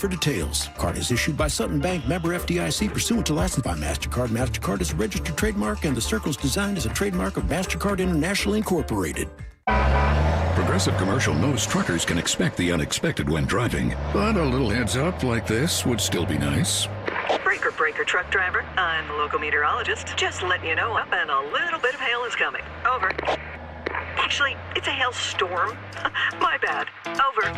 for details. Card is issued by Sutton Bank, member FDIC, pursuant to license by MasterCard. MasterCard is a registered trademark, and the circle's design is a trademark of MasterCard International Incorporated. Progressive Commercial knows truckers can expect the unexpected when driving, but a little heads up like this would still be nice. Breaker, truck driver. I'm the local meteorologist. Just letting you know up and a little bit of hail is coming. Over. Actually, it's a hailstorm. My bad. Over.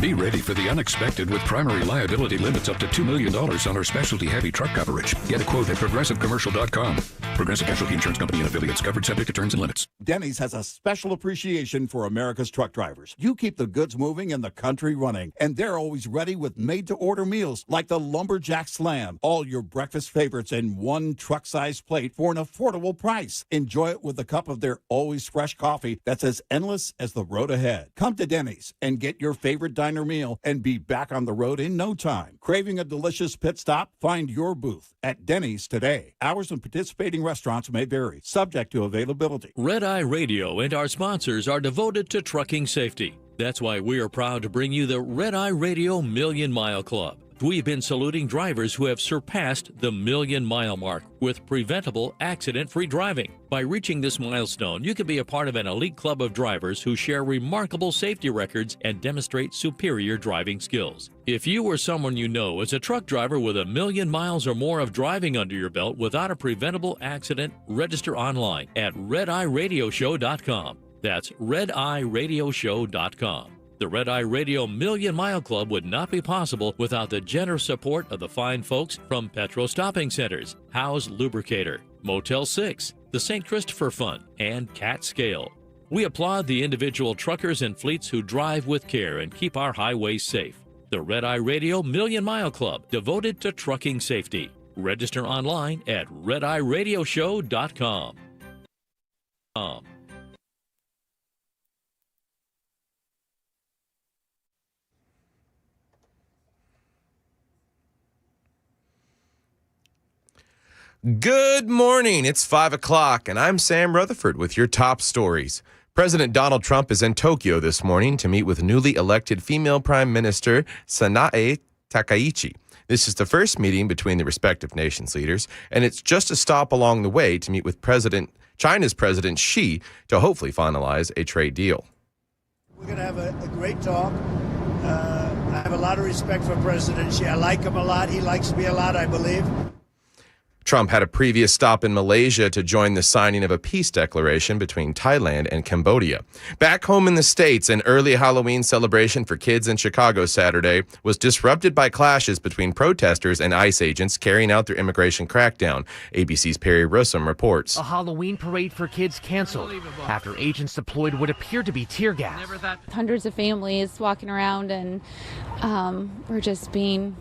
Be ready for the unexpected with primary liability limits up to $2 million on our specialty heavy truck coverage. Get a quote at progressivecommercial.com. Progressive Casualty Insurance Company and affiliates, covered subject to terms and limits. Denny's has a special appreciation for America's truck drivers. You keep the goods moving and the country running, and they're always ready with made-to-order meals like the Lumberjack Slam. All your breakfast favorites in one truck-sized plate for an affordable price. Enjoy it with a cup of their always fresh coffee that's as endless as the road ahead. Come to Denny's and get your favorite diner meal and be back on the road in no time. Craving a delicious pit stop? Find your booth at Denny's today. Hours and participating restaurants may vary, subject to availability. Red Eye Radio and our sponsors are devoted to trucking safety. That's why we are proud to bring you the Red Eye Radio Million Mile Club. We've been saluting drivers who have surpassed the million-mile mark with preventable, accident-free driving. By reaching this milestone, you can be a part of an elite club of drivers who share remarkable safety records and demonstrate superior driving skills. If you or someone you know is a truck driver with 1 million miles or more of driving under your belt without a preventable accident, register online at RedEyeRadioshow.com. That's RedEyeRadioshow.com. The Red Eye Radio Million Mile Club would not be possible without the generous support of the fine folks from Petro Stopping Centers, Howe's Lubricator, Motel 6, the St. Christopher Fund, and Cat Scale. We applaud the individual truckers and fleets who drive with care and keep our highways safe. The Red Eye Radio Million Mile Club, devoted to trucking safety. Register online at RedEyeRadioshow.com. Good morning. It's 5 o'clock, and I'm Sam Rutherford with your top stories. President Donald Trump is in Tokyo this morning to meet with newly elected female Prime Minister Sanae Takaichi. This is the first meeting between the respective nations' leaders, and it's just a stop along the way to meet with China's President Xi to hopefully finalize a trade deal. We're going to have a great talk. I have a lot of respect for President Xi. I like him a lot. He likes me a lot, I believe. Trump had a previous stop in Malaysia to join the signing of a peace declaration between Thailand and Cambodia. Back home in the States, an early Halloween celebration for kids in Chicago Saturday was disrupted by clashes between protesters and ICE agents carrying out their immigration crackdown. ABC's Perry Russom reports. A Halloween parade for kids canceled after agents deployed what appeared to be tear gas. Hundreds of families walking around and were just being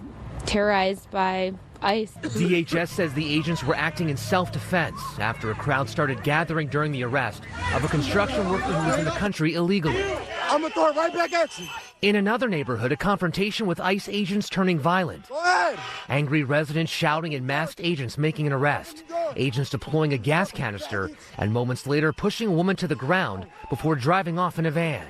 terrorized by ICE. DHS says the agents were acting in self-defense after a crowd started gathering during the arrest of a construction worker who was in the country illegally. I'm going to throw it right back at you. In another neighborhood, a confrontation with ICE agents turning violent. Go ahead. Angry residents shouting at masked agents making an arrest. Agents deploying a gas canister and moments later pushing a woman to the ground before driving off in a van.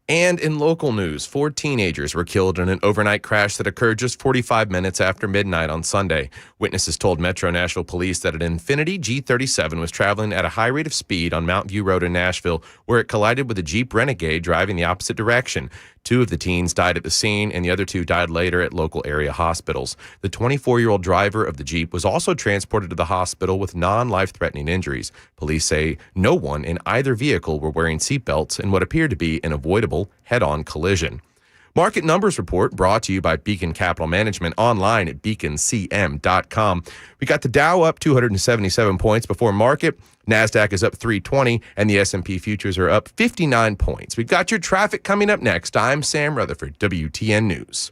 And in local news, 4 teenagers were killed in an overnight crash that occurred just 45 minutes after midnight on Sunday. Witnesses told Metro Nashville Police that an Infiniti G37 was traveling at a high rate of speed on Mountain View Road in Nashville, where it collided with a Jeep Renegade driving the opposite direction. 2 of the teens died at the scene, and the other 2 died later at local area hospitals. The 24-year-old driver of the Jeep was also transported to the hospital with non-life-threatening injuries. Police say no one in either vehicle were wearing seatbelts in what appeared to be an avoidable head-on collision. Market Numbers Report brought to you by Beacon Capital Management online at beaconcm.com. We got the Dow up 277 points before market. NASDAQ is up 320, and the S&P futures are up 59 points. We've got your traffic coming up next. I'm Sam Rutherford, WTN News.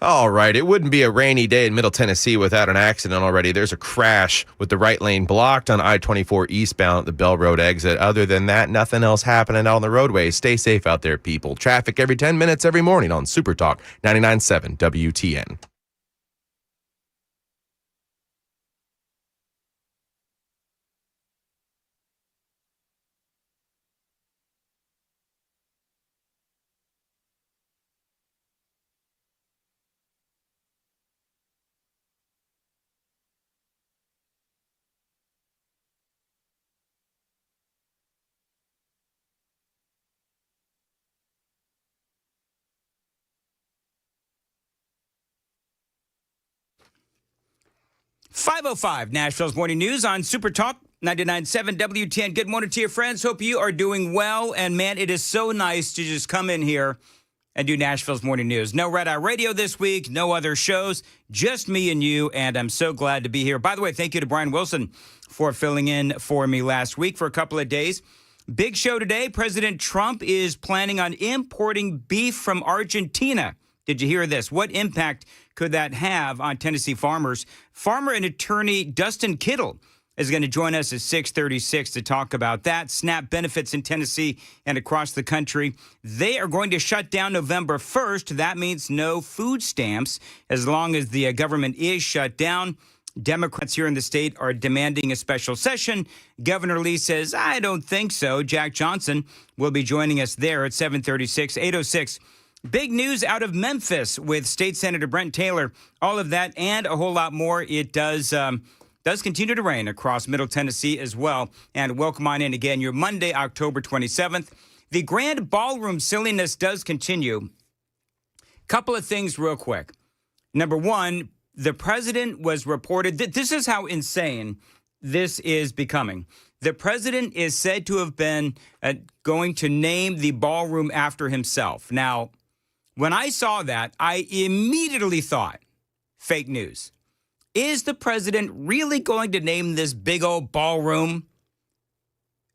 All right, it wouldn't be a rainy day in Middle Tennessee without an accident already. There's a crash with the right lane blocked on I-24 eastbound at the Bell Road exit. Other than that, nothing else happening on the roadways. Stay safe out there, people. Traffic every 10 minutes every morning on Super Talk 99.7 WTN. .505 Nashville's Morning News on Super Talk 99.7 WTN. Good morning to your friends. Hope you are doing well. And, man, it is so nice to just come in here and do Nashville's Morning News. No Red Eye Radio this week, no other shows, just me and you, and I'm so glad to be here. By the way, thank you to Brian Wilson for filling in for me last week for a couple of days. Big show today. President Trump is planning on importing beef from Argentina. Did you hear this? What impact could that have on Tennessee farmers? Farmer and attorney Dustin Kittle is going to join us at 6:36 to talk about that. SNAP benefits in Tennessee and across the country. They are going to shut down November 1st. That means no food stamps as long as the government is shut down. Democrats here in the state are demanding a special session. Governor Lee says, I don't think so. Jack Johnson will be joining us there at 7:36, 8:06. Big news out of Memphis with State Senator Brent Taylor. All of that and a whole lot more. It does continue to rain across Middle Tennessee as well. And welcome on in again, your Monday, October 27th. The grand ballroom silliness does continue. Couple of things real quick. Number one, the president was reported that this is how insane this is becoming. The president is said to have been going to name the ballroom after himself. Now, when I saw that, I immediately thought, fake news. Is the president really going to name this big old ballroom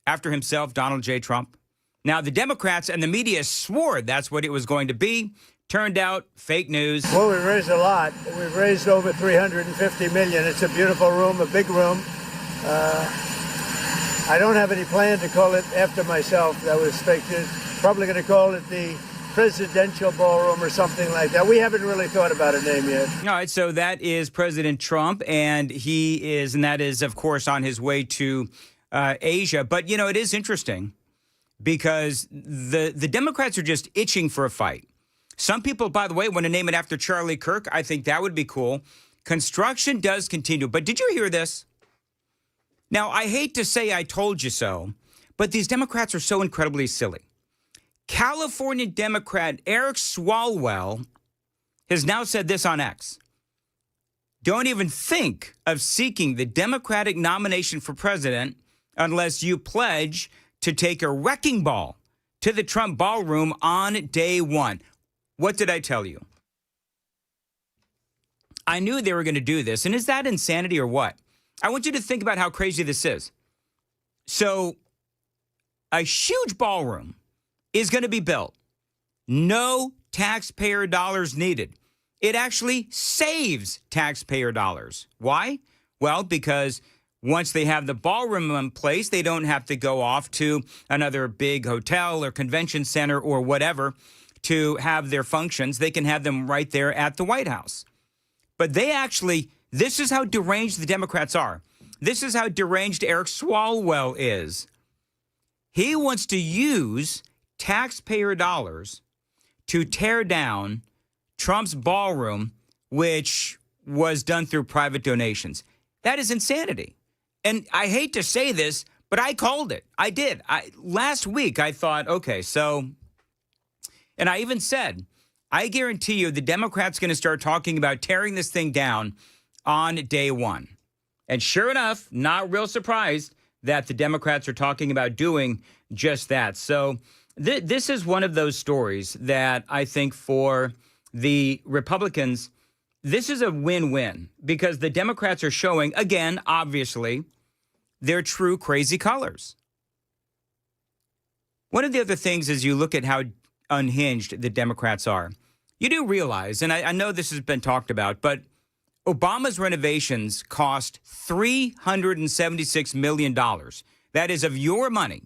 after himself, Donald J. Trump? Now, the Democrats and the media swore that's what it was going to be. Turned out, fake news. Well, we raised a lot. We've raised over $350 million. It's a beautiful room, a big room. I don't have any plan to call it after myself. That was fake news. Probably going to call it the presidential ballroom or something like that. We haven't really thought about a name yet. All right, so that is President Trump, and that is, of course, on his way to Asia. But, you know, it is interesting because the Democrats are just itching for a fight. Some people, by the way, want to name it after Charlie Kirk. I think that would be cool. Construction does continue. But did you hear this? Now, I hate to say I told you so, but these Democrats are so incredibly silly. California Democrat Eric Swalwell has now said this on X. Don't even think of seeking the Democratic nomination for president unless you pledge to take a wrecking ball to the Trump ballroom on day one. What did I tell you? I knew they were going to do this. And is that insanity or what? I want you to think about how crazy this is. So a huge ballroom is going to be built. No taxpayer dollars needed. It actually saves taxpayer dollars. Why? Well, because once they have the ballroom in place, they don't have to go off to another big hotel or convention center or whatever to have their functions. They can have them right there at the White House. But this is how deranged the Democrats are. This is how deranged Eric Swalwell is. He wants to use taxpayer dollars to tear down Trump's ballroom, which was done through private donations. That is insanity. And I hate to say this, but I called it. I did. Last week, I thought, okay, so, and I even said, I guarantee you the Democrats going to start talking about tearing this thing down on day one. And sure enough, not real surprised that the Democrats are talking about doing just that. So this is one of those stories that I think for the Republicans, this is a win-win because the Democrats are showing, again, obviously, their true crazy colors. One of the other things is you look at how unhinged the Democrats are. You do realize, and I know this has been talked about, but Obama's renovations cost $376 million. That is of your money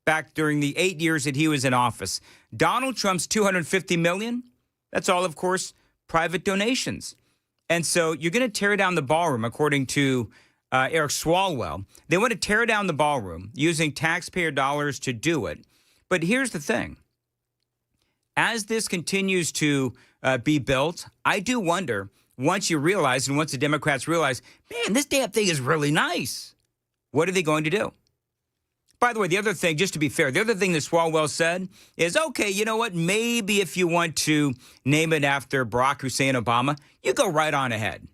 back during the 8 years that he was in office. Donald Trump's $250 million, that's all, of course, private donations. And so you're going to tear down the ballroom, according to Eric Swalwell. They want to tear down the ballroom using taxpayer dollars to do it. But here's the thing. As this continues to be built, I do wonder, once you realize and once the Democrats realize, man, this damn thing is really nice, what are they going to do? By the way, the other thing, just to be fair, the other thing that Swalwell said is, okay, you know what? Maybe if you want to name it after Barack Hussein Obama, you go right on ahead.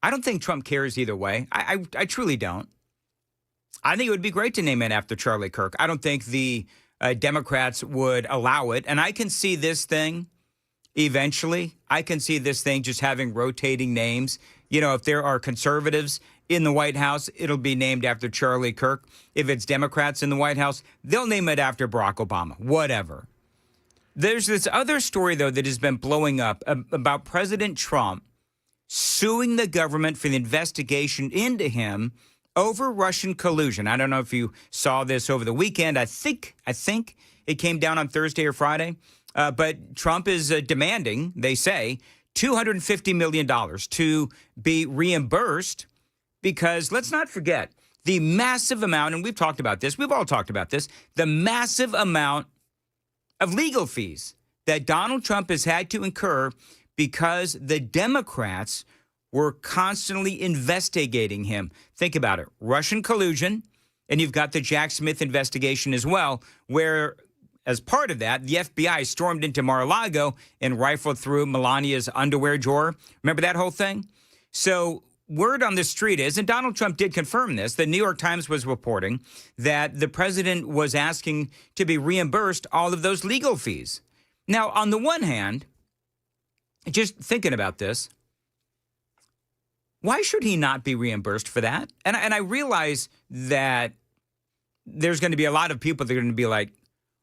I don't think Trump cares either way. I truly don't. I think it would be great to name it after Charlie Kirk. I don't think the Democrats would allow it. And I can see this thing eventually. I can see this thing just having rotating names. You know, if there are conservatives in the White House, it'll be named after Charlie Kirk. If it's Democrats in the White House, they'll name it after Barack Obama, whatever. There's this other story, though, that has been blowing up about President Trump suing the government for the investigation into him over Russian collusion. I don't know if you saw this over the weekend. I think it came down on Thursday or Friday. But Trump is demanding, they say, $250 million to be reimbursed because, let's not forget, the massive amount, and we've talked about this, we've all talked about this, the massive amount of legal fees that Donald Trump has had to incur because the Democrats were constantly investigating him. Think about it. Russian collusion, and you've got the Jack Smith investigation as well, where as part of that, the FBI stormed into Mar-a-Lago and rifled through Melania's underwear drawer. Remember that whole thing? So word on the street is, and Donald Trump did confirm this, the New York Times was reporting that the president was asking to be reimbursed all of those legal fees. Now, on the one hand, just thinking about this, why should he not be reimbursed for that? And I realize that there's going to be a lot of people that are going to be like,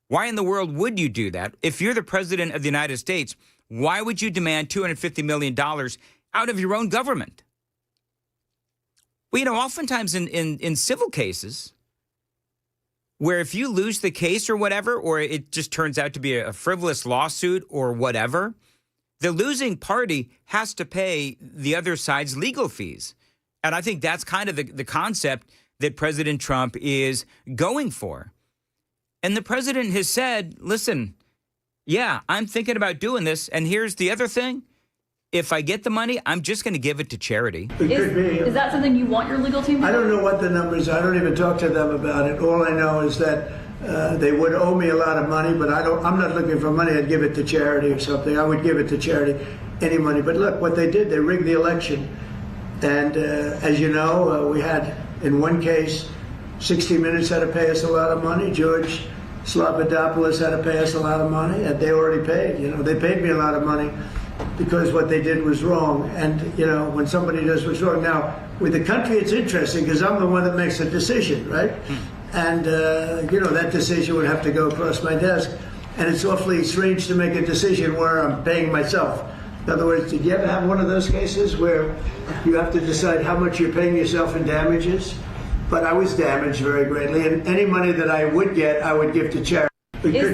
why in the world would you do that? If you're the president of the United States, why would you demand $250 million out of your own government? Well, you know, oftentimes in civil cases, where if you lose the case or whatever, or it just turns out to be a frivolous lawsuit or whatever, the losing party has to pay the other side's legal fees. And I think that's kind of the concept that President Trump is going for. And the president has said, listen, yeah, I'm thinking about doing this. And here's the other thing. If I get the money, I'm just going to give it to charity. Is that something you want your legal team to do? I don't know what the numbers are. I don't even talk to them about it. All I know is that they would owe me a lot of money, but I'm not looking for money. I'd give it to charity or something. I would give it to charity, any money. But look, what they did, they rigged the election. And as you know, we had, in one case, 60 Minutes had to pay us a lot of money. George Slobodanopoulos had to pay us a lot of money, and they already paid. You know, they paid me a lot of money because what they did was wrong. And, you know, when somebody does what's wrong. Now, with the country, it's interesting because I'm the one that makes the decision, right? And, you know, that decision would have to go across my desk. And it's awfully strange to make a decision where I'm paying myself. In other words, did you ever have one of those cases where you have to decide how much you're paying yourself in damages? But I was damaged very greatly, and any money that I would get, I would give to charity.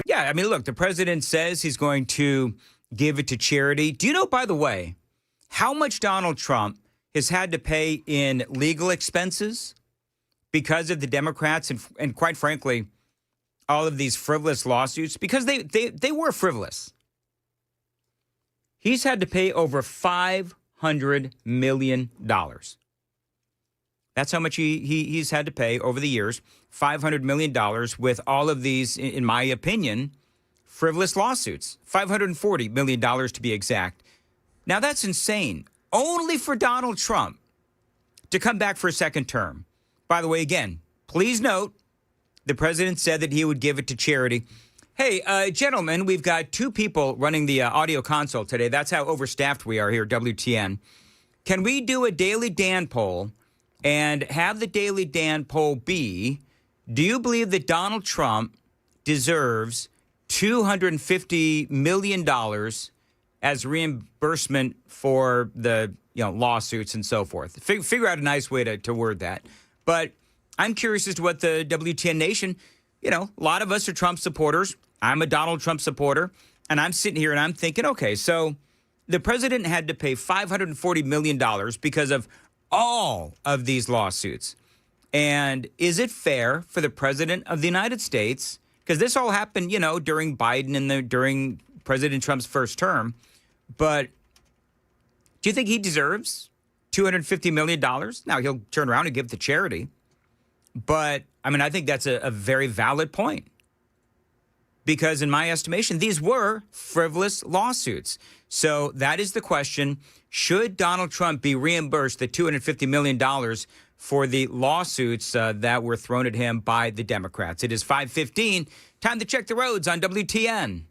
Yeah, I mean, look, the president says he's going to give it to charity. Do you know, by the way, how much Donald Trump has had to pay in legal expenses because of the Democrats and quite frankly, all of these frivolous lawsuits? Because they were frivolous. He's had to pay over $500 million. That's how much he's had to pay over the years, $500 million with all of these, in my opinion, frivolous lawsuits. $540 million to be exact. Now, that's insane. Only for Donald Trump to come back for a second term. By the way, again, please note, the president said that he would give it to charity. Hey, gentlemen, we've got two people running the audio console today. That's how overstaffed we are here at WTN. Can we do a Daily Dan poll and have the Daily Dan poll be, do you believe that Donald Trump deserves $250 million as reimbursement for the lawsuits and so forth. Figure out a nice way to word that. But I'm curious as to what the WTN Nation, a lot of us are Trump supporters. I'm a Donald Trump supporter. And I'm sitting here and I'm thinking, okay, so the president had to pay $540 million because of all of these lawsuits. And is it fair for the president of the United States, because this all happened, during Biden and during President Trump's first term, but do you think he deserves $250 million? Now, he'll turn around and give it to charity. But, I think that's a very valid point. Because in my estimation, these were frivolous lawsuits. So that is the question. Should Donald Trump be reimbursed the $250 million for the lawsuits that were thrown at him by the Democrats? It is 5:15. Time to check the roads on WTN.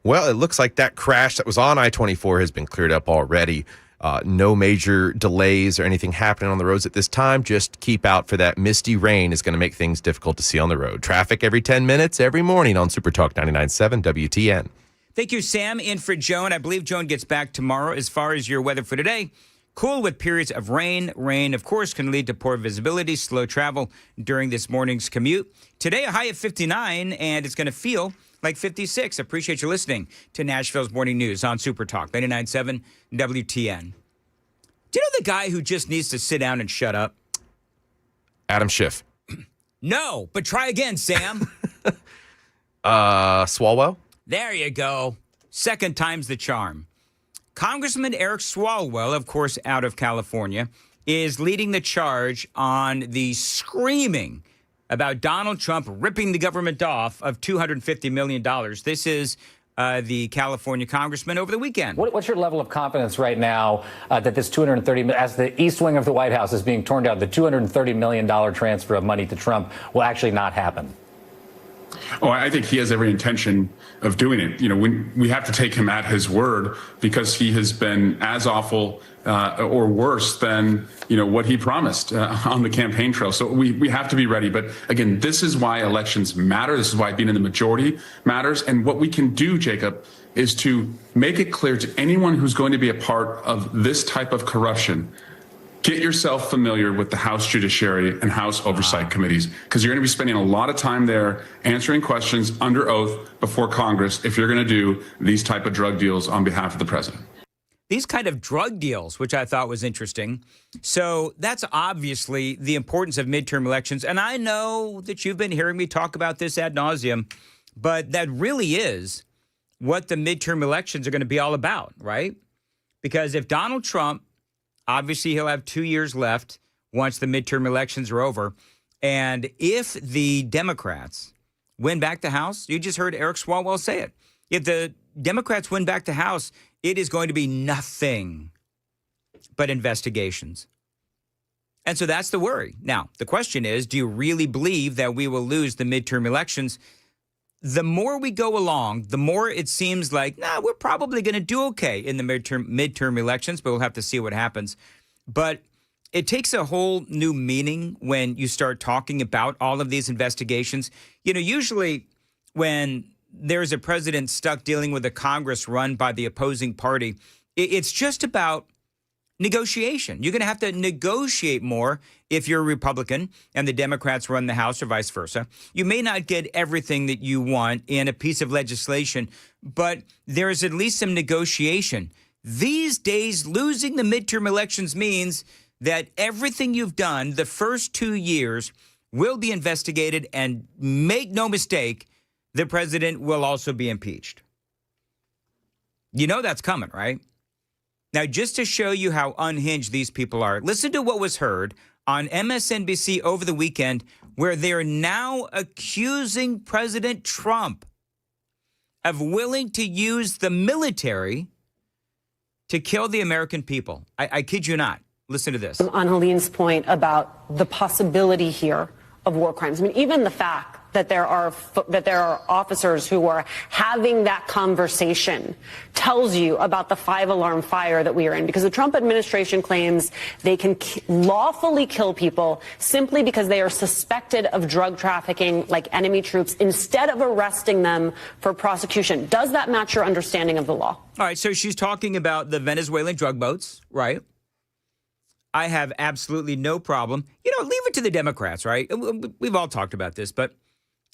Well, it looks like that crash that was on I-24 has been cleared up already. No major delays or anything happening on the roads at this time. Just keep out for that misty rain is going to make things difficult to see on the road. Traffic every 10 minutes, every morning on Super Talk 99.7 WTN. Thank you, Sam. In for Joan. I believe Joan gets back tomorrow. As far as your weather for today, cool with periods of rain. Rain, of course, can lead to poor visibility, slow travel during this morning's commute. Today, a high of 59, and it's going to feel like 56. Appreciate you listening to Nashville's Morning News on Super Talk 99.7 WTN. Do you know the guy who just needs to sit down and shut up? Adam Schiff. No, but try again, Sam. Swalwell? There you go. Second time's the charm. Congressman Eric Swalwell, of course, out of California, is leading the charge on the screaming about Donald Trump ripping the government off of $250 million. This is the California congressman over the weekend. What's your level of confidence right now that this as the east wing of the White House is being torn down, the $230 million transfer of money to Trump will actually not happen? Oh, I think he has every intention of doing it. We have to take him at his word because he has been as awful or worse than, what he promised on the campaign trail. So we have to be ready. But again, this is why elections matter. This is why being in the majority matters. And what we can do, Jacob, is to make it clear to anyone who's going to be a part of this type of corruption, get yourself familiar with the House Judiciary and House Oversight Committees, because you're going to be spending a lot of time there answering questions under oath before Congress if you're going to do these type of drug deals on behalf of the president. These kind of drug deals, which I thought was interesting. So that's obviously the importance of midterm elections. And I know that you've been hearing me talk about this ad nauseum, but that really is what the midterm elections are going to be all about, right? Because if Donald Trump, obviously, he'll have 2 years left once the midterm elections are over. And if the Democrats win back the House, you just heard Eric Swalwell say it. If the Democrats win back the House, it is going to be nothing but investigations. And so that's the worry. Now, the question is, do you really believe that we will lose the midterm elections? The more we go along, the more it seems like, we're probably going to do okay in the midterm elections, but we'll have to see what happens. But it takes a whole new meaning when you start talking about all of these investigations. Usually when there's a president stuck dealing with a Congress run by the opposing party, it's just about negotiation. You're going to have to negotiate more if you're a Republican and the Democrats run the House or vice versa. You may not get everything that you want in a piece of legislation, but there is at least some negotiation. These days, losing the midterm elections means that everything you've done the first 2 years will be investigated, and make no mistake, the president will also be impeached. You know that's coming, right? Now, just to show you how unhinged these people are, listen to what was heard on MSNBC over the weekend, where they're now accusing President Trump of willing to use the military to kill the American people. I kid you not. Listen to this. On Helene's point about the possibility here of war crimes. Even the fact that there are officers who are having that conversation tells you about the 5-alarm fire that we are in, because the Trump administration claims they can lawfully kill people simply because they are suspected of drug trafficking like enemy troops instead of arresting them for prosecution. Does that match your understanding of the law? All right, so she's talking about the Venezuelan drug boats, right? I have absolutely no problem. Leave it to the Democrats, right? We've all talked about this, but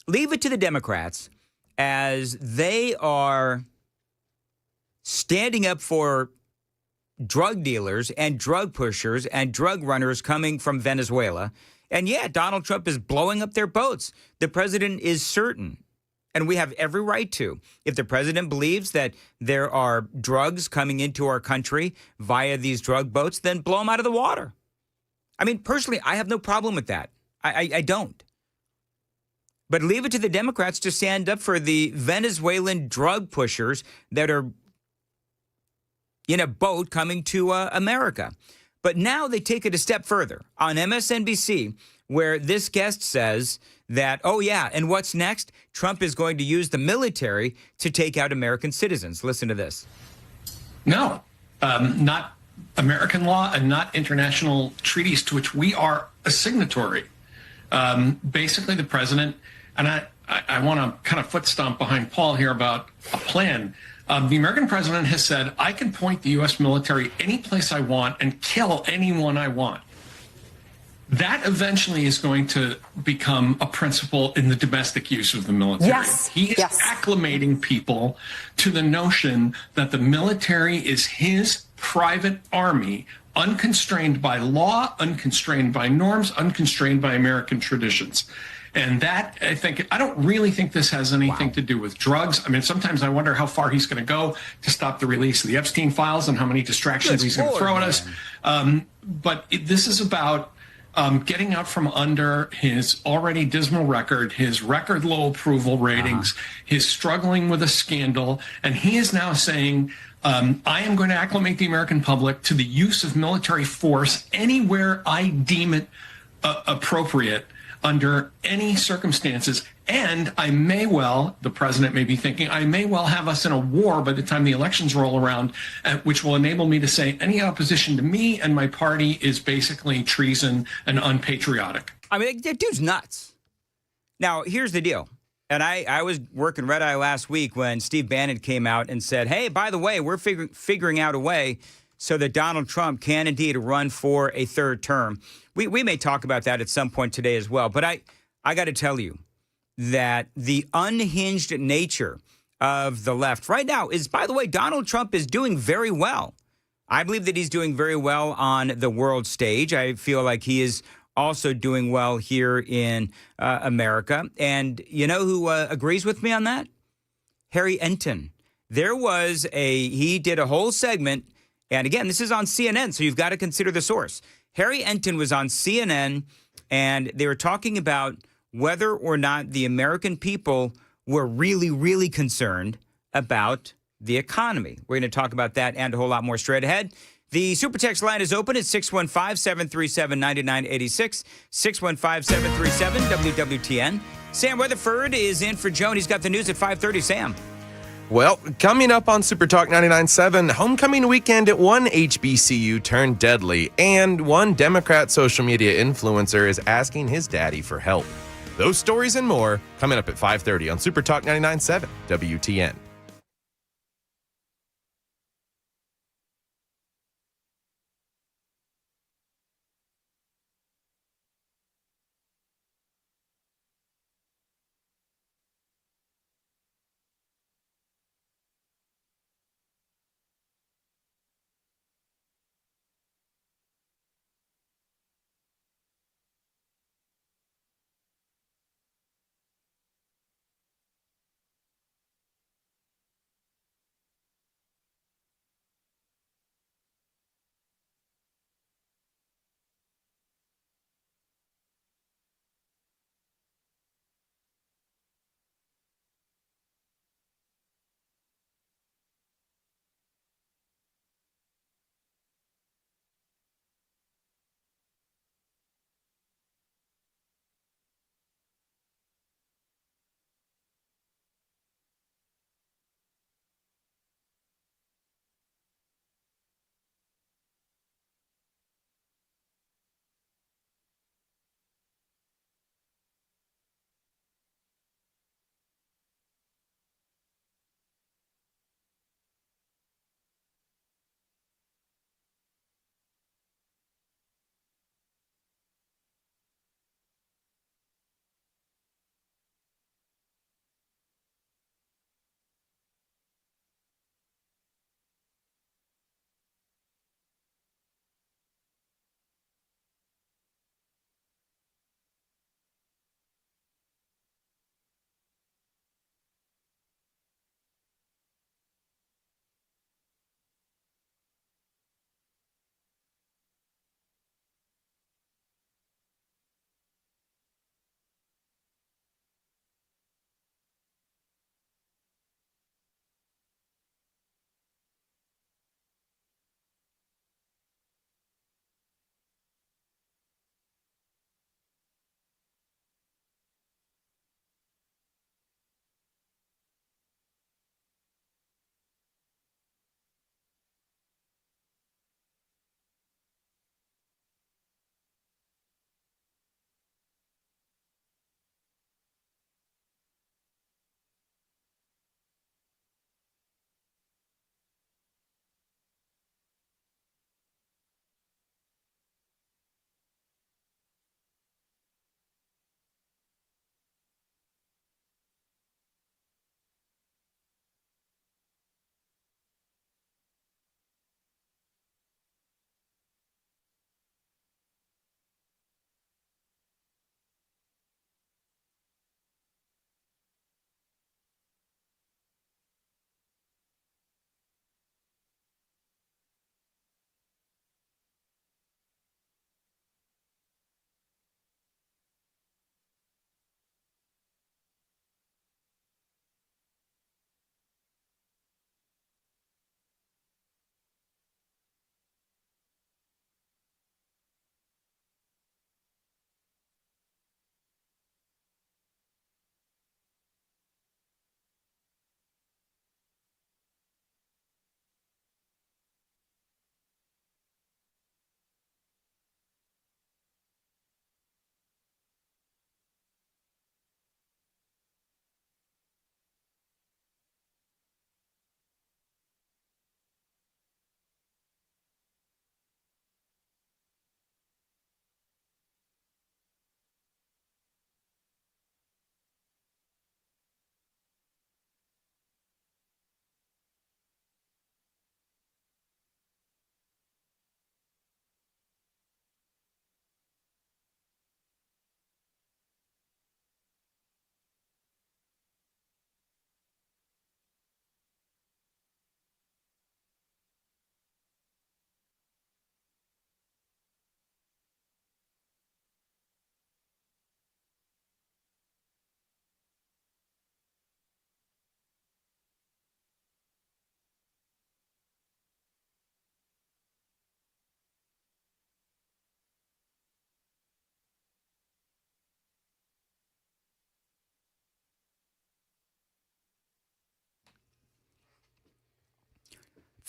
leave it to the Democrats as they are standing up for drug dealers and drug pushers and drug runners coming from Venezuela. And yeah, Donald Trump is blowing up their boats. The president is certain, and we have every right to. If the president believes that there are drugs coming into our country via these drug boats, then blow them out of the water. I mean, personally, I have no problem with that. I don't. But leave it to the Democrats to stand up for the Venezuelan drug pushers that are in a boat coming to America. But now they take it a step further on MSNBC, where this guest says that, oh, yeah, and what's next? Trump is going to use the military to take out American citizens. Listen to this. No, not American law and not international treaties to which we are a signatory. Basically, the president, and I want to kind of foot stomp behind Paul here about a plan. The American president has said, I can point the U.S. military any place I want and kill anyone I want. That eventually is going to become a principle in the domestic use of the military. Yes. He is acclimating people to the notion that the military is his private army, unconstrained by law, unconstrained by norms, unconstrained by American traditions. And that, I don't really think this has anything to do with drugs. I mean, sometimes I wonder how far he's going to go to stop the release of the Epstein files and how many distractions he's going to throw at us. But this is about getting out from under his already dismal record, his record low approval ratings, his struggling with a scandal. And he is now saying, I am going to acclimate the American public to the use of military force anywhere I deem it appropriate under any circumstances. And I may well, the president may be thinking, I may well have us in a war by the time the elections roll around, which will enable me to say any opposition to me and my party is basically treason and unpatriotic. I mean, that dude's nuts. Now, here's the deal. And I was working Red Eye last week when Steve Bannon came out and said, hey, by the way, we're figuring out a way so that Donald Trump can indeed run for a third term. We may talk about that at some point today as well. But I got to tell you that the unhinged nature of the left right now is, by the way, Donald Trump is doing very well. I believe that he's doing very well on the world stage. I feel like he is also doing well here in America. And you know who agrees with me on that? Harry Enton. He did a whole segment. And again, this is on CNN, so you've got to consider the source. Harry Enton was on CNN, and they were talking about whether or not the American people were really, really concerned about the economy. We're going to talk about that and a whole lot more straight ahead. The Super Text line is open at 615-737-9986, 615-737-WWTN. Sam Weatherford is in for Joan. He's got the news at 5:30. Sam. Well, coming up on Super Talk 99.7, homecoming weekend at one HBCU turned deadly, and one Democrat social media influencer is asking his daddy for help. Those stories and more coming up at 5:30 on Super Talk 99.7 WTN.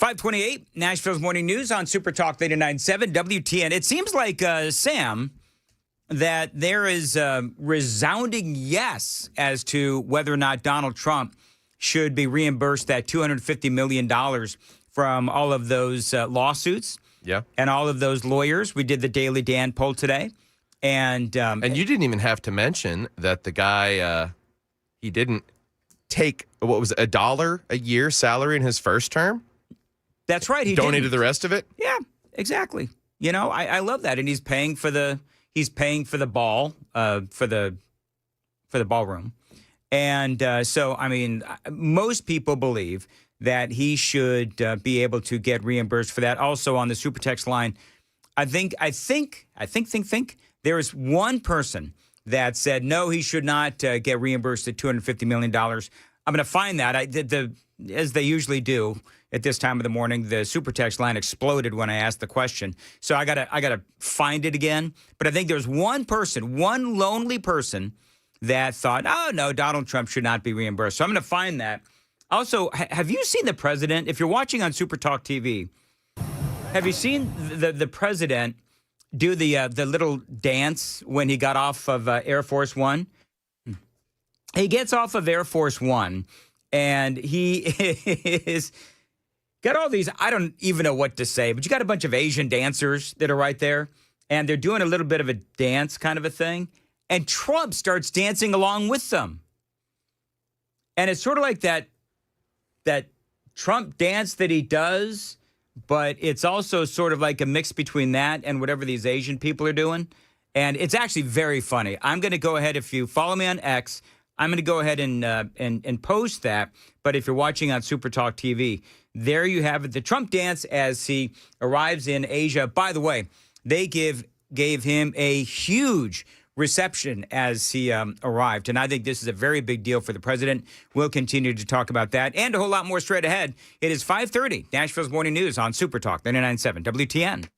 528, Nashville's Morning News on Super Talk 89.7 WTN. It seems like, Sam, that there is a resounding yes as to whether or not Donald Trump should be reimbursed that $250 million from all of those lawsuits. Yeah. And all of those lawyers. We did the Daily Dan poll today. And you didn't even have to mention that the guy, he didn't take, what was it, $1 a year salary in his first term? That's right. He donated the rest of it? Yeah, exactly. You know, I love that. And he's paying for the ball, for the ballroom. And so, I mean, most people believe that he should be able to get reimbursed for that. Also on the Super Text line, I think there is one person that said, no, he should not get reimbursed at $250 million. I'm going to find that. As they usually do at this time of the morning, the Super Text line exploded when I asked the question. So I gotta find it again. But I think there's one person, one lonely person that thought, oh, no, Donald Trump should not be reimbursed. So I'm going to find that. Also, have you seen the president? If you're watching on Super Talk TV, have you seen the president do the little dance when he got off of Air Force One? He gets off of Air Force One, and he is got all these, I don't even know what to say, but you got a bunch of Asian dancers that are right there, and they're doing a little bit of a dance kind of a thing, and Trump starts dancing along with them. And it's sort of like that Trump dance that he does, but it's also sort of like a mix between that and whatever these Asian people are doing. And it's actually very funny. I'm going to go ahead, if you follow me on X, I'm going to go ahead and post that. But if you're watching on Super Talk TV, there you have it. The Trump dance as he arrives in Asia. By the way, they gave him a huge reception as he arrived. And I think this is a very big deal for the president. We'll continue to talk about that and a whole lot more straight ahead. It is 5:30, Nashville's Morning News on Super Talk 99.7 WTN.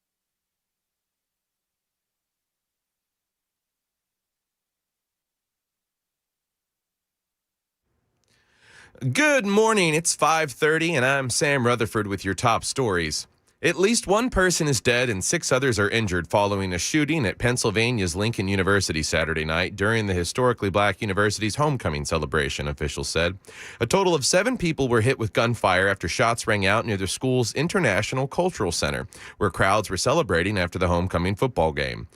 Good morning. It's 5:30, and I'm Sam Rutherford with your top stories. At least one person is dead and 6 others are injured following a shooting at Pennsylvania's Lincoln University Saturday night during the historically black university's homecoming celebration, officials said. A total of 7 people were hit with gunfire after shots rang out near the school's International Cultural Center, where crowds were celebrating after the homecoming football game.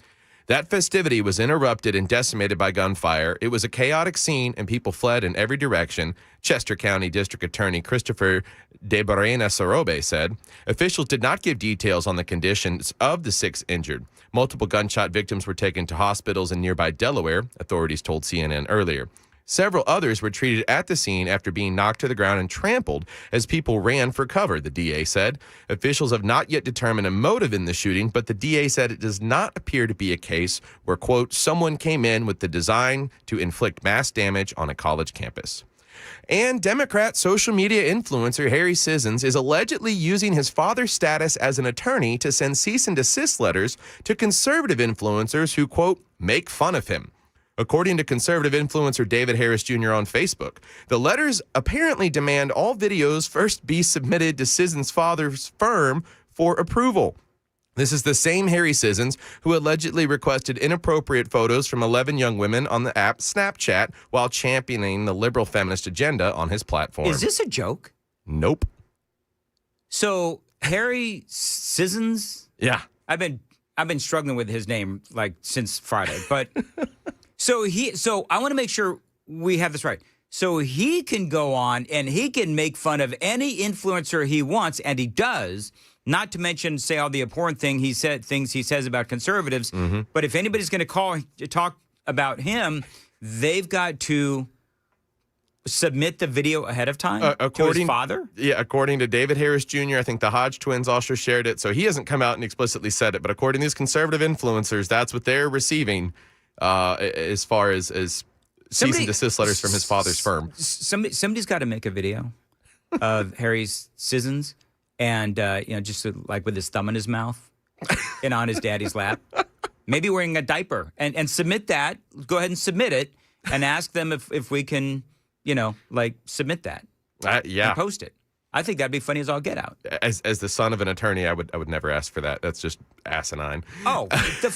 That festivity was interrupted and decimated by gunfire. It was a chaotic scene, and people fled in every direction, Chester County District Attorney Christopher DeBarena-Sarobe said. Officials did not give details on the conditions of the 6 injured. Multiple gunshot victims were taken to hospitals in nearby Delaware, authorities told CNN earlier. Several others were treated at the scene after being knocked to the ground and trampled as people ran for cover, the DA said. Officials have not yet determined a motive in the shooting, but the DA said it does not appear to be a case where, quote, someone came in with the design to inflict mass damage on a college campus. And Democrat social media influencer Harry Sissons is allegedly using his father's status as an attorney to send cease and desist letters to conservative influencers who, quote, make fun of him. According to conservative influencer David Harris Jr. on Facebook, the letters apparently demand all videos first be submitted to Sissons' father's firm for approval. This is the same Harry Sissons who allegedly requested inappropriate photos from 11 young women on the app Snapchat while championing the liberal feminist agenda on his platform. Is this a joke? Nope. So Harry Sissons? Yeah. I've been struggling with his name like since Friday, but so I want to make sure we have this right. So he can go on and he can make fun of any influencer he wants, and he does. Not to mention, say all the abhorrent things he says about conservatives. Mm-hmm. But if anybody's going to talk about him, they've got to submit the video ahead of time to his father? Yeah, according to David Harris Jr., I think the Hodge twins also shared it. So he hasn't come out and explicitly said it, but according to these conservative influencers, that's what they're receiving as far as cease and desist letters from his father's firm. Somebody's got to make a video of Harry's Sissons and, just like with his thumb in his mouth and on his daddy's lap, maybe wearing a diaper, and submit that. Go ahead and submit it and ask them if we can, submit that. Yeah. And post it. I think that'd be funny as all get out. As the son of an attorney, I would never ask for that. That's just asinine. Oh, the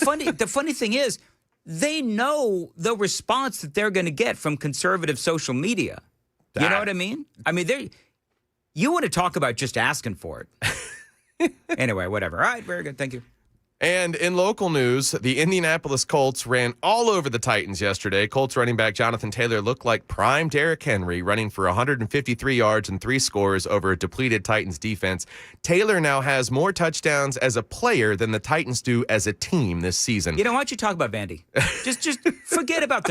funny thing is, they know the response that they're going to get from conservative social media. You know what I mean? I mean, you want to talk about just asking for it. Anyway, whatever. All right, very good. Thank you. And in local news, the Indianapolis Colts ran all over the Titans yesterday. Colts running back Jonathan Taylor looked like prime Derrick Henry, running for 153 yards and 3 scores over a depleted Titans defense. Taylor now has more touchdowns as a player than the Titans do as a team this season. You know, why don't you talk about Vandy? Just forget about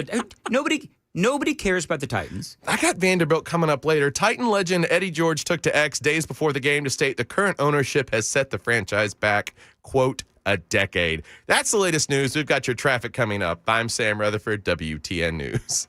Nobody cares about the Titans. I got Vanderbilt coming up later. Titan legend Eddie George took to X days before the game to state the current ownership has set the franchise back, quote, a decade. That's the latest news. We've got your traffic coming up. I'm Sam Rutherford, WTN News.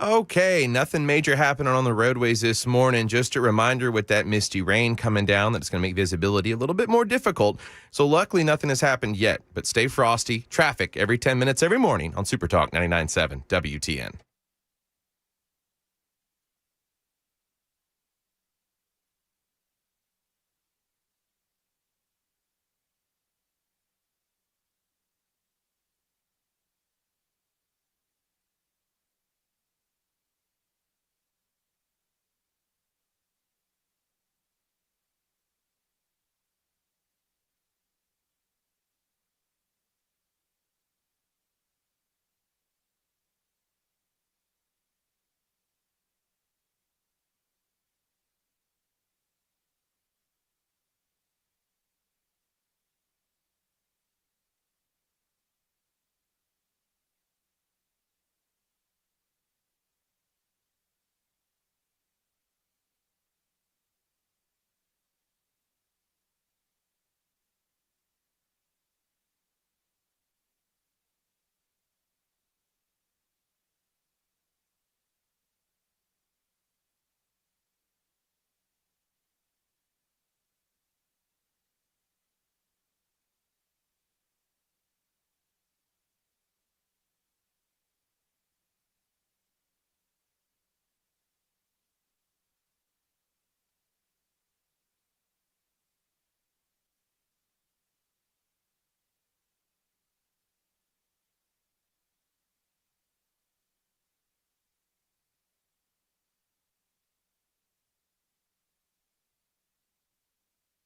Okay, nothing major happening on the roadways this morning. Just a reminder with that misty rain coming down that it's going to make visibility a little bit more difficult. So luckily nothing has happened yet, but stay frosty. Traffic every 10 minutes every morning on Super Talk 99.7 WTN.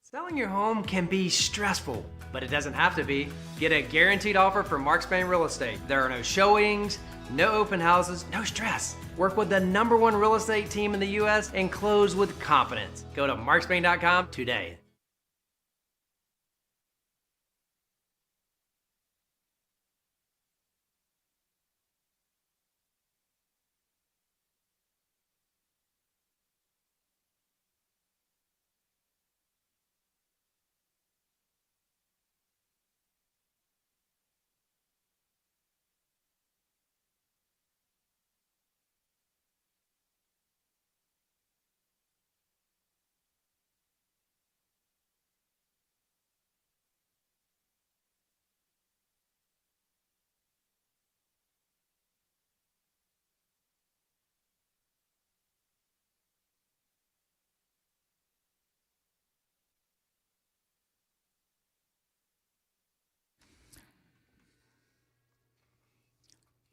Selling your home can be stressful, but it doesn't have to be. Get a guaranteed offer from Mark Spain Real Estate. There are no showings, no open houses, no stress. Work with the #1 real estate team in the U.S. and close with confidence. Go to markspain.com today.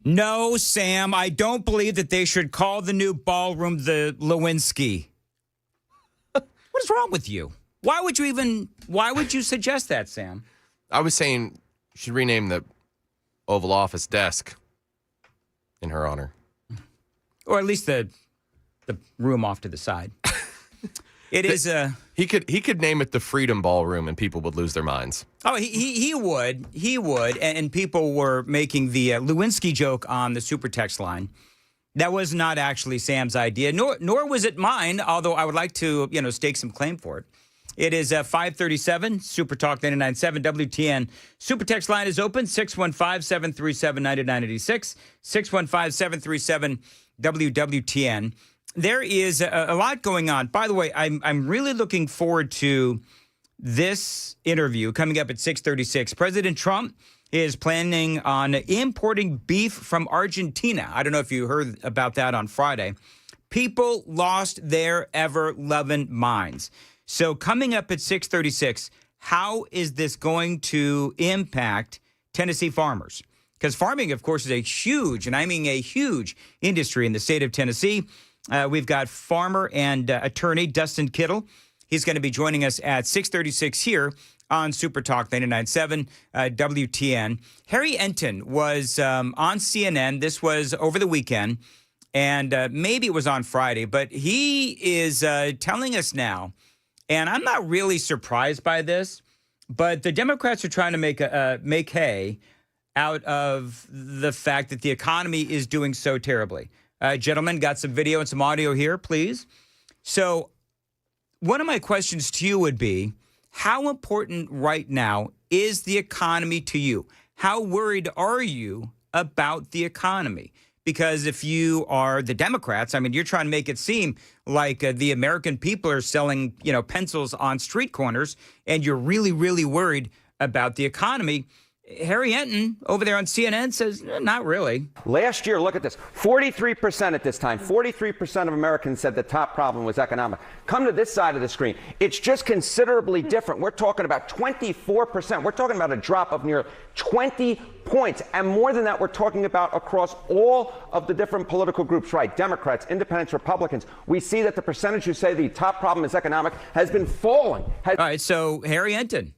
No, Sam, I don't believe that they should call the new ballroom the Lewinsky. What is wrong with you? Why would you suggest that, Sam? I was saying you should rename the Oval Office desk in her honor. Or at least the room off to the side. It is a... He could name it the Freedom Ballroom and people would lose their minds. Oh, he would. He would. And people were making the Lewinsky joke on the super text line. That was not actually Sam's idea, nor was it mine, although I would like to, stake some claim for it. It is 537, Super Talk 99.7 WTN. Super text line is open, 615-737-9986, 615-737 WWTN. There is a lot going on. By the way, I'm really looking forward to this interview coming up at 6:36. President Trump is planning on importing beef from Argentina. I don't know if you heard about that on Friday. People lost their ever-loving minds. So coming up at 6:36, how is this going to impact Tennessee farmers? Because farming, of course, is a huge, and I mean a huge industry in the state of Tennessee. We've got farmer and attorney Dustin Kittle. He's going to be joining us at 6:36 here on Super Talk 99.7 WTN. Harry Enton was on CNN. This was over the weekend, and maybe it was on Friday, but he is telling us now, and I'm not really surprised by this, but the Democrats are trying to make hay out of the fact that the economy is doing so terribly. Gentlemen, got some video and some audio here, please. So one of my questions to you would be, how important right now is the economy to you? How worried are you about the economy? Because if you are the Democrats, I mean, you're trying to make it seem like the American people are selling, pencils on street corners, and you're really, really worried about the economy. Harry Enton over there on CNN says, not really. Last year, look at this, 43% at this time, 43% of Americans said the top problem was economic. Come to this side of the screen. It's just considerably different. We're talking about 24%. We're talking about a drop of near 20 points. And more than that, we're talking about across all of the different political groups, right? Democrats, independents, Republicans. We see that the percentage who say the top problem is economic has been falling. All right, so Harry Enton.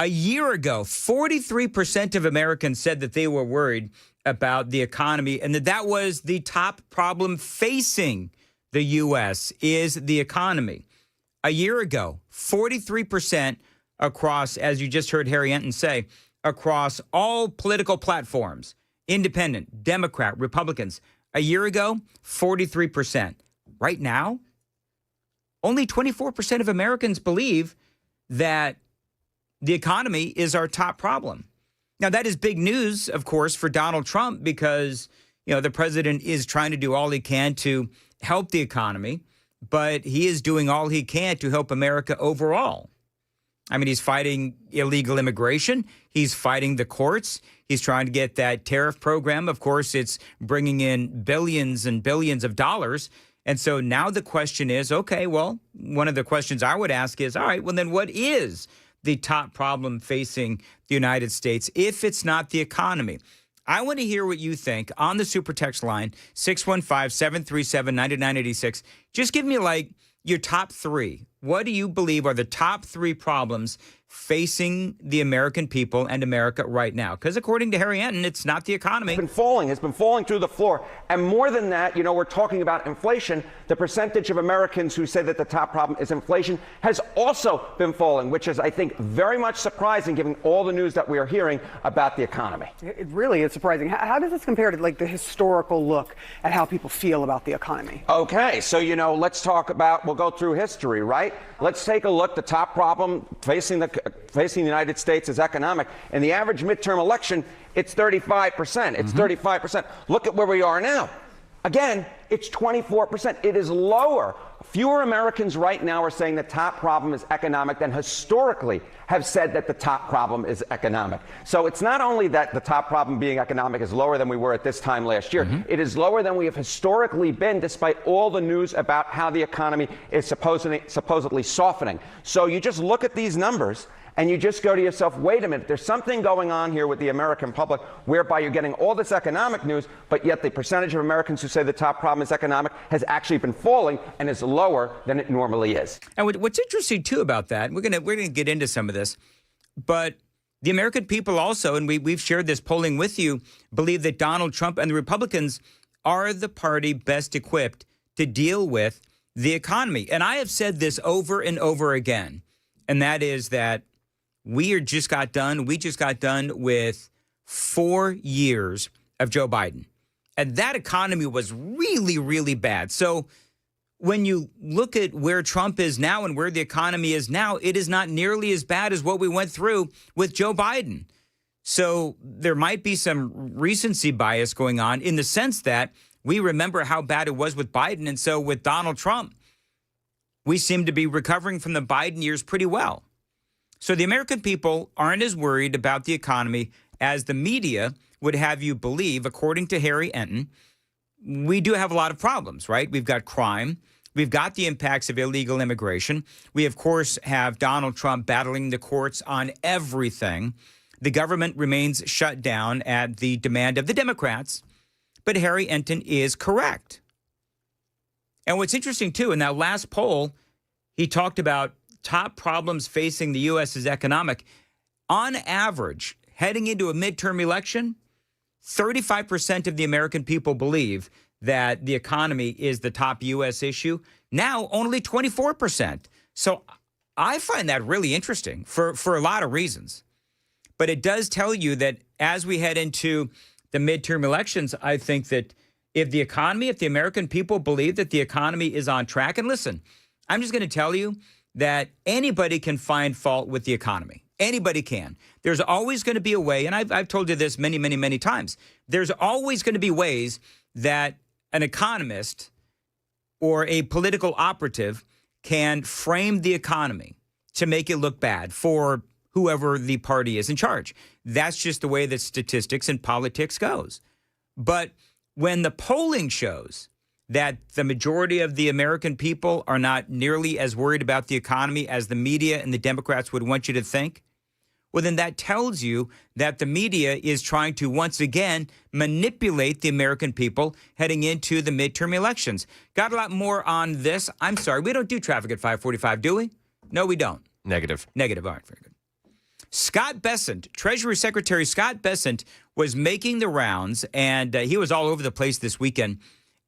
A year ago, 43% of Americans said that they were worried about the economy and that was the top problem facing the U.S. is the economy. A year ago, 43% across, as you just heard Harry Enton say, across all political platforms, independent, Democrat, Republicans. A year ago, 43%. Right now, only 24% of Americans believe that the economy is our top problem. Now, that is big news, of course, for Donald Trump because, the president is trying to do all he can to help the economy, but he is doing all he can to help America overall. I mean, he's fighting illegal immigration. He's fighting the courts. He's trying to get that tariff program. Of course, it's bringing in billions and billions of dollars. And so now the question is, okay, well, one of the questions I would ask is, all right, well, then what is the top problem facing the United States if it's not the economy? I want to hear what you think on the super text line, 615-737-9986. Just give me your top three. What do you believe are the top three problems facing the American people and America right now? Because according to Harry Enton, it's not the economy. It's been falling through the floor. And more than that, we're talking about inflation. The percentage of Americans who say that the top problem is inflation has also been falling, which is, I think, very much surprising given all the news that we are hearing about the economy. It really is surprising. How does this compare to the historical look at how people feel about the economy? Okay, so, let's talk about, we'll go through history, right? Let's take a look. The top problem facing the United States is economic. In the average midterm election, it's 35%. It's 35%. Look at where we are now. Again, it's 24%. It is lower. Fewer Americans right now are saying the top problem is economic than historically have said that the top problem is economic. So it's not only that the top problem being economic is lower than we were at this time last year, it is lower than we have historically been despite all the news about how the economy is supposedly softening. So you just look at these numbers and you just go to yourself, wait a minute, there's something going on here with the American public whereby you're getting all this economic news, but yet the percentage of Americans who say the top problem is economic has actually been falling and is lower than it normally is. And what's interesting, too, about that, we're gonna get into some of this, but the American people also, and we've shared this polling with you, believe that Donald Trump and the Republicans are the party best equipped to deal with the economy. And I have said this over and over again, and that is that we just got done with 4 years of Joe Biden. And that economy was really, really bad. So when you look at where Trump is now and where the economy is now, it is not nearly as bad as what we went through with Joe Biden. So there might be some recency bias going on in the sense that we remember how bad it was with Biden. And so with Donald Trump, we seem to be recovering from the Biden years pretty well. So the American people aren't as worried about the economy as the media would have you believe. According to Harry Enton, we do have a lot of problems, right? We've got crime. We've got the impacts of illegal immigration. We, of course, have Donald Trump battling the courts on everything. The government remains shut down at the demand of the Democrats. But Harry Enton is correct. And what's interesting, too, in that last poll, he talked about top problems facing the U.S. is economic. On average, heading into a midterm election, 35% of the American people believe that the economy is the top U.S. issue. Now, only 24%. So I find that really interesting for a lot of reasons. But it does tell you that as we head into the midterm elections, I think that if the American people believe that the economy is on track, and listen, I'm just going to tell you that anybody can find fault with the economy. Anybody can. There's always going to be a way, and I've told you this many, many, many times. There's always going to be ways that an economist or a political operative can frame the economy to make it look bad for whoever the party is in charge. That's just the way that statistics and politics goes. But when the polling shows that the majority of the American people are not nearly as worried about the economy as the media and the Democrats would want you to think, well, then that tells you that the media is trying to once again manipulate the American people heading into the midterm elections. Got a lot more on this. I'm sorry, we don't do traffic at 5:45, do we? No, we don't. Negative. All right, very good. Scott Bessent, Treasury Secretary Scott Bessent, was making the rounds, and he was all over the place this weekend.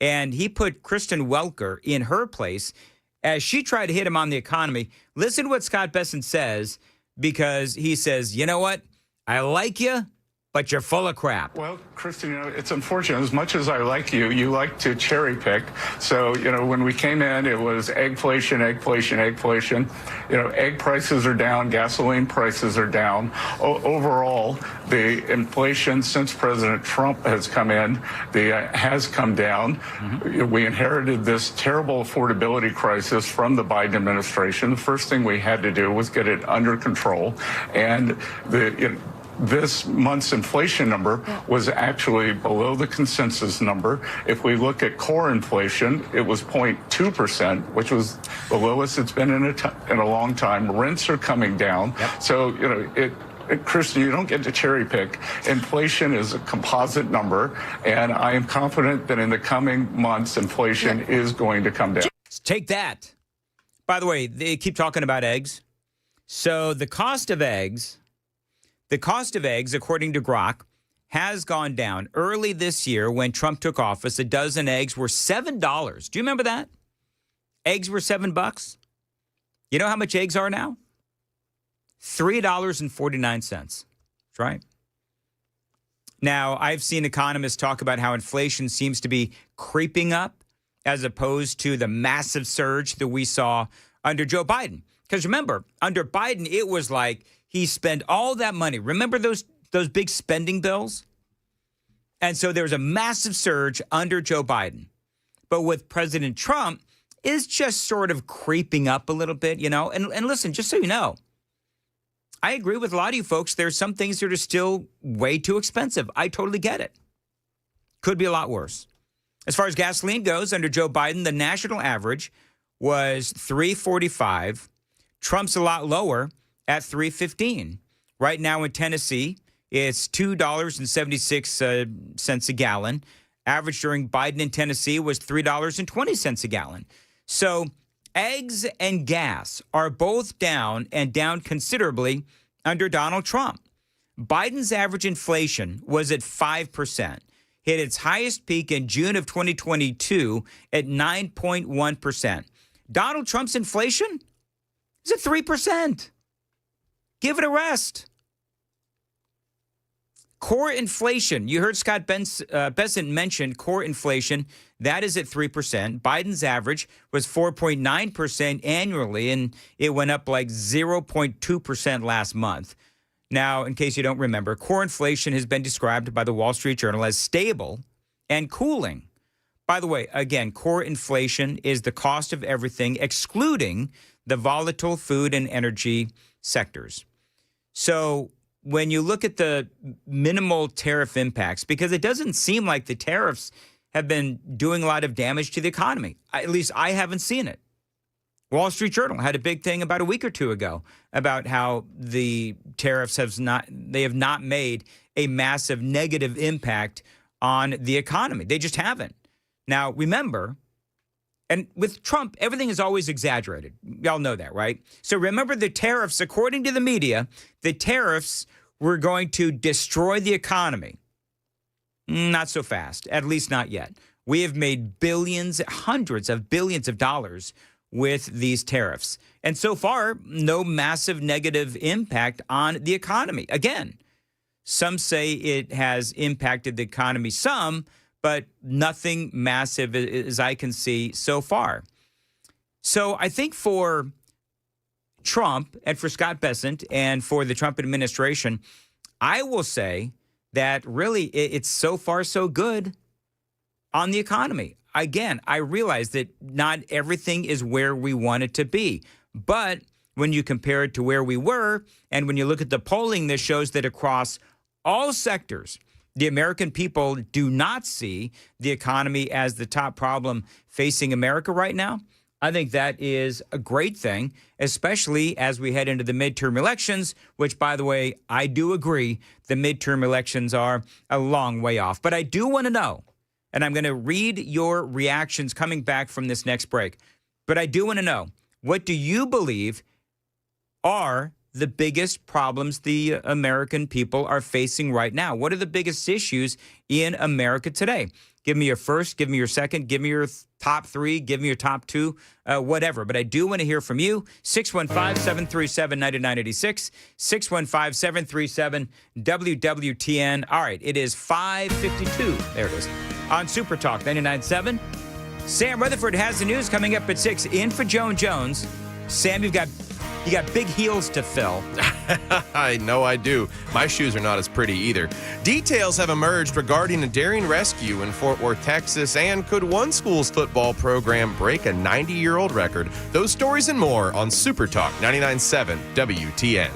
And he put Kristen Welker in her place as she tried to hit him on the economy. Listen to what Scott Bessent says, because he says, you know what? I like you, but you're full of crap. Well, Kristen, it's unfortunate. As much as I like you, you like to cherry pick. So, when we came in, it was eggflation. Egg prices are down, gasoline prices are down. Overall, the inflation since President Trump has come in, has come down. Mm-hmm. We inherited this terrible affordability crisis from the Biden administration. The first thing we had to do was get it under control. And this month's inflation number was actually below the consensus number. If we look at core inflation, it was 0.2%, which was the lowest it's been in a long time. Rents are coming down. Yep. So, Kristen, you don't get to cherry pick. Inflation is a composite number, and I am confident that in the coming months, inflation is going to come down. Take that. By the way, they keep talking about eggs. So the cost of eggs, according to Gov't, has gone down. Early this year, when Trump took office, a dozen eggs were $7. Do you remember that? Eggs were $7. You know how much eggs are now? $3.49. That's right. Now, I've seen economists talk about how inflation seems to be creeping up as opposed to the massive surge that we saw under Joe Biden. Because remember, under Biden, it was like he spent all that money. Remember those big spending bills? And so there was a massive surge under Joe Biden. But with President Trump, it's just sort of creeping up a little bit, And listen, just so you know, I agree with a lot of you folks. There's some things that are still way too expensive. I totally get it. Could be a lot worse. As far as gasoline goes, under Joe Biden, the national average was $3.45. Trump's a lot lower at $3.15. Right now in Tennessee, it's $2.76 a gallon. Average during Biden in Tennessee was $3.20 a gallon. So eggs and gas are both down and down considerably under Donald Trump. Biden's average inflation was at 5%, hit its highest peak in June of 2022 at 9.1%. Donald Trump's inflation is at 3%. Give it a rest. Core inflation, you heard Scott Bessent mention core inflation. That is at 3%. Biden's average was 4.9% annually, and it went up like 0.2% last month. Now, in case you don't remember, core inflation has been described by the Wall Street Journal as stable and cooling. By the way, again, core inflation is the cost of everything, excluding the volatile food and energy sectors. So when you look at the minimal tariff impacts, because it doesn't seem like the tariffs have been doing a lot of damage to the economy. At least I haven't seen it. Wall Street Journal had a big thing about a week or two ago about how the tariffs have not made a massive negative impact on the economy. They just haven't. Now, remember, and with Trump, everything is always exaggerated. Y'all know that, right? So remember the tariffs, according to the media, the tariffs were going to destroy the economy. Not so fast, at least not yet. We have made billions, hundreds of billions of dollars with these tariffs. And so far, no massive negative impact on the economy. Again, some say it has impacted the economy some, but nothing massive as I can see so far. So I think for Trump and for Scott Bessent and for the Trump administration, I will say that really it's so far so good on the economy. Again, I realize that not everything is where we want it to be. But when you compare it to where we were, and when you look at the polling that shows that across all sectors, the American people do not see the economy as the top problem facing America right now, I think that is a great thing, especially as we head into the midterm elections, which, by the way, I do agree the midterm elections are a long way off. But I do want to know, and I'm going to read your reactions coming back from this next break, but I do want to know, what do you believe are the biggest problems the American people are facing right now? What are the biggest issues in America today? Give me your first, give me your second, give me your top three, give me your top two, whatever. But I do want to hear from you. 615-737-9986, 615-737-WWTN. All right, it is 5:52. There it is. On Super Talk 99.7. Sam Rutherford has the news coming up at 6. In for Joan Jones. Sam, you got big heels to fill. I know I do. My shoes are not as pretty either. Details have emerged regarding a daring rescue in Fort Worth, Texas, and could one school's football program break a 90-year-old record? Those stories and more on Super Talk 99.7 WTN.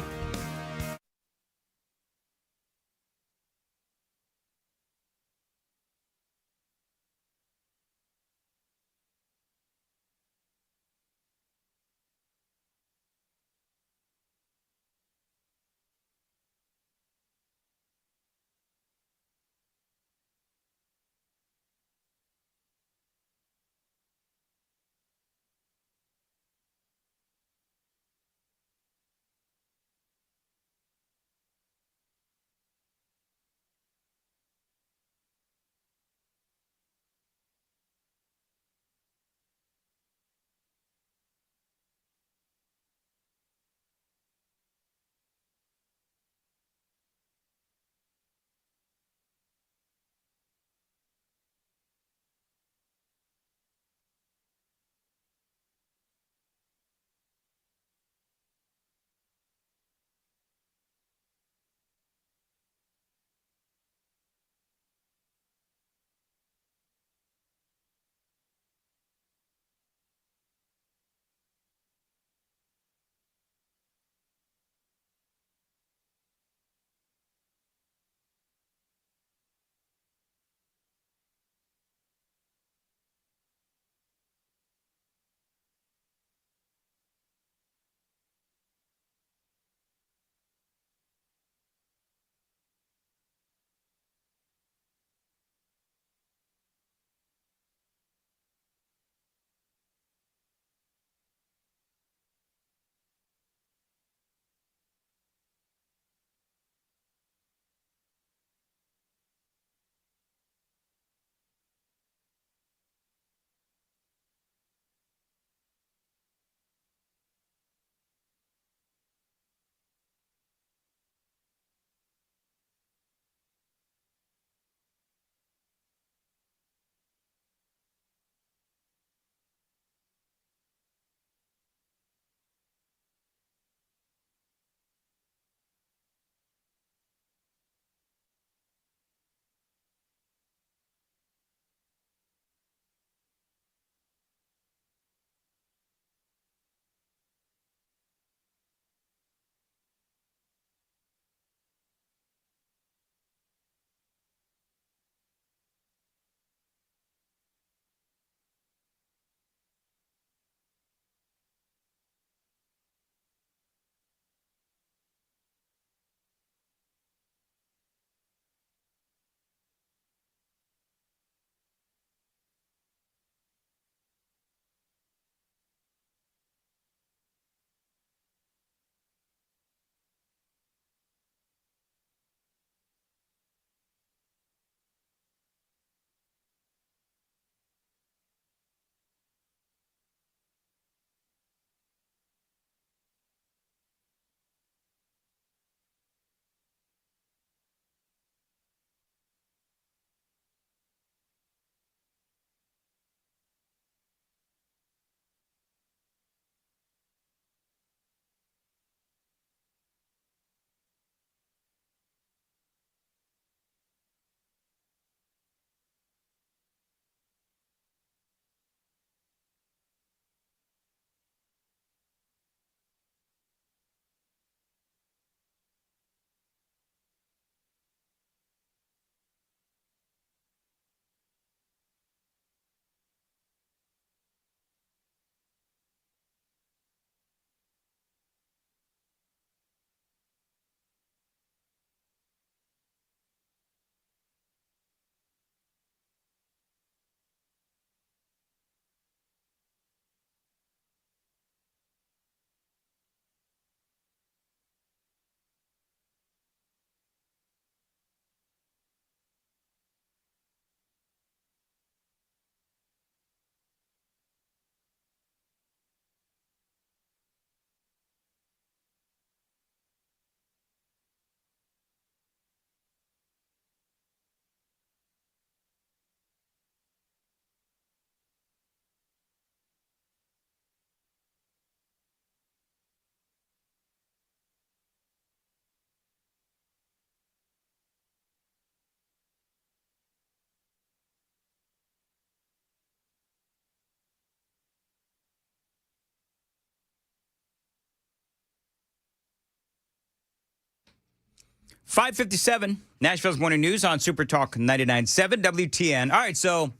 5:57, Nashville's Morning News on Super Talk 99.7 WTN. All right, so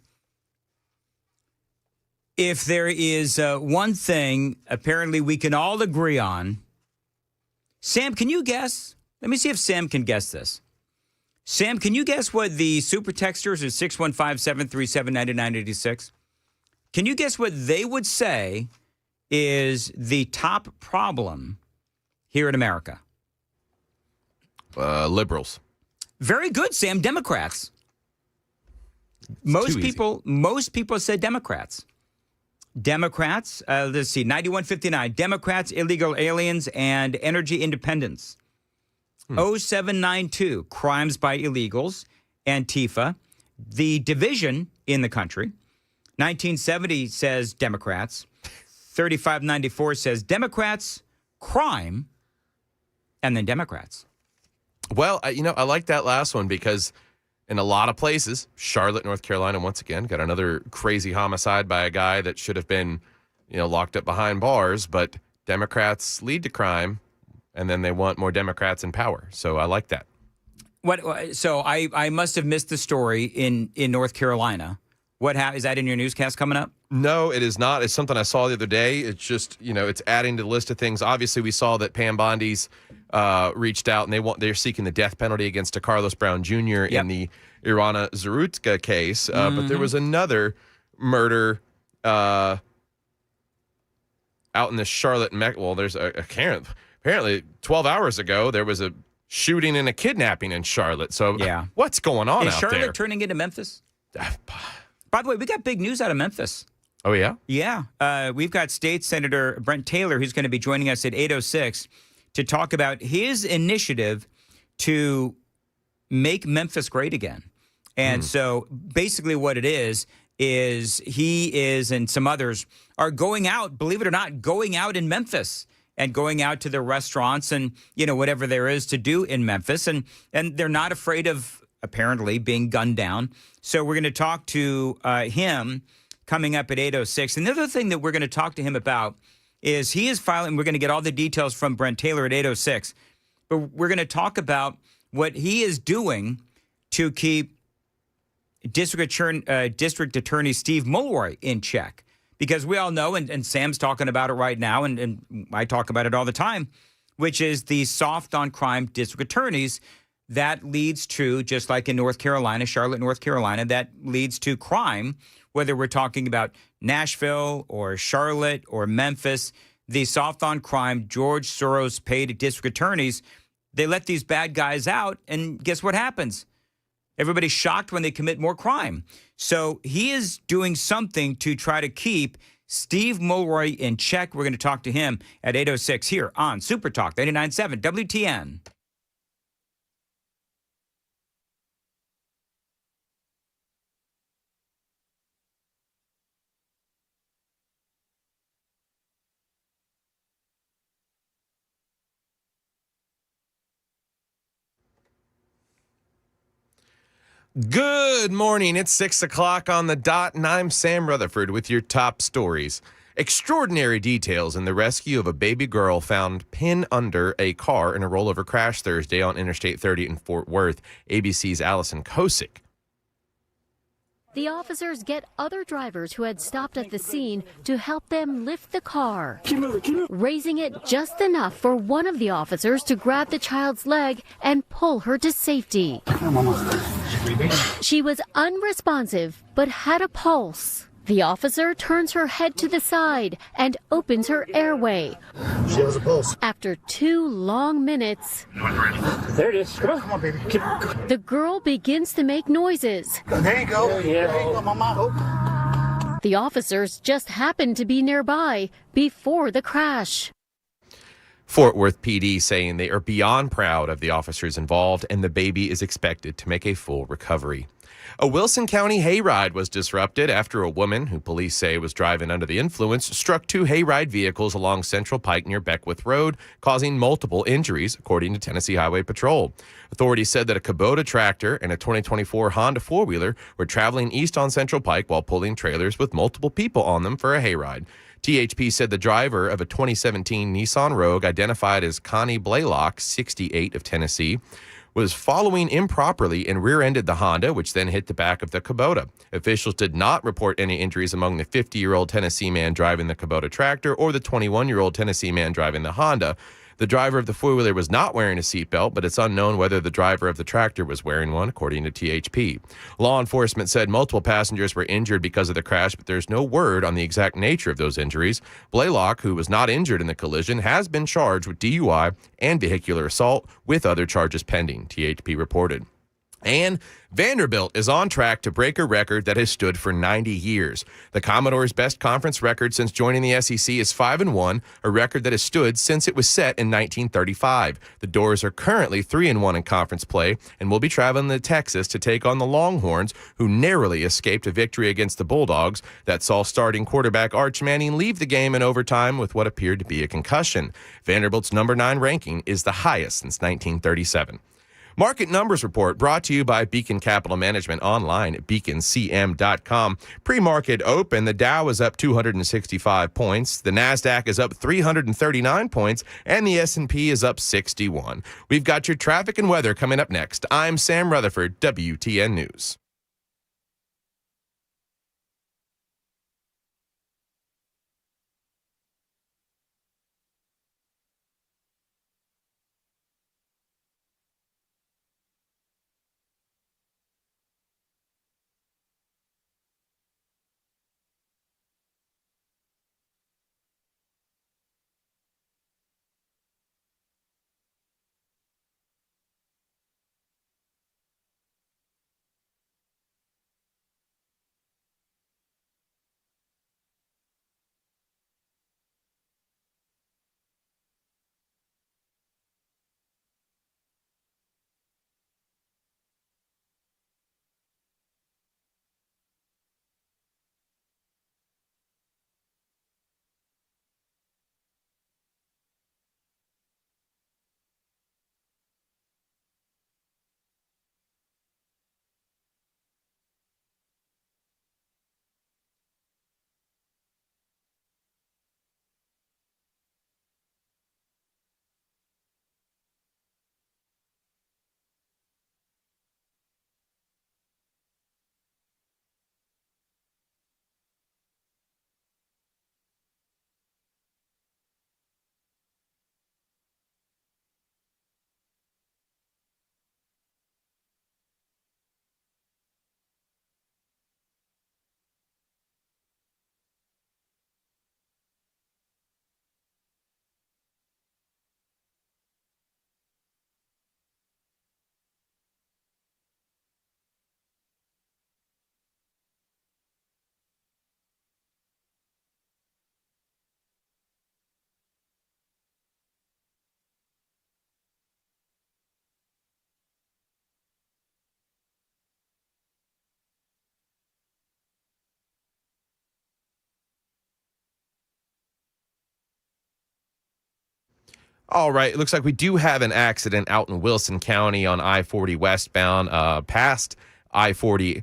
if there is one thing apparently we can all agree on, Sam, can you guess? Let me see if Sam can guess this. Sam, can you guess what the super texters at 615-737-9986? Can you guess what they would say is the top problem here in America? Liberals. Very good, Sam. Democrats. Most people said Democrats. Democrats, let's see, 9159. Democrats, illegal aliens, and energy independence. 0792, crimes by illegals, Antifa, the division in the country. 1970 says Democrats. 3594 says Democrats, crime, and then Democrats. Well, I like that last one because in a lot of places, Charlotte, North Carolina, once again, got another crazy homicide by a guy that should have been, locked up behind bars. But Democrats lead to crime, and then they want more Democrats in power. So I like that. So I must have missed the story in North Carolina. Is that in your newscast coming up? No, it is not. It's something I saw the other day. It's just, it's adding to the list of things. Obviously, we saw that Pam Bondi's reached out, and they're seeking the death penalty against Carlos Brown Jr. in the Irana Zarutka case. But there was another murder out in the Charlotte. Well, there's apparently 12 hours ago, there was a shooting and a kidnapping in Charlotte. So what's going on out there? Is Charlotte turning into Memphis? By the way, we got big news out of Memphis. Oh, yeah? Yeah. We've got State Senator Brent Taylor, who's going to be joining us at 8:06 to talk about his initiative to make Memphis great again. And so basically what it is he is and some others are going out, believe it or not, going out in Memphis and going out to the restaurants and, whatever there is to do in Memphis. And they're not afraid of apparently being gunned down. So we're going to talk to him coming up at 8:06. And the other thing that we're going to talk to him about is he is filing, we're going to get all the details from Brent Taylor at 8:06, but we're going to talk about what he is doing to keep District Attorney Steve Mulroy in check. Because we all know, and Sam's talking about it right now, and I talk about it all the time, which is the soft on crime district attorneys. That leads to, just like in North Carolina, Charlotte, North Carolina, that leads to crime, whether we're talking about Nashville or Charlotte or Memphis. The soft on crime, George Soros paid district attorneys, they let these bad guys out, and guess what happens? Everybody's shocked when they commit more crime. So he is doing something to try to keep Steve Mulroy in check. We're going to talk to him at 8:06 here on Super Talk 99.7 WTN. Good morning. It's 6 o'clock on the dot, and I'm Sam Rutherford with your top stories. Extraordinary details in the rescue of a baby girl found pinned under a car in a rollover crash Thursday on Interstate 30 in Fort Worth. ABC's Allison Kosick. The officers get other drivers who had stopped at the scene to help them lift the car, raising it just enough for one of the officers to grab the child's leg and pull her to safety. She was unresponsive, but had a pulse. The officer turns her head to the side and opens her airway. She has a pulse. After 2 long minutes, there it is. Come on, baby. The girl begins to make noises. There you go. There you go, Mama. The officers just happened to be nearby before the crash. Fort Worth PD saying they are beyond proud of the officers involved, and the baby is expected to make a full recovery. A Wilson County hayride was disrupted after a woman, who police say was driving under the influence, struck 2 hayride vehicles along Central Pike near Beckwith Road, causing multiple injuries, according to Tennessee Highway Patrol. Authorities said that a Kubota tractor and a 2024 Honda four-wheeler were traveling east on Central Pike while pulling trailers with multiple people on them for a hayride. THP said the driver of a 2017 Nissan Rogue, identified as Connie Blaylock, 68, of Tennessee, was following improperly and rear-ended the Honda, which then hit the back of the Kubota. Officials did not report any injuries among the 50-year-old Tennessee man driving the Kubota tractor or the 21-year-old Tennessee man driving the Honda. The driver of the four-wheeler was not wearing a seatbelt, but it's unknown whether the driver of the tractor was wearing one, according to THP. Law enforcement said multiple passengers were injured because of the crash, but there's no word on the exact nature of those injuries. Blaylock, who was not injured in the collision, has been charged with DUI and vehicular assault, with other charges pending, THP reported. And Vanderbilt is on track to break a record that has stood for 90 years. The Commodores' best conference record since joining the SEC is 5-1, a record that has stood since it was set in 1935. The Doors are currently 3-1 in conference play and will be traveling to Texas to take on the Longhorns, who narrowly escaped a victory against the Bulldogs that saw starting quarterback Arch Manning leave the game in overtime with what appeared to be a concussion. Vanderbilt's number 9 ranking is the highest since 1937. Market Numbers Report brought to you by Beacon Capital Management online at beaconcm.com. Pre-market open, the Dow is up 265 points, the NASDAQ is up 339 points, and the S&P is up 61. We've got your traffic and weather coming up next. I'm Sam Rutherford, WTN News. All right, it looks like we do have an accident out in Wilson County on I-40 westbound, past I-40,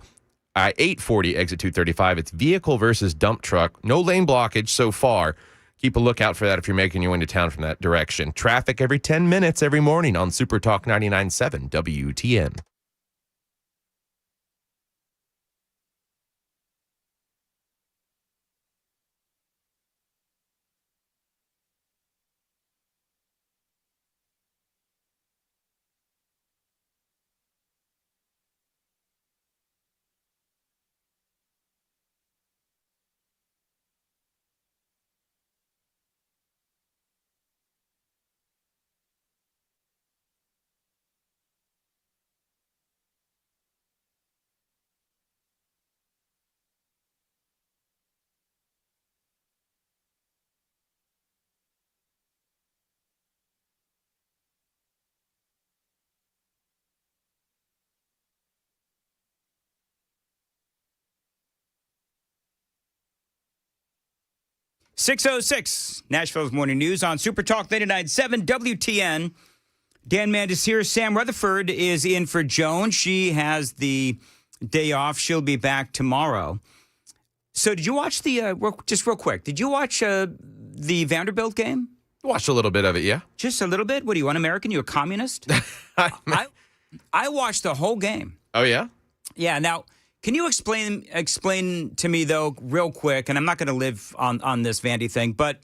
840 exit 235. It's vehicle versus dump truck. No lane blockage so far. Keep a lookout for that if you're making your way into town from that direction. Traffic every 10 minutes every morning on Super Talk 99.7 WTN. .606 Nashville's Morning News on Super Talk 99.7 WTN. Dan Mandis here. Sam Rutherford is in for Joan. She has the day off. She'll be back tomorrow. So did you watch the, just real quick, did you watch the Vanderbilt game? Watched a little bit of it, yeah. Just a little bit? What, are you un-American? You a communist? I watched the whole game. Oh, yeah? Yeah. Now, can you explain to me, though, real quick, and I'm not going to live on this Vandy thing, but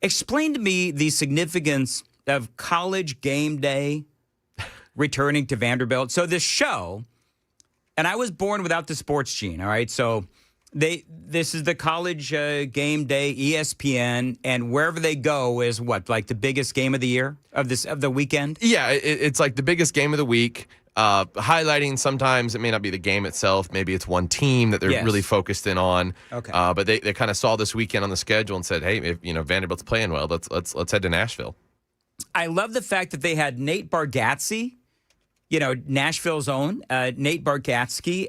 explain to me the significance of College Game Day returning to Vanderbilt. So this show, and I was born without the sports gene, all right? So this is the College Game Day, ESPN, and wherever they go is what, like the biggest game of the year, of the weekend? Yeah, it's like the biggest game of the week. Highlighting sometimes it may not be the game itself. Maybe it's one team that they're really focused in on. Okay. But they kind of saw this weekend on the schedule and said, hey, if Vanderbilt's playing well, let's head to Nashville. I love the fact that they had Nate Bargatze, Nashville's own Nate Bargatze,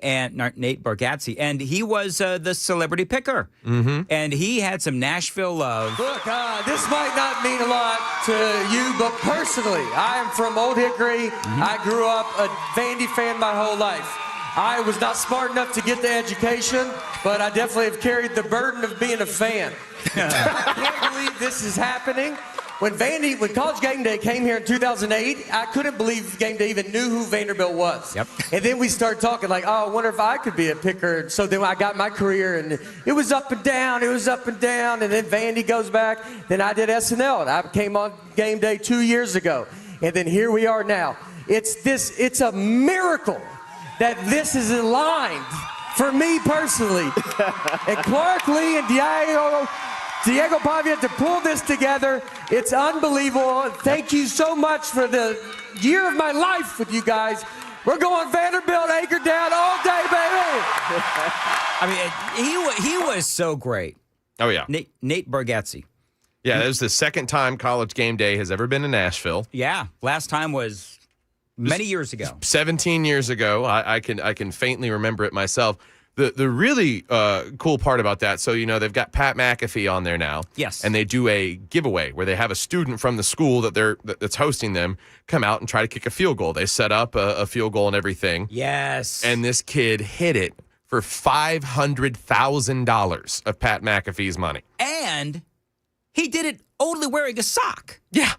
and he was the celebrity picker. Mm-hmm. And he had some Nashville love. Look, this might not mean a lot to you, but personally, I am from Old Hickory. I grew up a Vandy fan my whole life. I was not smart enough to get the education, but I definitely have carried the burden of being a fan. I can't believe this is happening. When College Game Day came here in 2008, I couldn't believe Game Day even knew who Vanderbilt was. Yep. And then we started talking like, I wonder if I could be a picker. So then I got my career, and it was up and down, and then Vandy goes back. Then I did SNL, and I came on Game Day 2 years ago. And then here we are now. It's a miracle that this is aligned for me personally. And Clark Lee and Diego Pavia to pull this together. It's unbelievable. Thank you so much for the year of my life with you guys. We're going Vanderbilt, anchor down all day, baby. I mean, he was so great. Oh, yeah. Nate Bargatze. Yeah, that was the second time College Game Day has ever been in Nashville. Yeah, last time was many years ago. 17 years ago. I can faintly remember it myself. The really cool part about that, so they've got Pat McAfee on there now. Yes. And they do a giveaway where they have a student from the school that's hosting them come out and try to kick a field goal. They set up a field goal and everything. Yes. And this kid hit it for $500,000 of Pat McAfee's money. And he did it only wearing a sock. Yeah.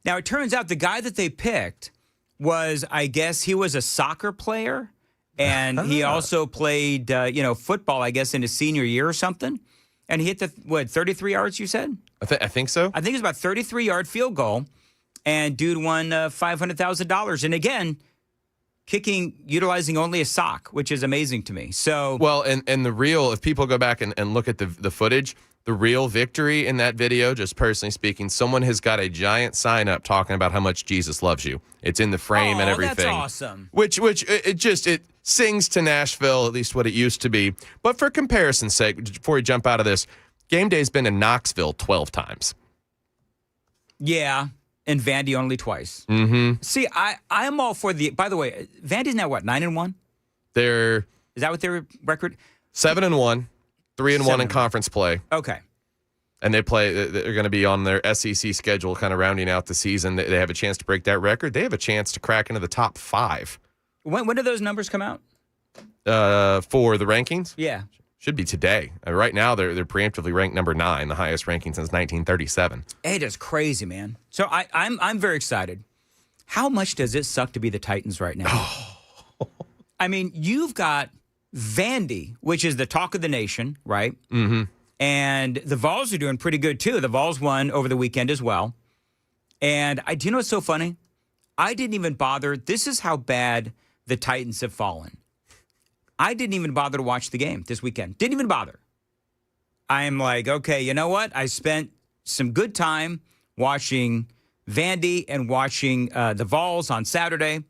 Now, it turns out the guy that they picked was, I guess, he was a soccer player. And he also played, football, I guess, in his senior year or something. And he hit 33 yards, you said? I think so. I think it was about 33-yard field goal. And dude won $500,000. And again, utilizing only a sock, which is amazing to me. So well, and if people go back and look at the footage, the real victory in that video, just personally speaking, someone has got a giant sign up talking about how much Jesus loves you. It's in the frame and everything. That's awesome. Which it sings to Nashville, at least what it used to be. But for comparison's sake, before we jump out of this, Game Day's been in Knoxville 12 times. Yeah, and Vandy only twice. Mm-hmm. See, I'm all for by the way, Vandy's now what, 9-1? Is that what their record? 7-1. 3-1 in conference play. Okay. And they're going to be on their SEC schedule, kind of rounding out the season. They have a chance to break that record. They have a chance to crack into the top 5. When do those numbers come out? For the rankings? Yeah. Should be today. Right now, they're preemptively ranked number 9, the highest ranking since 1937. It is crazy, man. So I'm very excited. How much does it suck to be the Titans right now? I mean, you've got Vandy, which is the talk of the nation, right? Mm-hmm. And the Vols are doing pretty good, too. The Vols won over the weekend as well. And do you know what's so funny? I didn't even bother. This is how bad the Titans have fallen. I didn't even bother to watch the game this weekend. Didn't even bother. I'm like, okay, you know what? I spent some good time watching Vandy and watching the Vols on Saturday.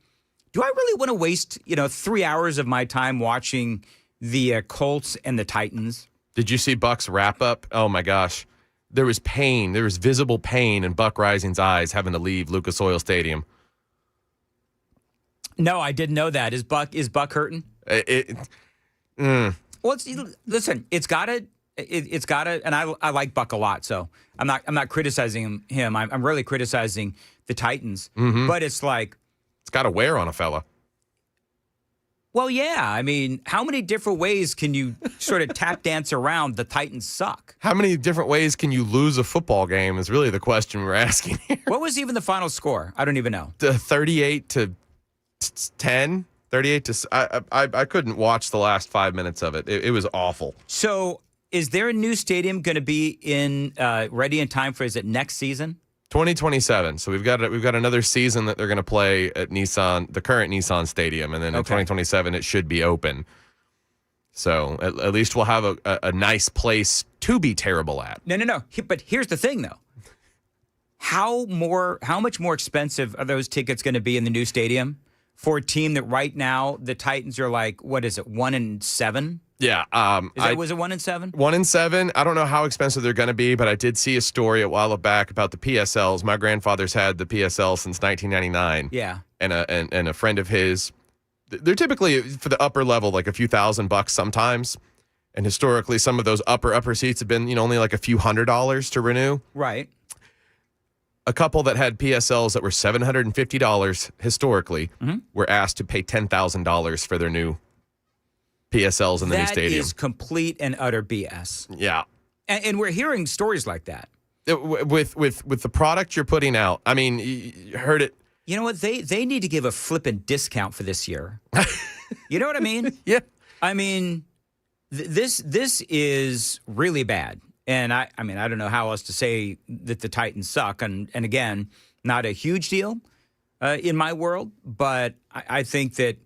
Do I really want to waste, 3 hours of my time watching the Colts and the Titans? Did you see Buck's wrap-up? Oh, my gosh. There was pain. There was visible pain in Buck Rising's eyes having to leave Lucas Oil Stadium. No, I didn't know that. Is Buck hurting? Well, listen, it's got to, and I like Buck a lot, so I'm not criticizing him. I'm really criticizing the Titans. Mm-hmm. But it's like, it's got to wear on a fella. Well, yeah. I mean, how many different ways can you sort of tap dance around the Titans suck? How many different ways can you lose a football game is really the question we're asking here. What was even the final score? I don't even know. 38 to 10. 38 to I couldn't watch the last 5 minutes of it. It was awful. So, is there a new stadium going to be ready in time for? Is it next season? 2027. So we've got another season that they're going to play at Nissan, the current Nissan Stadium, and then in 2027 it should be open. So at least we'll have a nice place to be terrible at. No. But here's the thing, though. How much more expensive are those tickets going to be in the new stadium for a team that right now the Titans are like, what is it, 1-7? Yeah. Was it 1-7? 1-7. I don't know how expensive they're going to be, but I did see a story a while back about the PSLs. My grandfather's had the PSL since 1999. Yeah. And a friend of his, they're typically for the upper level, like a few $1,000 sometimes. And historically, some of those upper seats have been, only like a few $100s to renew. Right. A couple that had PSLs that were $750 historically were asked to pay $10,000 for their new PSLs in the new stadium. That is complete and utter BS. Yeah. And we're hearing stories like that. With the product you're putting out. I mean, you heard it. You know what? They need to give a flippin' discount for this year. You know what I mean? Yeah. I mean, this is really bad. And I mean, I don't know how else to say that the Titans suck. And again, not a huge deal in my world, but I think that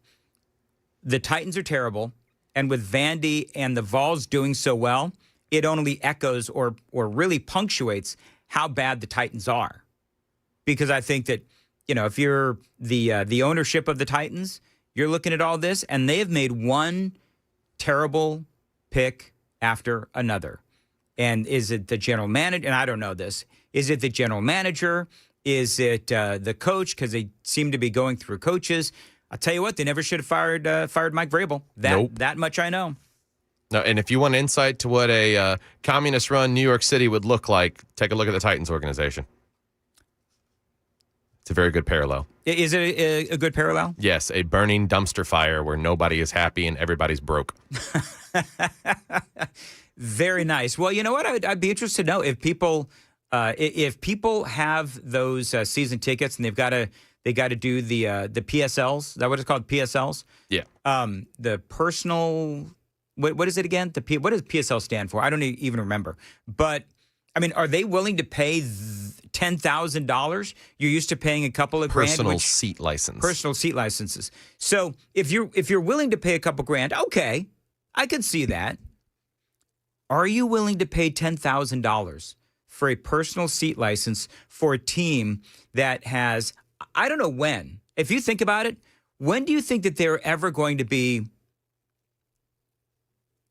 the Titans are terrible. And with Vandy and the Vols doing so well, it only echoes or really punctuates how bad the Titans are. Because I think that, if you're the ownership of the Titans, you're looking at all this, and they have made one terrible pick after another. And is it the general manager? And I don't know this. Is it the general manager? Is it the coach? Because they seem to be going through coaches. I'll tell you what, they never should have fired Mike Vrabel. That much I know. No, and if you want insight to what a communist-run New York City would look like, take a look at the Titans organization. It's a very good parallel. Is it a good parallel? Yes, a burning dumpster fire where nobody is happy and everybody's broke. Very nice. Well, you know what? I'd be interested to know if people have those season tickets and they got to do the PSLs. Is that what it's called? PSLs? Yeah. The personal, what is it again? What does PSL stand for? I don't even remember. But, I mean, are they willing to pay $10,000? You're used to paying a couple of grand. Personal seat license. Personal seat licenses. So if you're willing to pay a couple grand, okay, I could see that. Are you willing to pay $10,000 for a personal seat license for a team that has, I don't know when. If you think about it, when do you think that they're ever going to be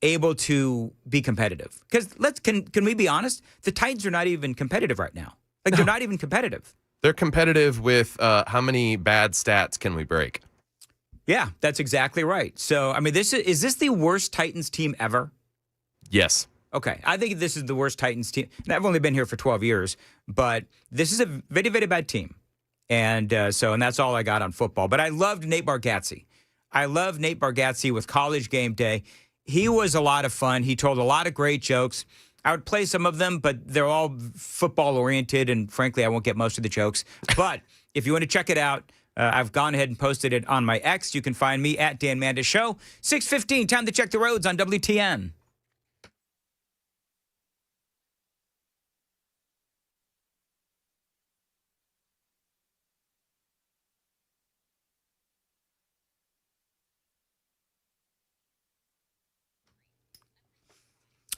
able to be competitive? Because can we be honest? The Titans are not even competitive right now. They're not even competitive. They're competitive with how many bad stats can we break? Yeah, that's exactly right. So, I mean, is this the worst Titans team ever? Yes. Okay. I think this is the worst Titans team. And I've only been here for 12 years, but this is a very, very bad team. And that's all I got on football. But I loved Nate Bargatze. I love Nate Bargatze with College Game Day. He was a lot of fun. He told a lot of great jokes. I would play some of them, but they're all football-oriented, and frankly, I won't get most of the jokes. But if you want to check it out, I've gone ahead and posted it on my X. You can find me at Dan Mandis Show. 6:15, time to check the roads on WTN.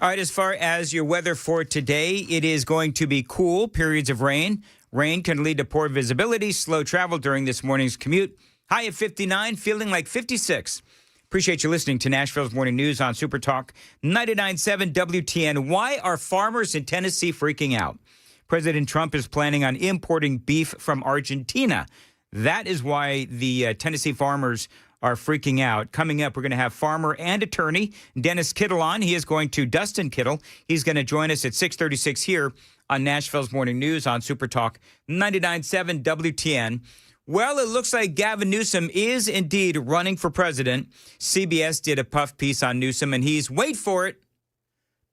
All right, as far as your weather for today, it is going to be cool, periods of rain. Rain can lead to poor visibility, slow travel during this morning's commute. High of 59, feeling like 56. Appreciate you listening to Nashville's Morning News on Super Talk 99.7 WTN. Why are farmers in Tennessee freaking out? President Trump is planning on importing beef from Argentina. That is why the Tennessee farmers are freaking out. Coming up, we're going to have farmer and attorney Dennis Kittle on. He is going to, Dustin Kittle, he's going to join us at 6:36 here on Nashville's Morning News on Super Talk 99.7 WTN. Well, it looks like Gavin Newsom is indeed running for president. CBS did a puff piece on Newsom, and he's, wait for it,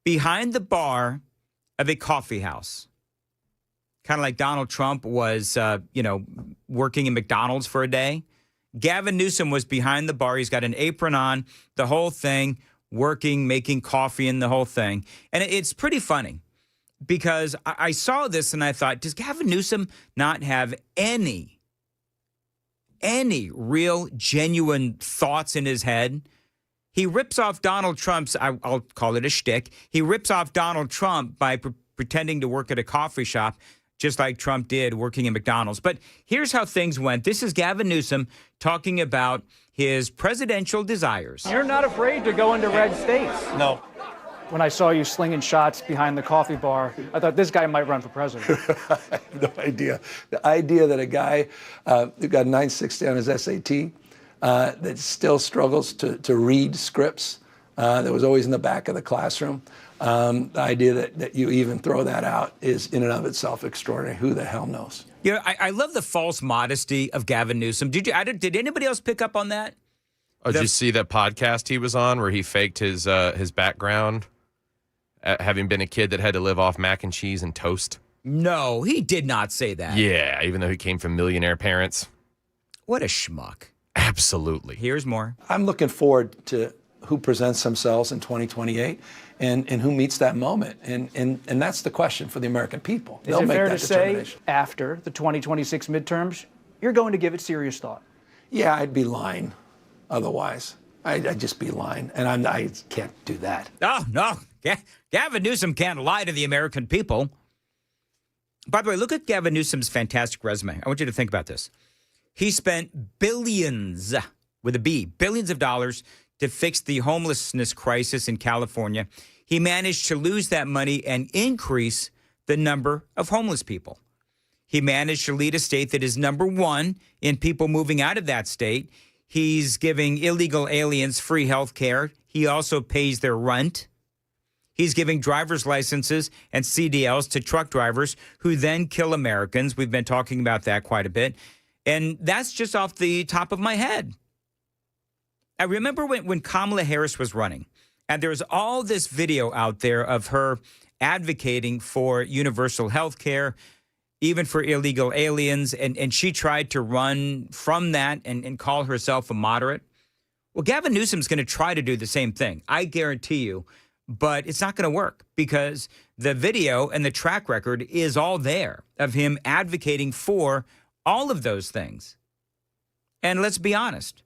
behind the bar of a coffee house. Kind of like Donald Trump was, working in McDonald's for a day. Gavin Newsom was behind the bar. He's got an apron on, the whole thing, working, making coffee and the whole thing. And it's pretty funny because I saw this and I thought, does Gavin Newsom not have any real, genuine thoughts in his head? He rips off Donald Trump's, I'll call it a shtick. He rips off Donald Trump by pretending to work at a coffee shop, just like Trump did working at McDonald's. But here's how things went. This is Gavin Newsom talking about his presidential desires. You're not afraid to go into red states. No. When I saw you slinging shots behind the coffee bar, I thought this guy might run for president. I have no idea. The idea that a guy who got 960 on his SAT that still struggles to read scripts that was always in the back of the classroom, the idea that you even throw that out is in and of itself extraordinary. Who the hell knows? Yeah, I love the false modesty of Gavin Newsom. Did anybody else pick up on that? Oh, did you see that podcast he was on where he faked his background, having been a kid that had to live off mac and cheese and toast? No, he did not say that. Yeah, even though he came from millionaire parents. What a schmuck. Absolutely. Here's more. I'm looking forward to who presents themselves in 2028 and who meets that moment. And that's the question for the American people. Is it fair to say after the 2026 midterms, you're going to give it serious thought? Yeah, I'd be lying otherwise. I'd just be lying. And I can't do that. Oh, no. Gavin Newsom can't lie to the American people. By the way, look at Gavin Newsom's fantastic resume. I want you to think about this. He spent billions, with a B, billions of dollars to fix the homelessness crisis in California. He managed to lose that money and increase the number of homeless people. He managed to lead a state that is number one in people moving out of that state. He's giving illegal aliens free health care. He also pays their rent. He's giving driver's licenses and CDLs to truck drivers who then kill Americans. We've been talking about that quite a bit. And that's just off the top of my head. I remember when Kamala Harris was running, and there was all this video out there of her advocating for universal health care, even for illegal aliens, and she tried to run from that and call herself a moderate. Well, Gavin Newsom's going to try to do the same thing, I guarantee you, but it's not going to work because the video and the track record is all there of him advocating for all of those things. And let's be honest.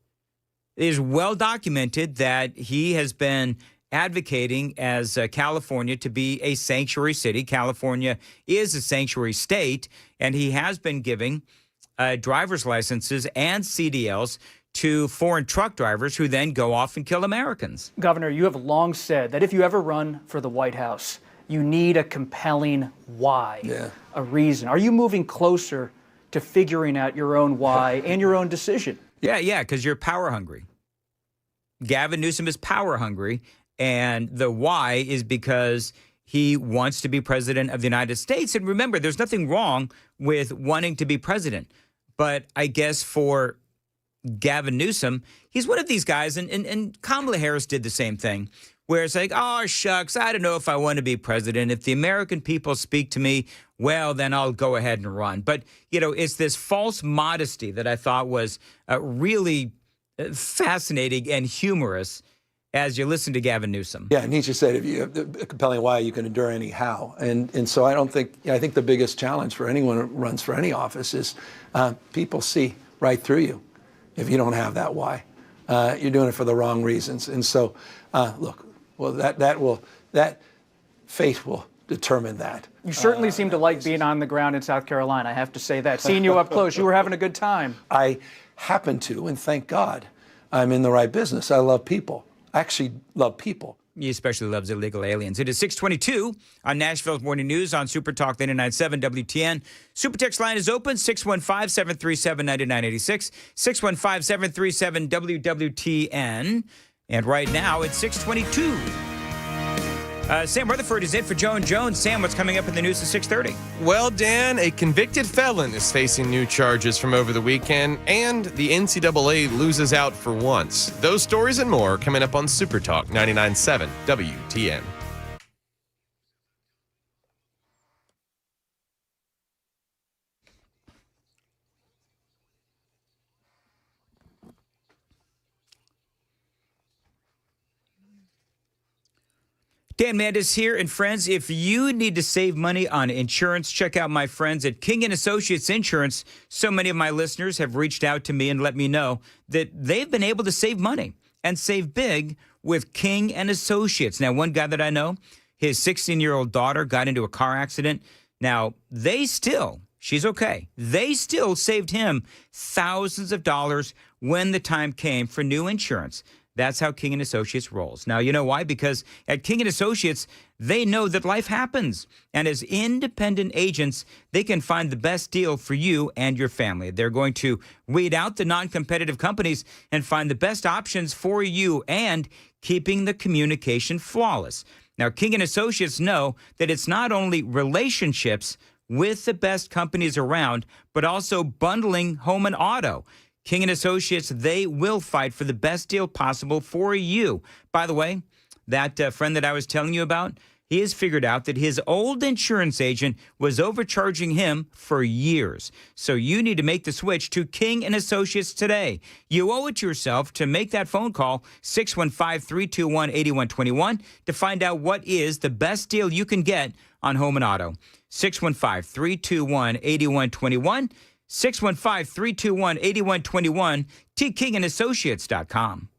It is well documented that he has been advocating as California to be a sanctuary city. California is a sanctuary state, and he has been giving driver's licenses and CDLs to foreign truck drivers who then go off and kill Americans. Governor, you have long said that if you ever run for the White House, you need a compelling why, a reason. Are you moving closer to figuring out your own why and your own decision? Yeah, because you're power hungry. Gavin Newsom is power hungry, and the why is because he wants to be president of the United States. And remember, there's nothing wrong with wanting to be president. But I guess for Gavin Newsom, he's one of these guys, and Kamala Harris did the same thing, where it's like, oh, shucks, I don't know if I want to be president. If the American people speak to me, well, then I'll go ahead and run. But, it's this false modesty that I thought was really fascinating and humorous as you listen to Gavin Newsom. Yeah, Nietzsche said, if you have a compelling why, you can endure any how. And so I think the biggest challenge for anyone who runs for any office is people see right through you if you don't have that why. You're doing it for the wrong reasons. And so, that fate will determine that. You certainly seem to like being on the ground in South Carolina, I have to say that. Seeing you up close, you were having a good time. I happen to, and thank God, I'm in the right business. I love people. I actually love people. He especially loves illegal aliens. It is 6:22 on Nashville's Morning News on Super Talk 99.7 WTN. Super Text line is open, 615-737-9986, 615-737-WWTN. And right now, it's 6:22. Sam Rutherford is in for Joe and Jones. Sam, what's coming up in the news at 6:30? Well, Dan, a convicted felon is facing new charges from over the weekend, and the NCAA loses out for once. Those stories and more coming up on Super Talk 99.7 WTN. Dan Mandis here, and friends, if you need to save money on insurance, check out my friends at King & Associates Insurance. So many of my listeners have reached out to me and let me know that they've been able to save money and save big with King & Associates. Now, one guy that I know, his 16-year-old daughter got into a car accident. Now, she's okay. They still saved him thousands of dollars when the time came for new insurance. That's how King & Associates rolls. Now, you know why? Because at King & Associates, they know that life happens. And as independent agents, they can find the best deal for you and your family. They're going to weed out the non-competitive companies and find the best options for you and keeping the communication flawless. Now, King & Associates know that it's not only relationships with the best companies around, but also bundling home and auto. King & Associates, they will fight for the best deal possible for you. By the way, that friend that I was telling you about, he has figured out that his old insurance agent was overcharging him for years. So you need to make the switch to King & Associates today. You owe it to yourself to make that phone call, 615-321-8121, to find out what is the best deal you can get on home and auto. 615-321-8121. 615-321-8121, tkingandassociates.com.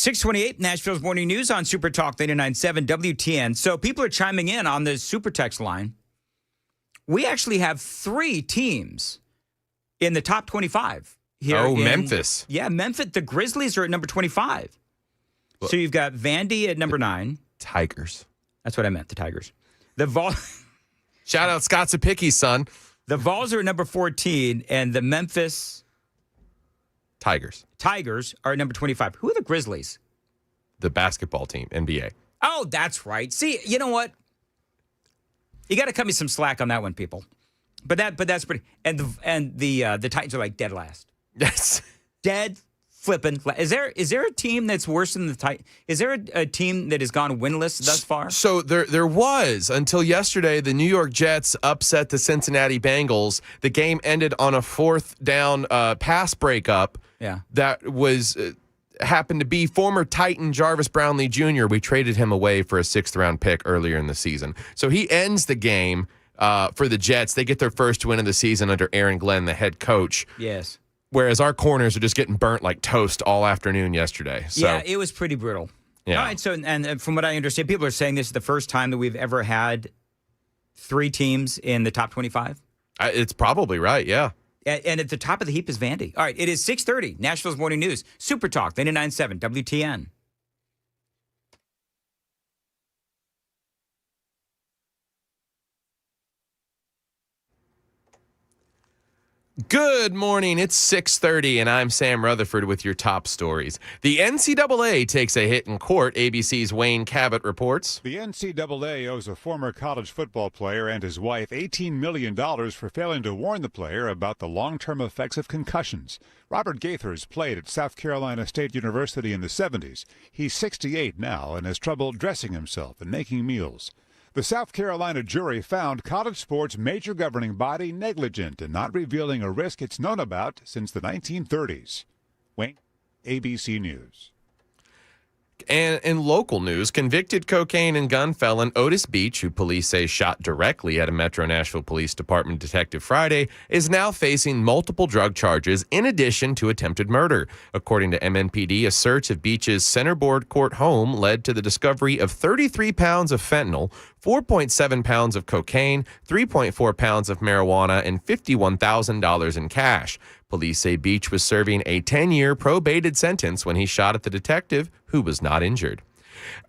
628, Nashville's Morning News on Super Talk 99.7 WTN. So people are chiming in on the Super Text line. We actually have 3 teams in the top 25 here. Oh, Memphis. Yeah, Memphis. The Grizzlies are at number 25. Well, so you've got Vandy at number 9. Tigers. That's what I meant, the Tigers. Shout out Scott Zapicki, son. The Vols are at number 14, and the Memphis Tigers are at number 25. Who are the Grizzlies? The basketball team, NBA. Oh, that's right. See, you know what? You got to cut me some slack on that one, people. But that's pretty. And the Titans are like dead last. Yes, dead flipping. Is there a team that's worse than the Titans? Is there a team that has gone winless thus far? So there was until yesterday. The New York Jets upset the Cincinnati Bengals. The game ended on a 4th down pass breakup. Yeah, that was. Happened to be former Titan Jarvis Brownlee Jr. We traded him away for a 6th round pick earlier in the season. So he ends the game for the Jets. They get their first win of the season under Aaron Glenn, the head coach. Yes. Whereas our corners are just getting burnt like toast all afternoon yesterday. So, yeah, it was pretty brutal. Yeah. All right, so and from what I understand, people are saying this is the first time that we've ever had 3 teams in the top 25. It's probably right, yeah. And at the top of the heap is Vandy. All right, it is 6:30, Nashville's Morning News. Super Talk, 99.7 WTN. Good morning. It's 6:30, and I'm Sam Rutherford with your top stories. The NCAA takes a hit in court, ABC's Wayne Cabot reports. The NCAA owes a former college football player and his wife $18 million for failing to warn the player about the long-term effects of concussions. Robert Gaithers played at South Carolina State University in the 70s. He's 68 now and has trouble dressing himself and making meals. The South Carolina jury found college sports' major governing body negligent in not revealing a risk it's known about since the 1930s. Wayne, ABC News. And in local news, convicted cocaine and gun felon Otis Beach, who police say shot directly at a Metro Nashville Police Department detective Friday, is now facing multiple drug charges in addition to attempted murder. According to MNPD, a search of Beach's Centerboard Court home led to the discovery of 33 pounds of fentanyl, 4.7 pounds of cocaine, 3.4 pounds of marijuana, and $51,000 in cash. Police say Beach was serving a 10-year probated sentence when he shot at the detective, who was not injured.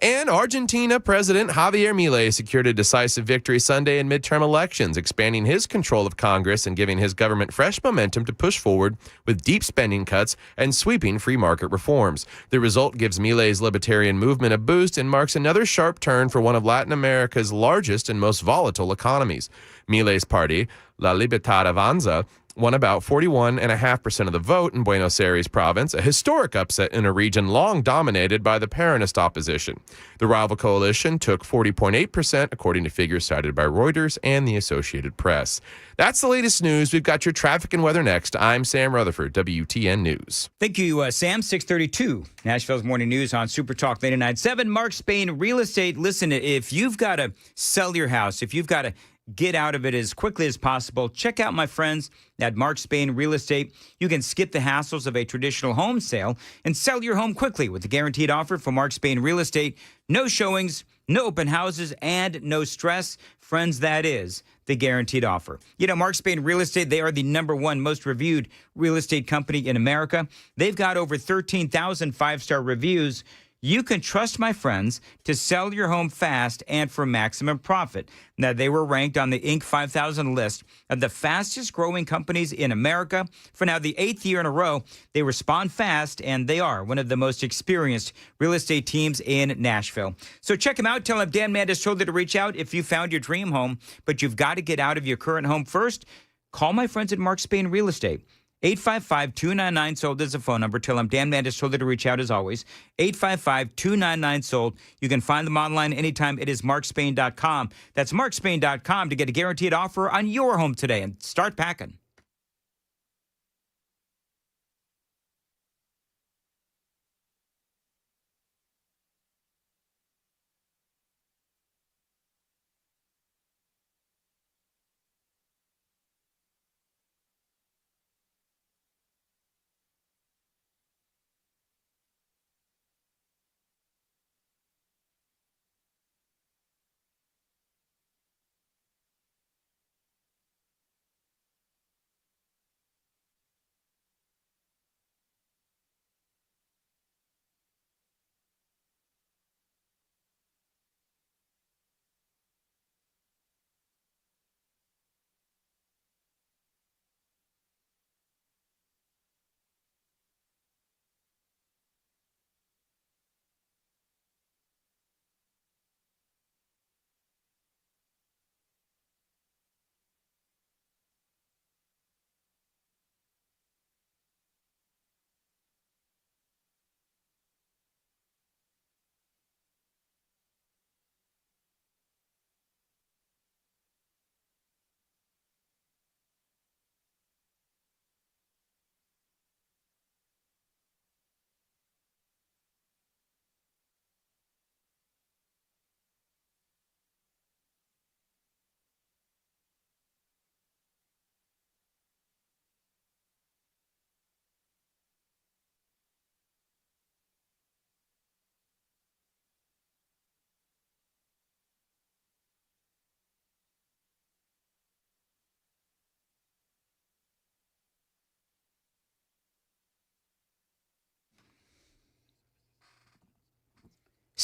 And Argentina President Javier Milei secured a decisive victory Sunday in midterm elections, expanding his control of Congress and giving his government fresh momentum to push forward with deep spending cuts and sweeping free market reforms. The result gives Milei's libertarian movement a boost and marks another sharp turn for one of Latin America's largest and most volatile economies. Milei's party, La Libertad Avanza, won about 41.5% of the vote in Buenos Aires province, a historic upset in a region long dominated by the Peronist opposition. The rival coalition took 40.8%, according to figures cited by Reuters and the Associated Press. That's the latest news. We've got your traffic and weather next. I'm Sam Rutherford, WTN News. Thank you, Sam. 632, Nashville's Morning News on Super Talk 99.7. Mark Spain, real estate. Listen, if you've got to sell your house, if you've got to get out of it as quickly as possible, check out my friends at Mark Spain Real Estate. You can skip the hassles of a traditional home sale and sell your home quickly with the guaranteed offer from Mark Spain Real Estate. No showings, no open houses, and no stress. Friends, that is the guaranteed offer. You know, Mark Spain Real Estate, they are the #1 most reviewed real estate company in America. They've got over 13,000 five-star reviews. You can trust my friends to sell your home fast and for maximum profit. Now, they were ranked on the Inc. 5000 list of the fastest growing companies in America for now the 8th year in a row. They respond fast, and they are one of the most experienced real estate teams in Nashville. So check them out. Tell them Dan Mandis told you to reach out if you found your dream home, but you've got to get out of your current home first. Call my friends at Mark Spain Real Estate. 855-299-SOLD is the phone number. Tell them Dan Mandis told you to reach out as always. 855-299-SOLD. You can find them online anytime. It is markspain.com. That's markspain.com to get a guaranteed offer on your home today and start packing.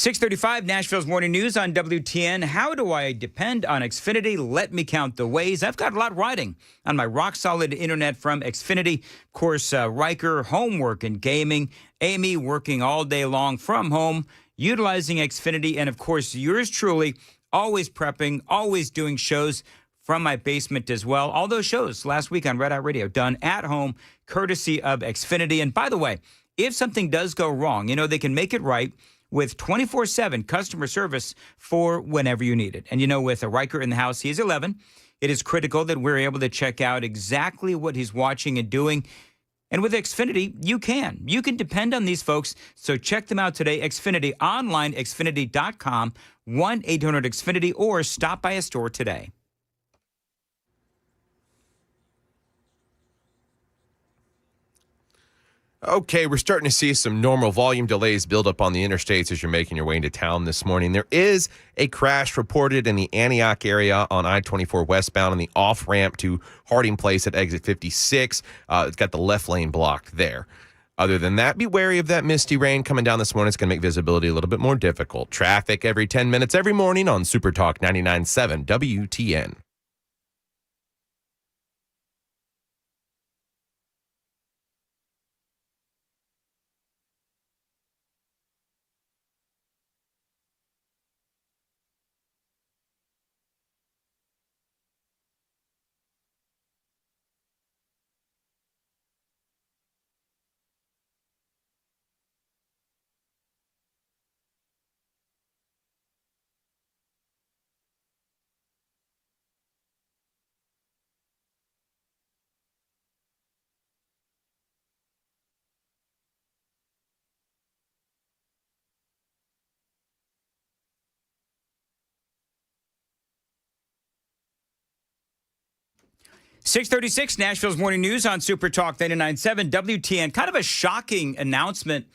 6:35, Nashville's Morning News on WTN. How do I depend on Xfinity? Let me count the ways. I've got a lot riding on my rock-solid internet from Xfinity. Of course, Riker, homework and gaming. Amy, working all day long from home, utilizing Xfinity. And, of course, yours truly, always prepping, always doing shows from my basement as well. All those shows last week on Red Eye Radio done at home, courtesy of Xfinity. And, by the way, if something does go wrong, you know, they can make it right with 24/7 customer service for whenever you need it. And, you know, with a Riker in the house, he is 11. It is critical that we're able to check out exactly what he's watching and doing. And with Xfinity, you can. You can depend on these folks. So check them out today. Xfinity online, xfinity.com, 1-800-XFINITY, or stop by a store today. Okay, we're starting to see some normal volume delays build up on the interstates as you're making your way into town this morning. There is a crash reported in the Antioch area on I-24 westbound on the off-ramp to Harding Place at exit 56. It's got the left lane blocked there. Other than that, be wary of that misty rain coming down this morning. It's going to make visibility a little bit more difficult. Traffic every 10 minutes every morning on Super Talk 99.7 WTN. .636, Nashville's Morning News on Super Talk 99.7 WTN. Kind of a shocking announcement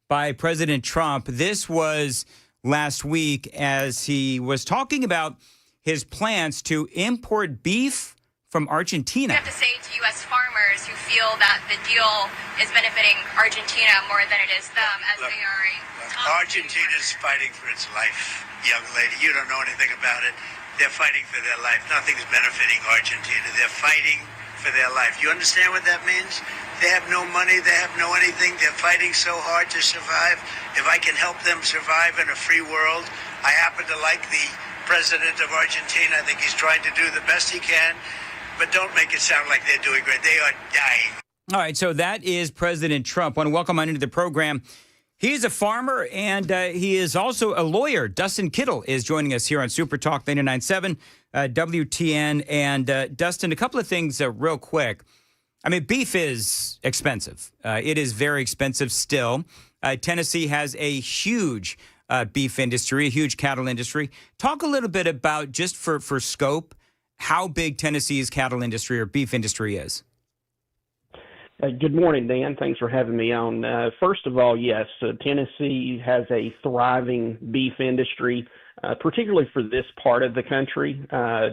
by President Trump. This was last week as he was talking about his plans to import beef from Argentina. I have to say to U.S. farmers who feel that the deal is benefiting Argentina more than it is them, as they are Argentina's fighting for its life, young lady. You don't know anything about it. They're fighting for their life. Nothing's benefiting Argentina. They're fighting for their life. You understand what that means? They have no money. They have no anything. They're fighting so hard to survive. If I can help them survive in a free world, I happen to like the president of Argentina. I think he's trying to do the best he can. But don't make it sound like they're doing great. They are dying. All right, so that is President Trump. I want to welcome on into the program. He's a farmer, and he is also a lawyer. Dustin Kittle is joining us here on Super Talk 99.7 WTN. And Dustin, a couple of things real quick. I mean, beef is expensive. It is very expensive still. Tennessee has a huge beef industry, a huge cattle industry. Talk a little bit about, just for scope, how big Tennessee's cattle industry or beef industry is. Good morning, Dan. Thanks for having me on. First of all, yes, Tennessee has a thriving beef industry, particularly for this part of the country.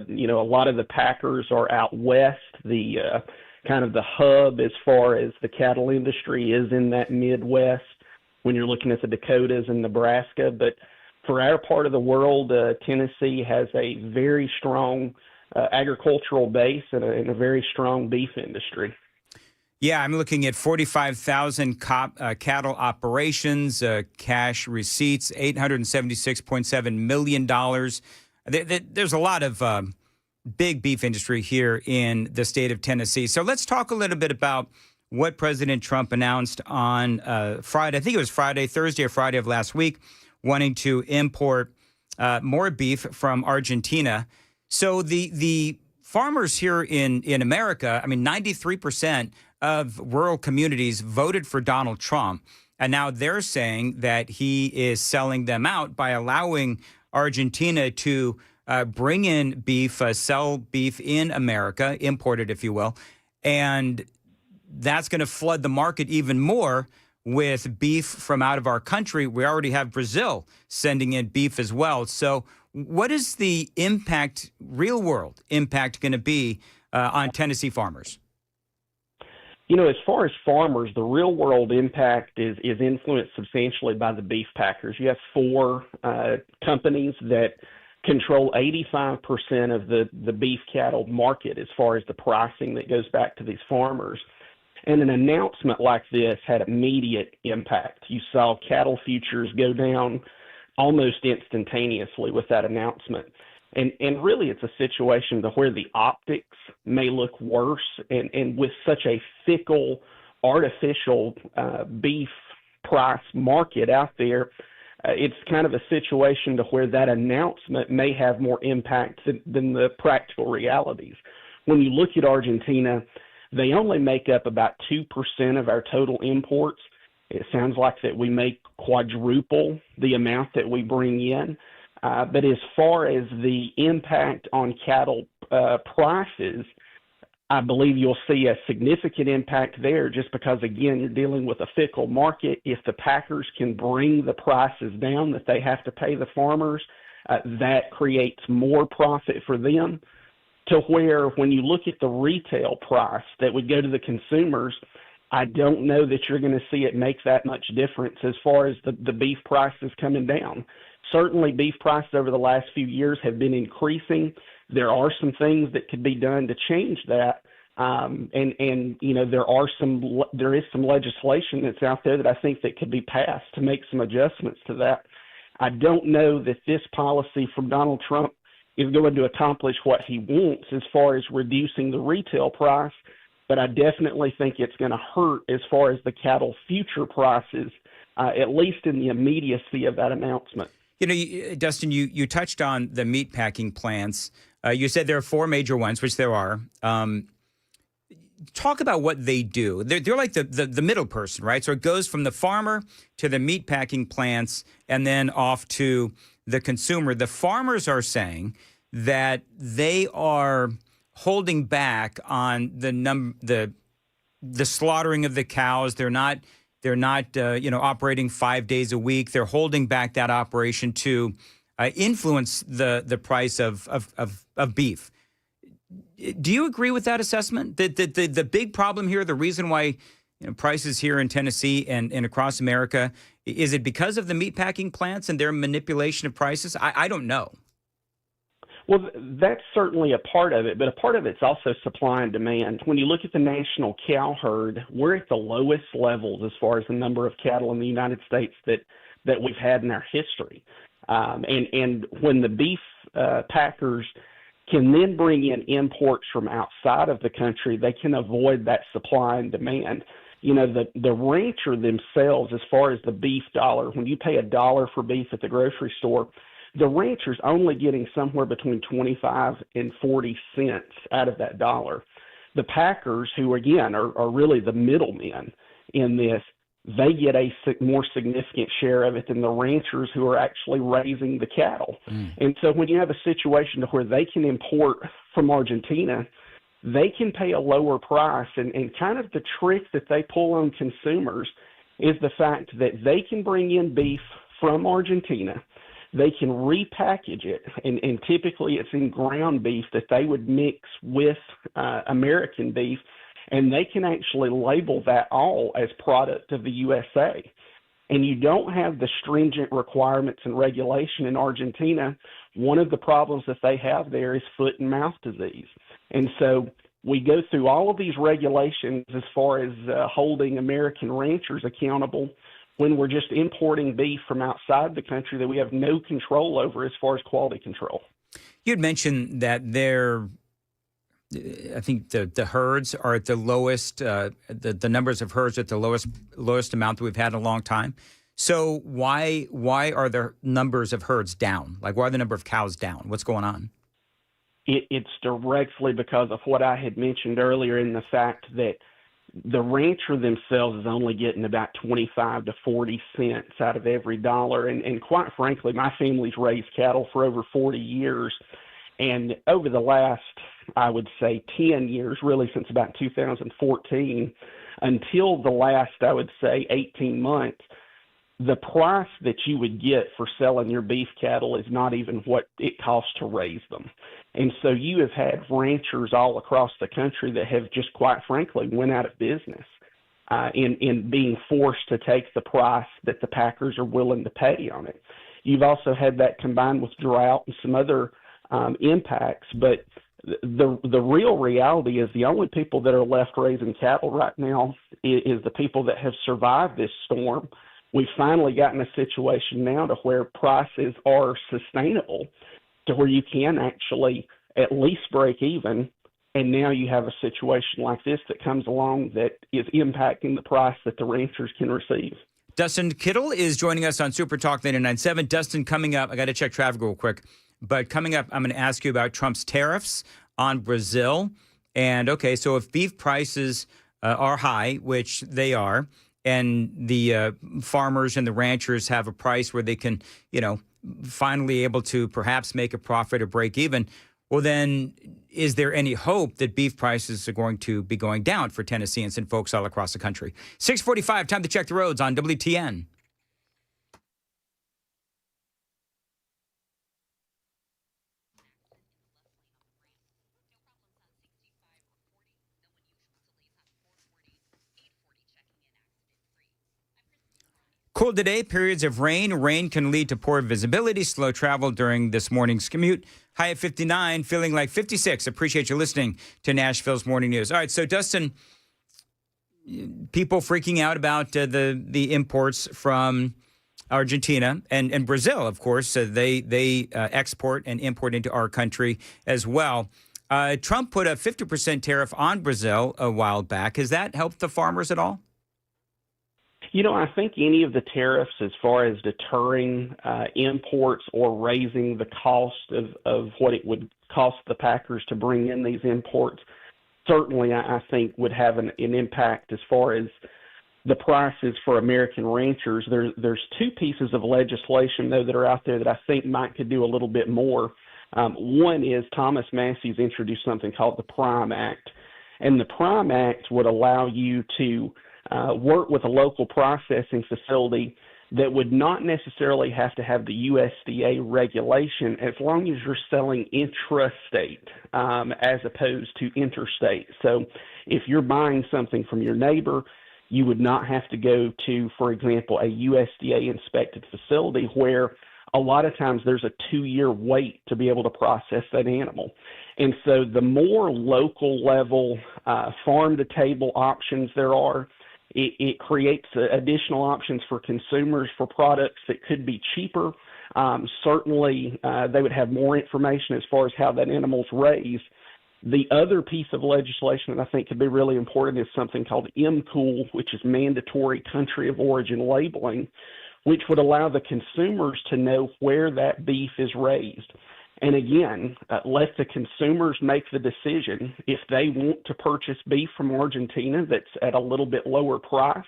You know, a lot of the packers are out west. The kind of the hub as far as the cattle industry is in that Midwest when you're looking at the Dakotas and Nebraska. But for our part of the world, Tennessee has a very strong agricultural base and a very strong beef industry. Yeah, I'm looking at 45,000 cattle operations, cash receipts, $876.7 million. There's a lot of big beef industry here in the state of Tennessee. So let's talk a little bit about what President Trump announced on Friday. I think it was Thursday or Friday of last week, wanting to import more beef from Argentina. So the farmers here in America, I mean, 93% of rural communities voted for Donald Trump. And now they're saying that he is selling them out by allowing Argentina to bring in beef, sell beef in America, import it, if you will. And that's going to flood the market even more with beef from out of our country. We already have Brazil sending in beef as well. So what is the impact, real world impact, going to be on Tennessee farmers? As far as farmers, the real world impact is influenced substantially by the beef packers. You have four companies that control 85% of the beef cattle market as far as the pricing that goes back to these farmers. And an announcement like this had immediate impact. You saw cattle futures go down almost instantaneously with that announcement. And really, it's a situation to where the optics may look worse, and with such a fickle, artificial beef price market out there, it's kind of a situation to where that announcement may have more impact than the practical realities. When you look at Argentina, they only make up about 2% of our total imports. It sounds like that we make quadruple the amount that we bring in. But as far as the impact on cattle prices, I believe you'll see a significant impact there just because, again, you're dealing with a fickle market. If the packers can bring the prices down that they have to pay the farmers, that creates more profit for them, to where when you look at the retail price that would go to the consumers, I don't know that you're going to see it make that much difference as far as the beef prices coming down. Certainly, beef prices over the last few years have been increasing. There are some things that could be done to change that, and there is some legislation that's out there that I think that could be passed to make some adjustments to that. I don't know that this policy from Donald Trump is going to accomplish what he wants as far as reducing the retail price, but I definitely think it's going to hurt as far as the cattle future prices, at least in the immediacy of that announcement. Dustin, you touched on the meat packing plants. You said there are four major ones, which there are. Talk about what they do. They're like the middle person, right? So it goes from the farmer to the meat packing plants and then off to the consumer. The farmers are saying that they are holding back on the slaughtering of the cows. They're not operating 5 days a week. They're holding back that operation to influence the price of beef. Do you agree with that assessment? That the big problem here, the reason why prices here in Tennessee and across America, is it because of the meatpacking plants and their manipulation of prices? I don't know. Well, that's certainly a part of it, but a part of it's also supply and demand. When you look at the national cow herd, we're at the lowest levels as far as the number of cattle in the United States that we've had in our history. And when the beef packers can then bring in imports from outside of the country, they can avoid that supply and demand. The rancher themselves, as far as the beef dollar, when you pay $1 for beef at the grocery store, the rancher's only getting somewhere between 25 and 40 cents out of that dollar. The packers, who again are really the middlemen in this, they get a more significant share of it than the ranchers who are actually raising the cattle. And so when you have a situation to where they can import from Argentina, they can pay a lower price. And kind of the trick that they pull on consumers is the fact that they can bring in beef from Argentina. They can repackage it, and typically it's in ground beef that they would mix with American beef, and they can actually label that all as product of the USA. And you don't have the stringent requirements and regulation in Argentina. One of the problems that they have there is foot and mouth disease. And so we go through all of these regulations as far as holding American ranchers accountable when we're just importing beef from outside the country that we have no control over as far as quality control. You had mentioned that I think the herds are at the lowest, the numbers of herds at the lowest amount that we've had in a long time. So why are the numbers of herds down? Like, why are the number of cows down? What's going on? It's directly because of what I had mentioned earlier, in the fact that the rancher themselves is only getting about 25 to 40 cents out of every dollar. And quite frankly, my family's raised cattle for over 40 years. And over the last, I would say, 10 years, really since about 2014, until the last, I would say, 18 months, the price that you would get for selling your beef cattle is not even what it costs to raise them. And so you have had ranchers all across the country that have just quite frankly went out of business in being forced to take the price that the packers are willing to pay on it. You've also had that combined with drought and some other impacts, but the real reality is the only people that are left raising cattle right now is the people that have survived this storm. We've finally gotten a situation now to where prices are sustainable, to where you can actually at least break even. And now you have a situation like this that comes along that is impacting the price that the ranchers can receive. Dustin Kittle is joining us on Super Talk 99.7. Dustin, coming up, I got to check traffic real quick, but coming up, I'm going to ask you about Trump's tariffs on Brazil. And okay, so if beef prices are high, which they are, and the farmers and the ranchers have a price where they can, finally able to perhaps make a profit or break even, well, then is there any hope that beef prices are going to be going down for Tennesseans and folks all across the country? 6:45, time to check the roads on WTN. Cool today, periods of rain. Rain can lead to poor visibility, slow travel during this morning's commute. High at 59, feeling like 56. Appreciate you listening to Nashville's Morning News. All right, so Dustin, people freaking out about the imports from Argentina and Brazil, of course. They export and import into our country as well. Trump put a 50% tariff on Brazil a while back. Has that helped the farmers at all? I think any of the tariffs as far as deterring imports or raising the cost of what it would cost the packers to bring in these imports, certainly I think would have an impact as far as the prices for American ranchers. There's two pieces of legislation, though, that are out there that I think could do a little bit more. One is Thomas Massey's introduced something called the Prime Act, and the Prime Act would allow you to work with a local processing facility that would not necessarily have to have the USDA regulation as long as you're selling intrastate as opposed to interstate. So if you're buying something from your neighbor, you would not have to go to, for example, a USDA inspected facility where a lot of times there's a 2-year wait to be able to process that animal. And so the more local level farm to table options there are, it creates additional options for consumers for products that could be cheaper. Certainly, they would have more information as far as how that animal's raised. The other piece of legislation that I think could be really important is something called MCOOL, which is mandatory country of origin labeling, which would allow the consumers to know where that beef is raised. And again, let the consumers make the decision. If they want to purchase beef from Argentina that's at a little bit lower price,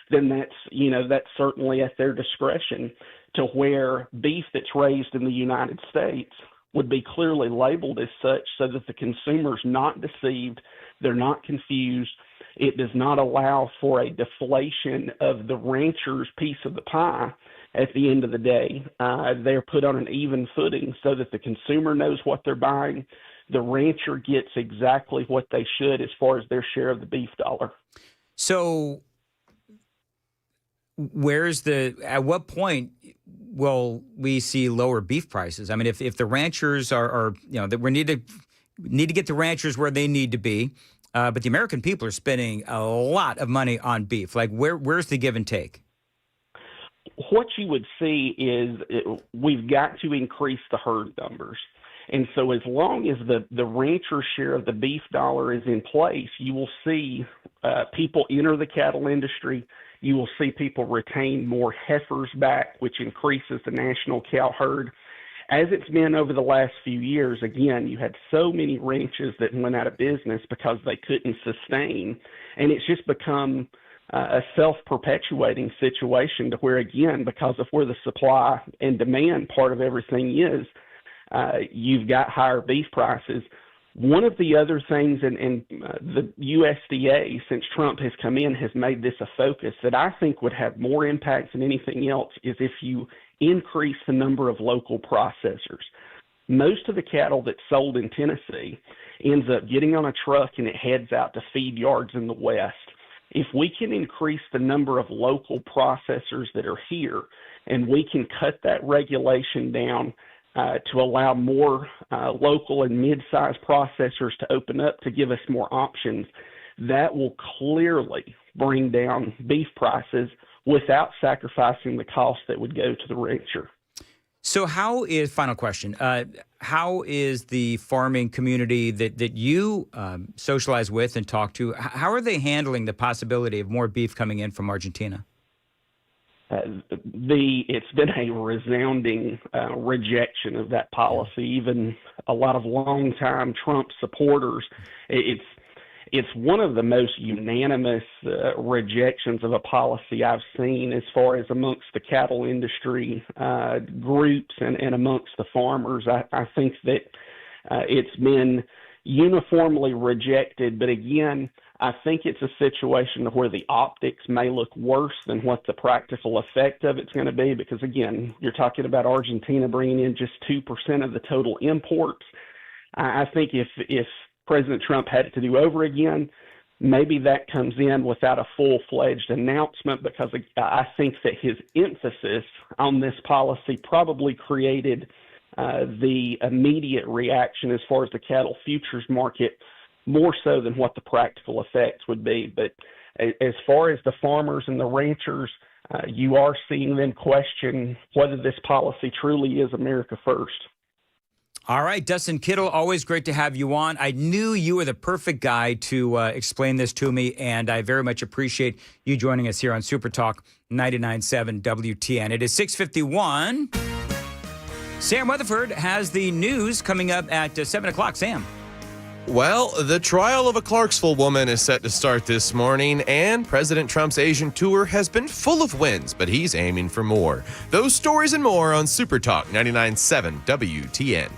then that's certainly at their discretion, to where beef that's raised in the United States would be clearly labeled as such so that the consumer's not deceived, they're not confused. It does not allow for a deflation of the rancher's piece of the pie. At the end of the day, they're put on an even footing so that the consumer knows what they're buying. The rancher gets exactly what they should as far as their share of the beef dollar. So at what point will we see lower beef prices? I mean, if the ranchers are that we need to get the ranchers where they need to be, but the American people are spending a lot of money on beef. Like where's the give and take? What you would see is we've got to increase the herd numbers. And so as long as the rancher share of the beef dollar is in place, you will see people enter the cattle industry. You will see people retain more heifers back, which increases the national cow herd. As it's been over the last few years, again, you had so many ranches that went out of business because they couldn't sustain. And it's just become a self-perpetuating situation to where, again, because of where the supply and demand part of everything is, you've got higher beef prices. One of the other things, and the USDA, since Trump has come in, has made this a focus that I think would have more impact than anything else, is if you increase the number of local processors. Most of the cattle that's sold in Tennessee ends up getting on a truck and it heads out to feed yards in the West. If we can increase the number of local processors that are here, and we can cut that regulation down to allow more local and mid-sized processors to open up to give us more options, that will clearly bring down beef prices without sacrificing the cost that would go to the rancher. So final question, how is the farming community that you socialize with and talk to, how are they handling the possibility of more beef coming in from Argentina? It's been a resounding rejection of that policy. Even a lot of longtime Trump supporters, it's one of the most unanimous rejections of a policy I've seen as far as amongst the cattle industry groups and amongst the farmers. I think that it's been uniformly rejected, but again, I think it's a situation where the optics may look worse than what the practical effect of it's going to be, because again, you're talking about Argentina bringing in just 2% of the total imports. I think if President Trump had it to do over again, maybe that comes in without a full-fledged announcement, because I think that his emphasis on this policy probably created the immediate reaction as far as the cattle futures market, more so than what the practical effects would be. But as far as the farmers and the ranchers, you are seeing them question whether this policy truly is America first. All right, Dustin Kittle, always great to have you on. I knew you were the perfect guy to explain this to me, and I very much appreciate you joining us here on Super Talk 99.7 WTN. It is 6:51. Sam Weatherford has the news coming up at 7 o'clock. Sam. Well, the trial of a Clarksville woman is set to start this morning, and President Trump's Asian tour has been full of wins, but he's aiming for more. Those stories and more on Super Talk 99.7 WTN.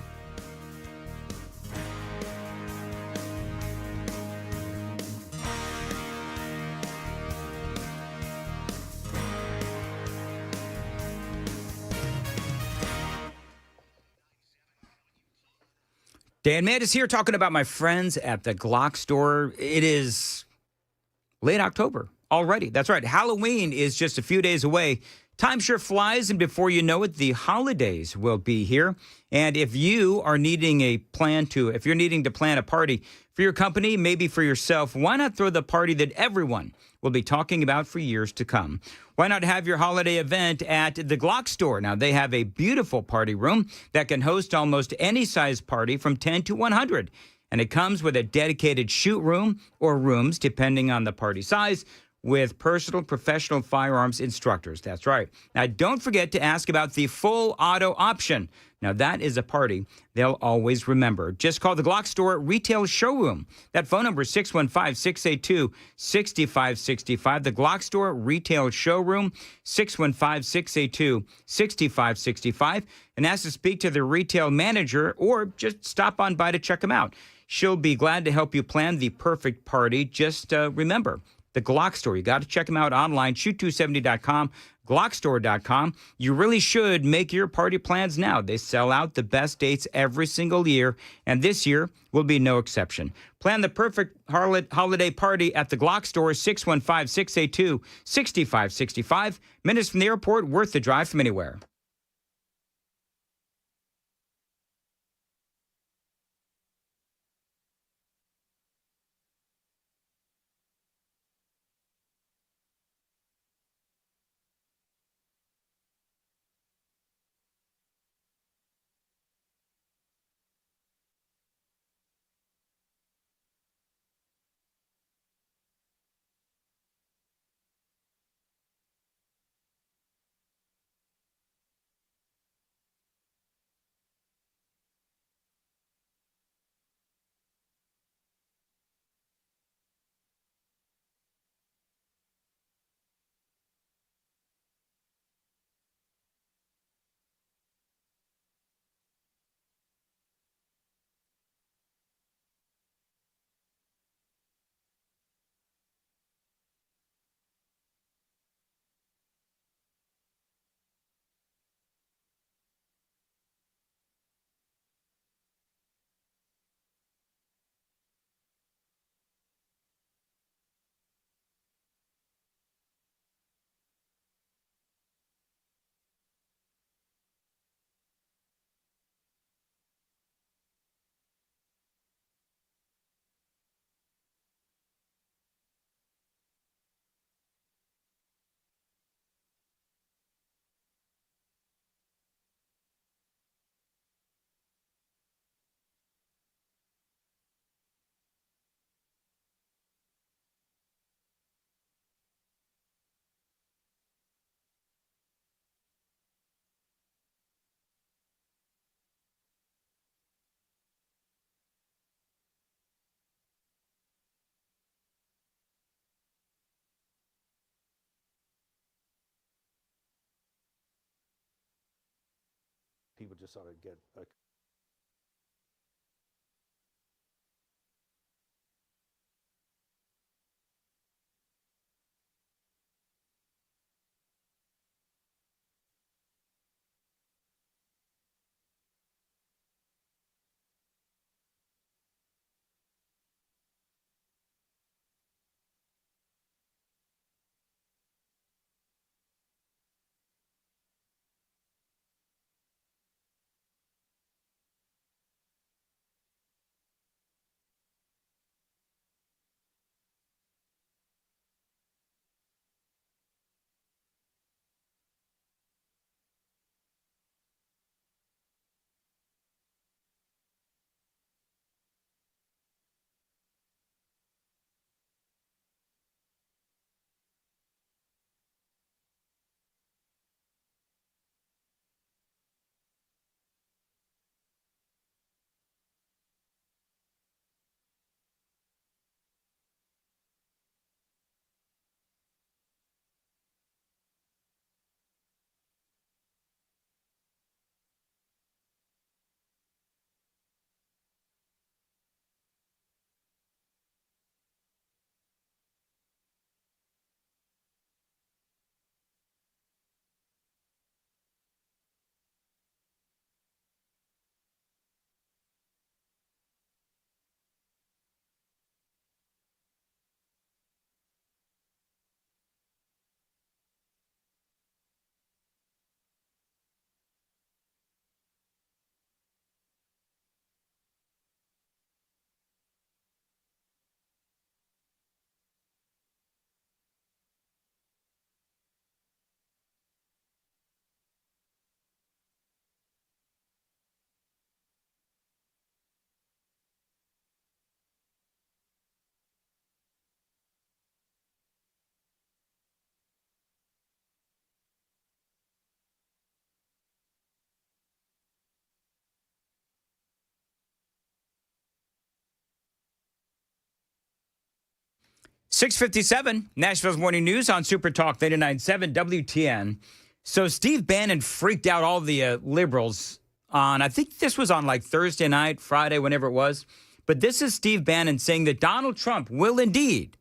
Dan Mann is here talking about my friends at the Gov't store. It is late October already. That's right. Halloween is just a few days away. Time sure flies, and before you know it, the holidays will be here. And if you are needing if you're needing to plan a party for your company, maybe for yourself, why not throw the party that everyone will be talking about for years to come? Why not have your holiday event at the Gov't store? Now, they have a beautiful party room that can host almost any size party from 10 to 100. And it comes with a dedicated shoot room or rooms, depending on the party size, with personal professional firearms instructors. That's right. Now, don't forget to ask about the full auto option. Now, that is a party they'll always remember. Just call the Gov't store retail showroom. That phone number is 615-682-6565. The Gov't store retail showroom, 615-682-6565. And ask to speak to the retail manager, or just stop on by to check them out. She'll be glad to help you plan the perfect party. Just remember, the Gov't store. You got to check them out online, shoot270.com, GovTstore.com. You really should make your party plans now. They sell out the best dates every single year, and this year will be no exception. Plan the perfect holiday party at the Gov't store, 615-682-6565. Minutes from the airport, worth the drive from anywhere. people just ought to get a .657, Nashville's Morning News on Super Talk 99.7 WTN. So Steve Bannon freaked out all the liberals on, I think this was on like Thursday night, Friday, whenever it was. But this is Steve Bannon saying that Donald Trump will indeed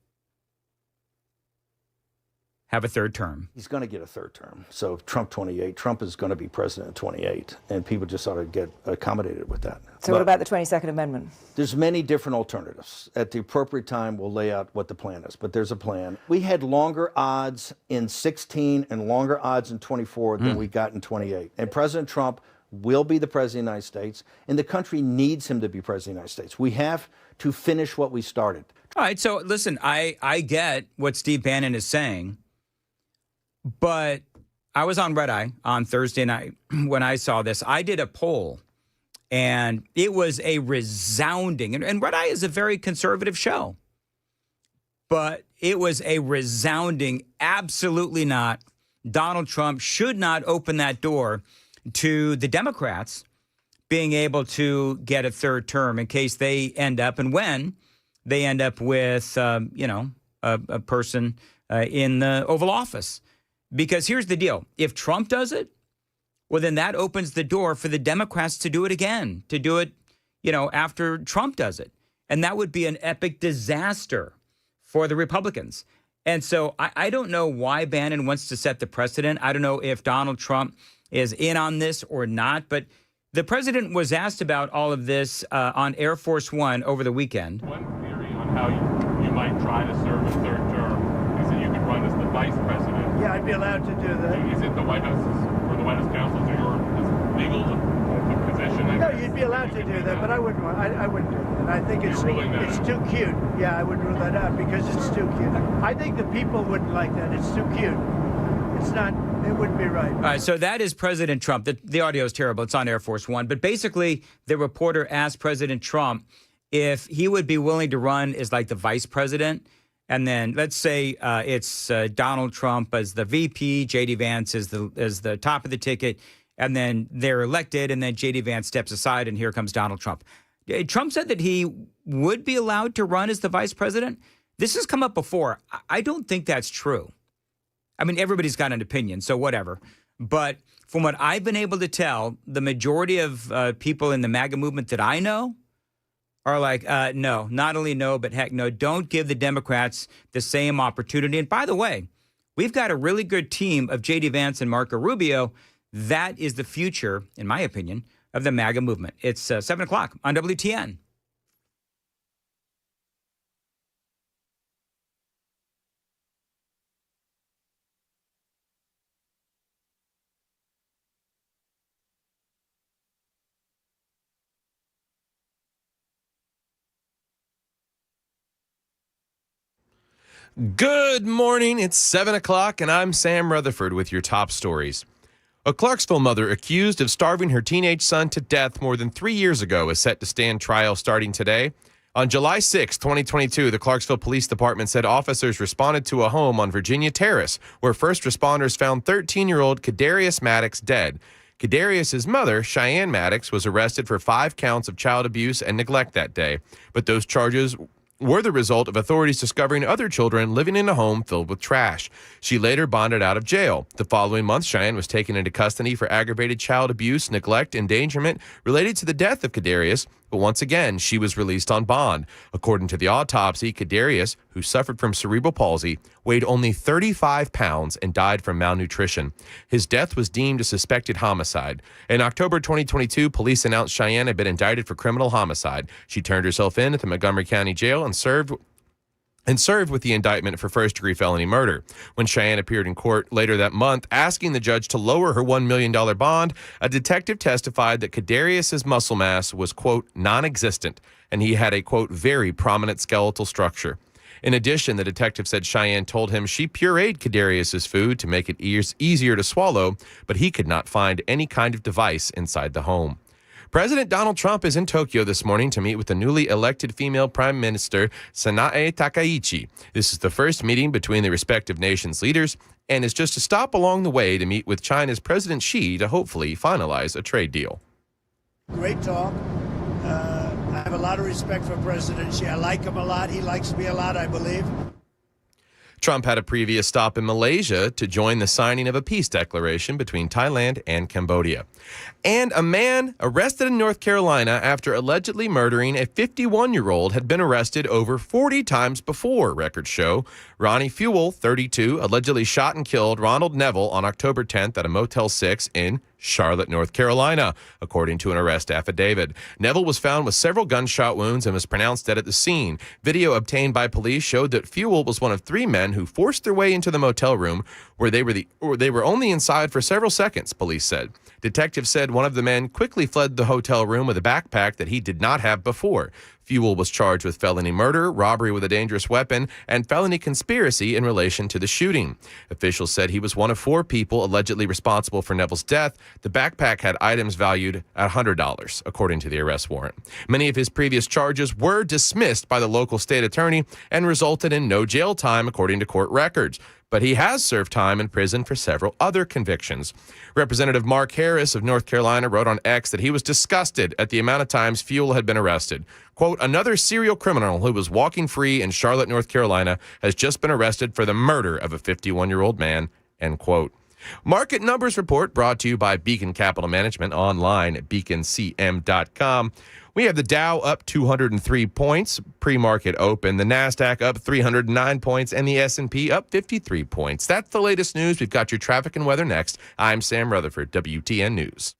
have a third term. He's going to get a third term. So Trump 28, Trump is going to be president in 28, and people just ought to get accommodated with that. So what about the 22nd Amendment? There's many different alternatives. At the appropriate time, we'll lay out what the plan is, but there's a plan. We had longer odds in 16 and longer odds in 24 than we got in 28. And President Trump will be the president of the United States, and the country needs him to be president of the United States. We have to finish what we started. All right, so listen, I get what Steve Bannon is saying. But I was on Red Eye on Thursday night when I saw this. I did a poll, and it was a resounding, and Red Eye is a very conservative show, but it was a resounding, absolutely not. Donald Trump should not open that door to the Democrats being able to get a third term in case they end up, and when they end up with, a person in the Oval Office. Because here's the deal. If Trump does it, well, then that opens the door for the Democrats to do it again, to do it, after Trump does it. And that would be an epic disaster for the Republicans. And so I don't know why Bannon wants to set the precedent. I don't know if Donald Trump is in on this or not. But the president was asked about all of this on Air Force One over the weekend. One theory on how you might try to serve a third term is that you could run as the vice president. Yeah, I'd be allowed to do that. Is it the White House or the White House counsels or your legal position? No, you'd be allowed to do that, but I wouldn't. I wouldn't do that. I think it's too cute. Yeah, I would rule that out because it's too cute. I think the people wouldn't like that. It's too cute. It's not. It wouldn't be right. All right, so that is President Trump. The audio is terrible. It's on Air Force One. But basically, the reporter asked President Trump if he would be willing to run as like the vice president. And then let's say it's Donald Trump as the VP, J.D. Vance as the top of the ticket, and then they're elected, and then J.D. Vance steps aside, and here comes Donald Trump. Trump said that he would be allowed to run as the vice president. This has come up before. I don't think that's true. I mean, everybody's got an opinion, so whatever. But from what I've been able to tell, the majority of people in the MAGA movement that I know are like, no, not only no, but heck no, don't give the Democrats the same opportunity. And by the way, we've got a really good team of J.D. Vance and Marco Rubio. That is the future, in my opinion, of the MAGA movement. It's 7 o'clock on WTN. Good morning. It's 7 o'clock, and I'm Sam Rutherford with your top stories. A Clarksville mother accused of starving her teenage son to death more than 3 years ago is set to stand trial starting today. On July 6, 2022, the Clarksville Police Department said officers responded to a home on Virginia Terrace where first responders found 13-year-old Kadarius Maddox dead. Kadarius' mother, Cheyenne Maddox, was arrested for 5 counts of child abuse and neglect that day, but those charges were the result of authorities discovering other children living in a home filled with trash. She later bonded out of jail. The following month, Cheyenne was taken into custody for aggravated child abuse, neglect, endangerment related to the death of Kadarius, but once again, she was released on bond. According to the autopsy, Kadarius, who suffered from cerebral palsy, weighed only 35 pounds and died from malnutrition. His death was deemed a suspected homicide. In October 2022, police announced Cheyenne had been indicted for criminal homicide. She turned herself in at the Montgomery County Jail and served with the indictment for first-degree felony murder. When Cheyenne appeared in court later that month asking the judge to lower her $1 million bond, a detective testified that Kadarius' muscle mass was, quote, non-existent, and he had a, quote, very prominent skeletal structure. In addition, the detective said Cheyenne told him she pureed Kadarius' food to make it easier to swallow, but he could not find any kind of device inside the home. President Donald Trump is in Tokyo this morning to meet with the newly elected female Prime Minister Sanae Takaichi. This is the first meeting between the respective nations' leaders and is just a stop along the way to meet with China's President Xi to hopefully finalize a trade deal. Great talk. I have a lot of respect for President Xi. I like him a lot. He likes me a lot, I believe. Trump had a previous stop in Malaysia to join the signing of a peace declaration between Thailand and Cambodia. And a man arrested in North Carolina after allegedly murdering a 51-year-old had been arrested over 40 times before, records show. Ronnie Fewell, 32, allegedly shot and killed Ronald Neville on October 10th at a Motel 6 in Charlotte, North Carolina, according to an arrest affidavit. Neville was found with several gunshot wounds and was pronounced dead at the scene. Video obtained by police showed that Fewell was one of 3 men who forced their way into the motel room where they were only inside for several seconds, police said. Detectives said one of the men quickly fled the hotel room with a backpack that he did not have before. Fewell was charged with felony murder, robbery with a dangerous weapon, and felony conspiracy in relation to the shooting. Officials said he was one of 4 people allegedly responsible for Neville's death. The backpack had items valued at $100, according to the arrest warrant. Many of his previous charges were dismissed by the local state attorney and resulted in no jail time, according to court records. But he has served time in prison for several other convictions. Representative Mark Harris of North Carolina wrote on X that he was disgusted at the amount of times Fewell had been arrested. Quote, another serial criminal who was walking free in Charlotte, North Carolina has just been arrested for the murder of a 51-year-old man, end quote. Market Numbers Report brought to you by Beacon Capital Management online at beaconcm.com. We have the Dow up 203 points, pre-market open. The NASDAQ up 309 points, and the S&P up 53 points. That's the latest news. We've got your traffic and weather next. I'm Sam Rutherford, WTN News.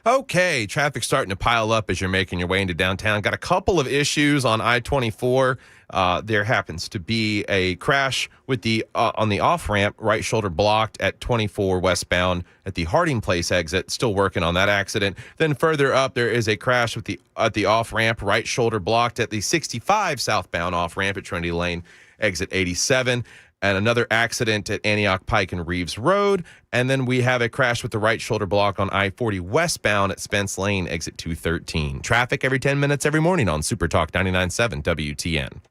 Okay, traffic starting to pile up as you're making your way into downtown. Got a couple of issues on I-24. There happens to be a crash with the on the off-ramp, right shoulder blocked at 24 westbound at the Harding Place exit. Still working on that accident. Then further up, there is a crash with at the off-ramp, right shoulder blocked at the 65 southbound off-ramp at Trinity Lane, exit 87. And another accident at Antioch Pike and Reeves Road. And then we have a crash with the right shoulder block on I-40 westbound at Spence Lane, exit 213. Traffic every 10 minutes every morning on Super Talk 99.7 WTN.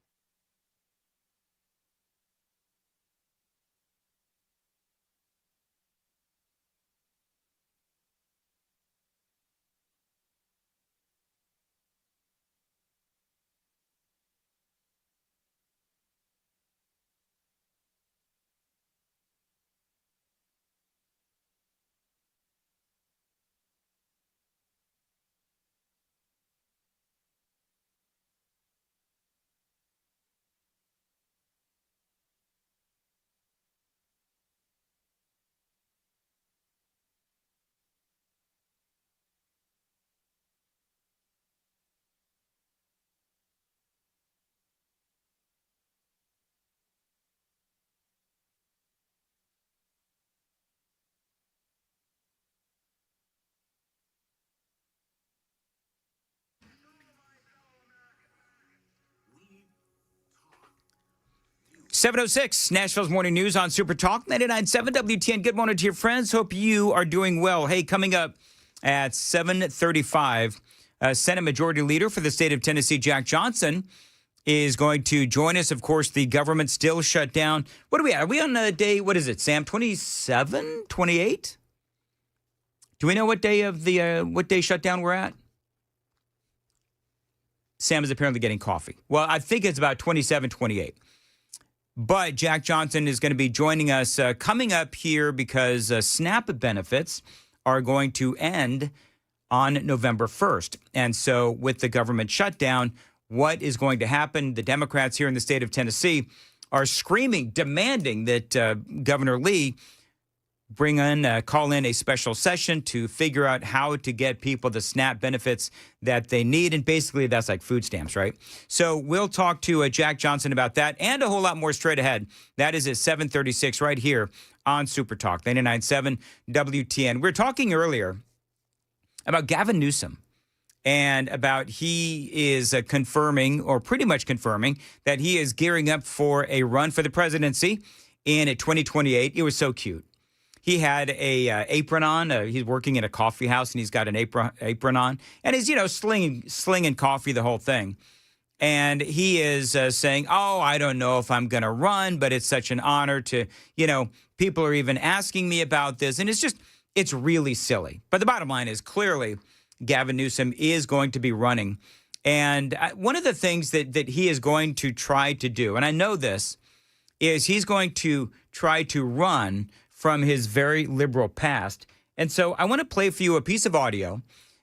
.706, Nashville's Morning News on Super Talk 99.7 WTN. Good morning to your friends. Hope you are doing well. Hey, coming up at 7:35, Senate Majority Leader for the state of Tennessee, Jack Johnson, is going to join us. Of course, the government still shut down. What are we at? Are we on day, what is it, Sam, 27, 28? Do we know what day of the what day shutdown we're at? Sam is apparently getting coffee. Well, I think it's about 27, 28. But Jack Johnson is going to be joining us coming up here because SNAP benefits are going to end on November 1st. And so with the government shutdown, what is going to happen? The Democrats here in the state of Tennessee are screaming, demanding that Governor Lee call in a special session to figure out how to get people the SNAP benefits that they need. And basically, that's like food stamps, right? So we'll talk to Jack Johnson about that and a whole lot more straight ahead. That is at 7:36 right here on Super Talk 99.7 WTN. We were talking earlier about Gavin Newsom and about he is confirming, or pretty much confirming, that he is gearing up for a run for the presidency in 2028. It was so cute. He had a apron on. He's working in a coffee house, and he's got an apron on. And he's, slinging coffee, the whole thing. And he is saying, I don't know if I'm going to run, but it's such an honor to, people are even asking me about this. And it's really silly. But the bottom line is clearly Gavin Newsom is going to be running. And one of the things that he is going to try to do, and I know this, is he's going to try to run from his very liberal past. And so I want to play for you a piece of audio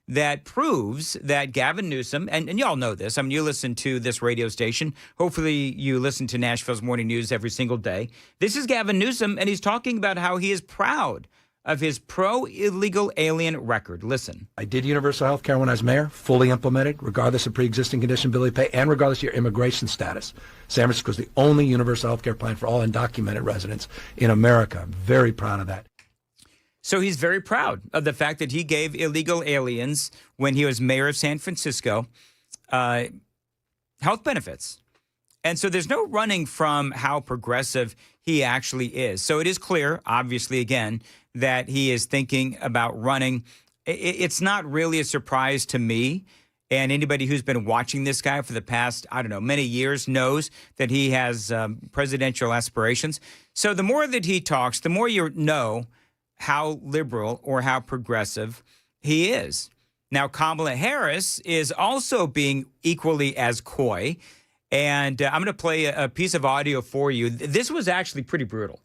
that proves that Gavin Newsom, and y'all know this, I mean, you listen to this radio station. Hopefully you listen to Nashville's Morning News every single day. This is Gavin Newsom, and he's talking about how he is proud of his pro-illegal alien record. Listen. I did universal health care when I was mayor, fully implemented, regardless of pre-existing condition, ability to pay, and regardless of your immigration status. San Francisco is the only universal health care plan for all undocumented residents in America. I'm very proud of that. So he's very proud of the fact that he gave illegal aliens, when he was mayor of San Francisco, health benefits. And so there's no running from how progressive he actually is. So it is clear, obviously, again, that he is thinking about running. It's not really a surprise to me. And anybody who's been watching this guy for the past, many years knows that he has presidential aspirations. So the more that he talks, the more you know how liberal or how progressive he is. Now, Kamala Harris is also being equally as coy. And I'm going to play a piece of audio for you. This was actually pretty brutal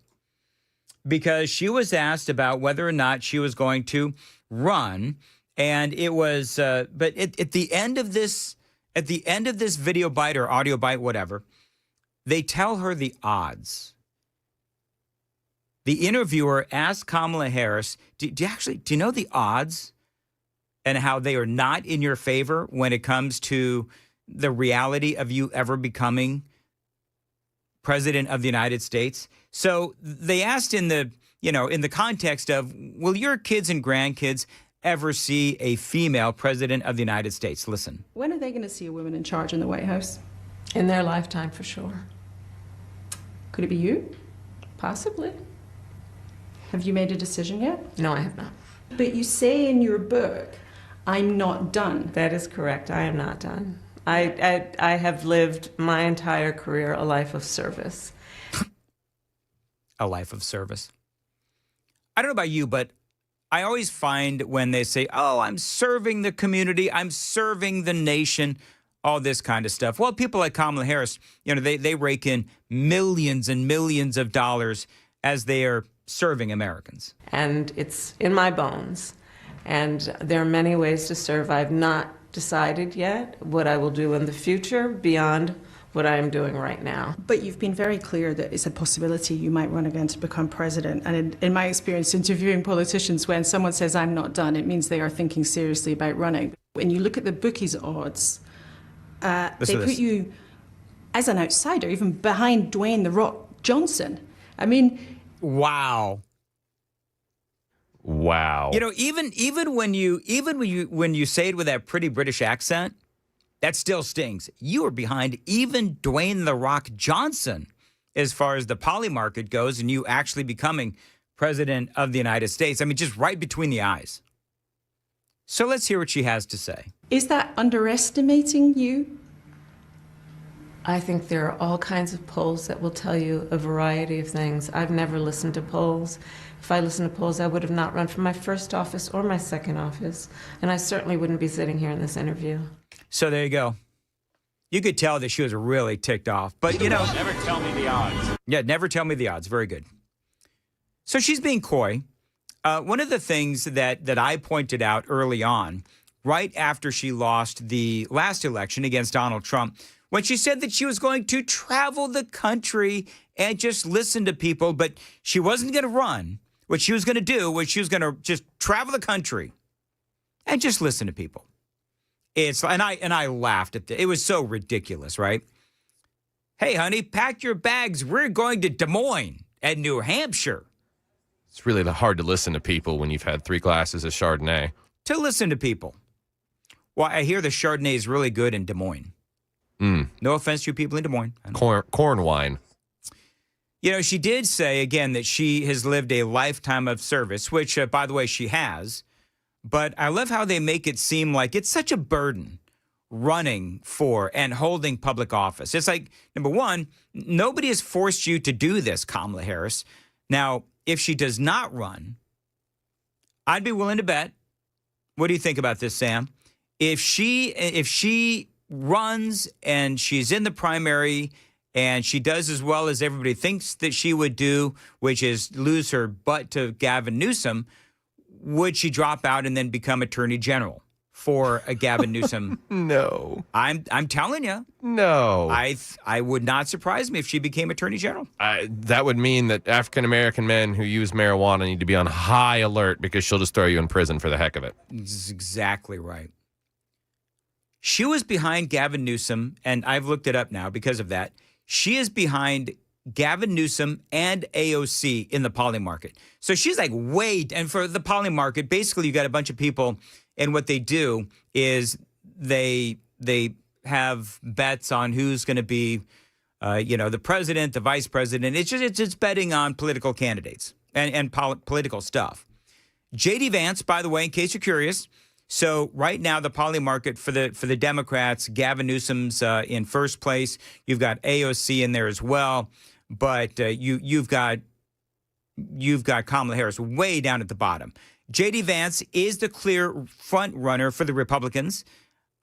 because she was asked about whether or not she was going to run. And it was, but at the end of this video bite or audio bite, whatever, they tell her the odds. The interviewer asked Kamala Harris, do you know the odds? and how they are not in your favor when it comes to the reality of you ever becoming president of the United States. So they asked in the context of, will your kids and grandkids ever see a female president of the United States? Listen. When are they going to see a woman in charge in the White House? In their lifetime, for sure. Could it be you? Possibly. Have you made a decision yet? No, I have not. But you say in your book, I'm not done. That is correct. I am not done. I have lived my entire career a life of service. A life of service. I don't know about you, but I always find when they say, oh, I'm serving the community, I'm serving the nation, all this kind of stuff. Well, people like Kamala Harris, they rake in millions and millions of dollars as they are serving Americans. And it's in my bones. And there are many ways to serve. I've not decided yet what I will do in the future beyond what I am doing right now. But you've been very clear that it's a possibility you might run again to become president. And in my experience interviewing politicians, when someone says I'm not done, it means they are thinking seriously about running. When you look at the bookies' odds, they put you as an outsider, even behind Dwayne "The Rock" Johnson. I mean, wow. Wow. Even when you say it with that pretty British accent, that still stings. You are behind even Dwayne "The Rock" Johnson as far as the poly market goes, and you actually becoming president of the United States. I mean, just right between the eyes. So let's hear what she has to say. Is that underestimating you? I think there are all kinds of polls that will tell you a variety of things. I've never listened to polls. If I listened to polls, I would have not run for my first office or my second office, and I certainly wouldn't be sitting here in this interview. So there you go. You could tell that she was really ticked off, but Never tell me the odds. Yeah, never tell me the odds. Very good. So she's being coy. One of the things that I pointed out early on, right after she lost the last election against Donald Trump, when she said that she was going to travel the country and just listen to people, but she wasn't going to run. What she was going to do was she was going to just travel the country and just listen to people. And I laughed at it. It was so ridiculous, right? Hey, honey, pack your bags. We're going to Des Moines and New Hampshire. It's really hard to listen to people when you've had 3 glasses of Chardonnay. To listen to people. Well, I hear the Chardonnay is really good in Des Moines. No offense to you people in Des Moines. Corn wine. She did say, again, that she has lived a lifetime of service, which, by the way, she has. But I love how they make it seem like it's such a burden running for and holding public office. It's like, number one, nobody has forced you to do this, Kamala Harris. Now, if she does not run, I'd be willing to bet. What do you think about this, Sam? If she runs and she's in the primary and she does as well as everybody thinks that she would do, which is lose her butt to Gavin Newsom, would she drop out and then become attorney general for a Gavin Newsom? No. I'm telling you. No. I would not surprise me if she became attorney general. That would mean that African-American men who use marijuana need to be on high alert because she'll just throw you in prison for the heck of it. That's exactly right. She was behind Gavin Newsom, and I've looked it up now because of that. She is behind Gavin Newsom and AOC in the poly market. So she's like, wait. And for the poly market, basically you got a bunch of people, and what they do is they have bets on who's going to be, the president, the vice president. It's just betting on political candidates and political stuff. J.D. Vance, by the way, in case you're curious. So right now, the poly market for the Democrats, Gavin Newsom's in first place. You've got AOC in there as well, but you've got Kamala Harris way down at the bottom. J.D. Vance is the clear front runner for the Republicans.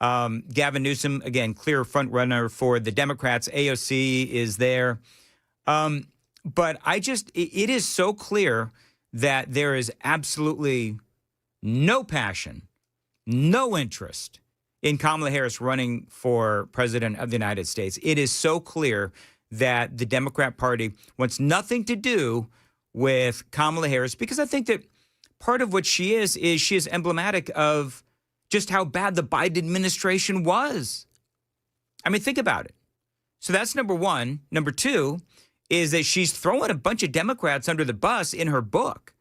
Gavin Newsom, again, clear front runner for the Democrats. AOC is there. But it is so clear that there is absolutely no passion, no interest in Kamala Harris running for president of the United States. It is so clear that the Democrat Party wants nothing to do with Kamala Harris, because I think that part of what she is she is emblematic of just how bad the Biden administration was. I mean, think about it. So that's number one. Number two is that she's throwing a bunch of Democrats under the bus in her book.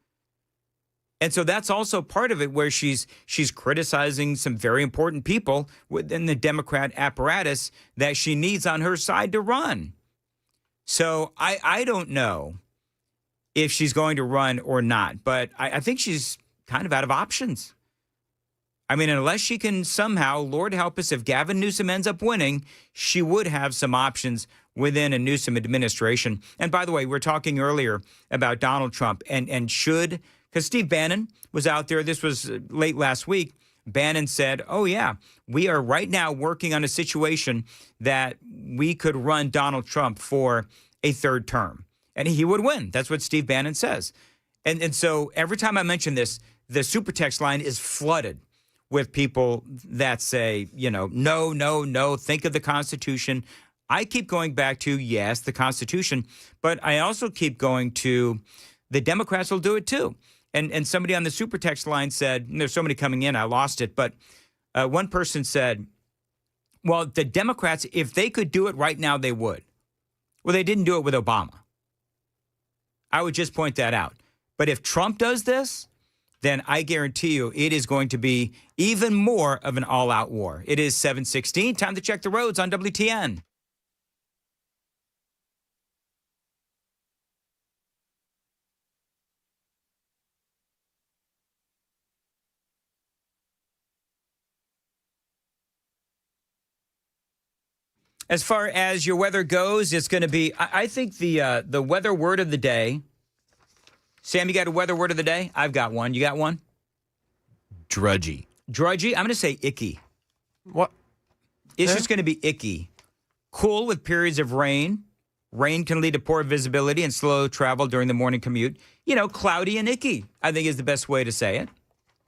And so that's also part of it, where she's criticizing some very important people within the Democrat apparatus that she needs on her side to run. So I don't know if she's going to run or not, but I think she's kind of out of options. I mean, unless she can somehow, Lord help us, if Gavin Newsom ends up winning, she would have some options within a Newsom administration. And by the way, we were talking earlier about Donald Trump and should, because Steve Bannon was out there, this was late last week, Bannon said, oh yeah, we are right now working on a situation that we could run Donald Trump for a third term. And he would win. That's what Steve Bannon says. And so every time I mention this, the super text line is flooded with people that say, you know, no, think of the Constitution. I keep going back to, yes, the Constitution, but I also keep going to the Democrats will do it too. And somebody on the super text line said, there's so many coming in, I lost it, but one person said, well, the Democrats, if they could do it right now, they would. Well, they didn't do it with Obama. I would just point that out. But if Trump does this, then I guarantee you it is going to be even more of an all-out war. It is 7:16. Time to check the roads on WTN. As far as your weather goes, it's going to be, I think the weather word of the day. Sam, you got a weather word of the day? I've got one. You got one? Drudgy. Drudgy? I'm going to say icky. What? It's just going to be icky. Cool with periods of rain. Rain can lead to poor visibility and slow travel during the morning commute. You know, cloudy and icky, I think is the best way to say it.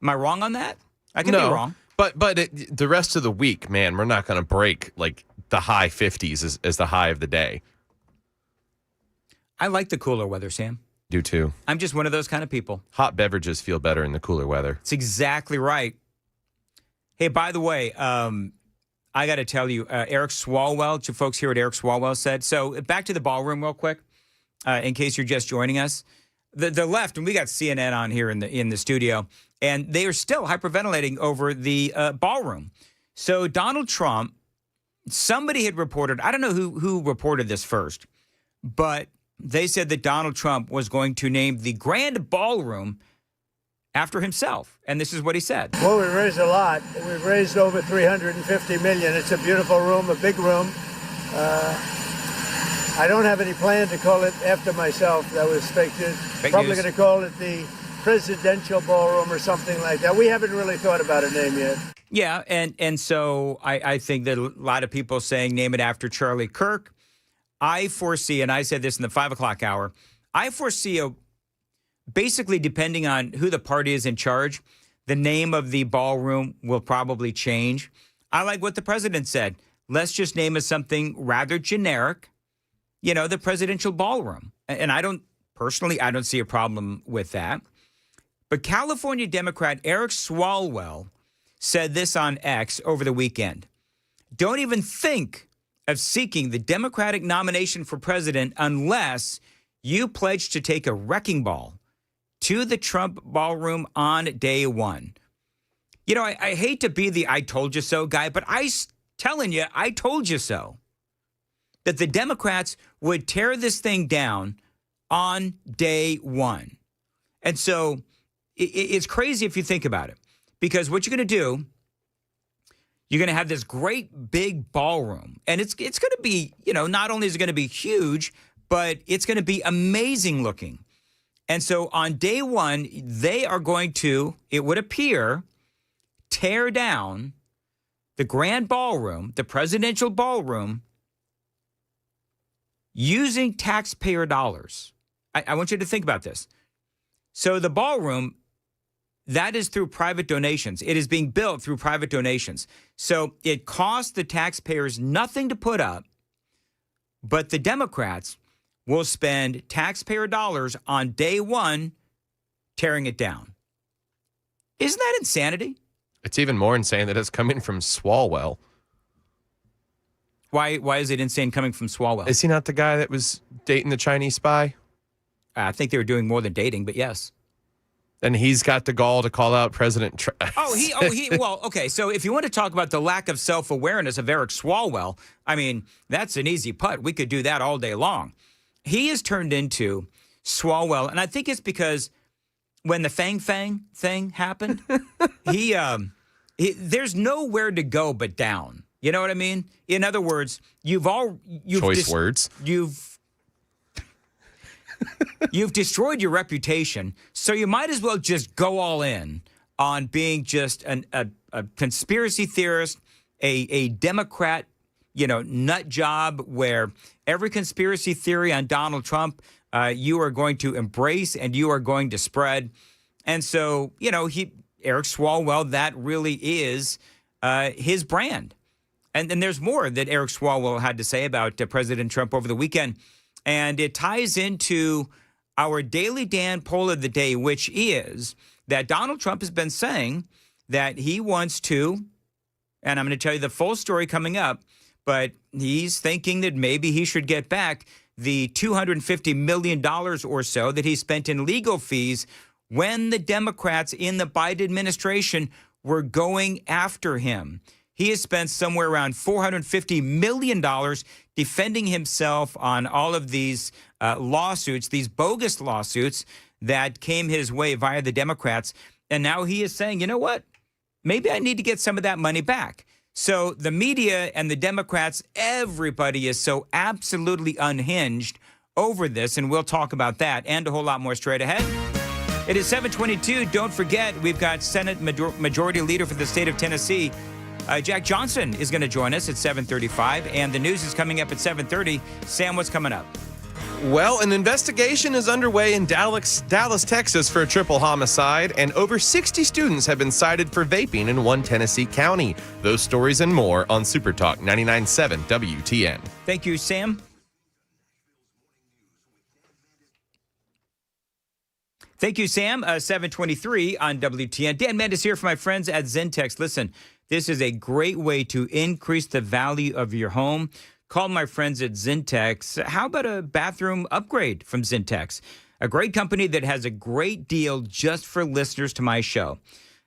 Am I wrong on that? I can be wrong. But the rest of the week, man, we're not going to break like the high 50s as the high of the day. I like the cooler weather, Sam. Do too. I'm just one of those kind of people. Hot beverages feel better in the cooler weather. That's exactly right. Hey, by the way, I got to tell you, Eric Swalwell, to folks here at Eric Swalwell said, so back to the ballroom real quick, in case you're just joining us. The left, and we got CNN on here in the studio, and they are still hyperventilating over the ballroom. So Donald Trump, somebody had reported, I don't know who reported this first, but they said that Donald Trump was going to name the Grand Ballroom after himself. And this is what he said. Well, we raised a lot. We've raised over $350 million. It's a beautiful room, a big room. I don't have any plan to call it after myself. That was fake news. Probably going to call it the Presidential Ballroom or something like that. We haven't really thought about a name yet. Yeah, and so I think that a lot of people saying name it after Charlie Kirk. I foresee, and I said this in the 5 o'clock hour, I foresee basically depending on who the party is in charge, the name of the ballroom will probably change. I like what the president said. Let's just name it something rather generic, you know, the Presidential Ballroom. And I don't see a problem with that. But California Democrat Eric Swalwell said this on X over the weekend. Don't even think of seeking the Democratic nomination for president unless you pledge to take a wrecking ball to the Trump ballroom on day one. You know, I hate to be the I told you so guy, but telling you, I told you so. That the Democrats would tear this thing down on day one. And so it's crazy if you think about it, because what you're going to do, you're going to have this great big ballroom, and it's going to be, you know, not only is it going to be huge, but it's going to be amazing looking. And so on day one, they are going to, it would appear, tear down the Grand Ballroom, the Presidential Ballroom, using taxpayer dollars. I want you to think about this. So the ballroom, that is through private donations. It is being built through private donations. So it costs the taxpayers nothing to put up, but the Democrats will spend taxpayer dollars on day one tearing it down. Isn't that insanity? It's even more insane that it's coming from Swalwell. Why is it insane coming from Swalwell? Is he not the guy that was dating the Chinese spy? I think they were doing more than dating, but yes. And he's got the gall to call out President Trump. Well, okay. So if you want to talk about the lack of self-awareness of Eric Swalwell, I mean, that's an easy putt. We could do that all day long. He has turned into Swalwell, and I think it's because when the Fang thing happened, there's nowhere to go but down. You know what I mean? In other words, you've words. You've destroyed your reputation, so you might as well just go all in on being just a conspiracy theorist, a Democrat, nut job where every conspiracy theory on Donald Trump you are going to embrace and you are going to spread. And so, Eric Swalwell, that really is his brand. And there's more that Eric Swalwell had to say about President Trump over the weekend. And it ties into our Daily Dan poll of the day, which is that Donald Trump has been saying that he wants to, and I'm going to tell you the full story coming up, but he's thinking that maybe he should get back the $250 million or so that he spent in legal fees when the Democrats in the Biden administration were going after him. He has spent somewhere around $450 million defending himself on all of these lawsuits, these bogus lawsuits that came his way via the Democrats. And now he is saying, you know what? Maybe I need to get some of that money back. So the media and the Democrats, everybody is so absolutely unhinged over this. And we'll talk about that and a whole lot more straight ahead. It is 7:22. Don't forget, we've got Senate Majority Leader for the state of Tennessee, Jack Johnson, is going to join us at 7:35, and the news is coming up at 7:30. Sam, what's coming up? Well, an investigation is underway in Dallas, Texas for a triple homicide, and over 60 students have been cited for vaping in one Tennessee county. Those stories and more on Super Talk 99.7 WTN. Thank you, Sam. Thank you, Sam. 7:23 on WTN. Dan Mendes here for my friends at Zentex. Listen, this is a great way to increase the value of your home. Call my friends at Zentex. How about a bathroom upgrade from Zentex? A great company that has a great deal just for listeners to my show.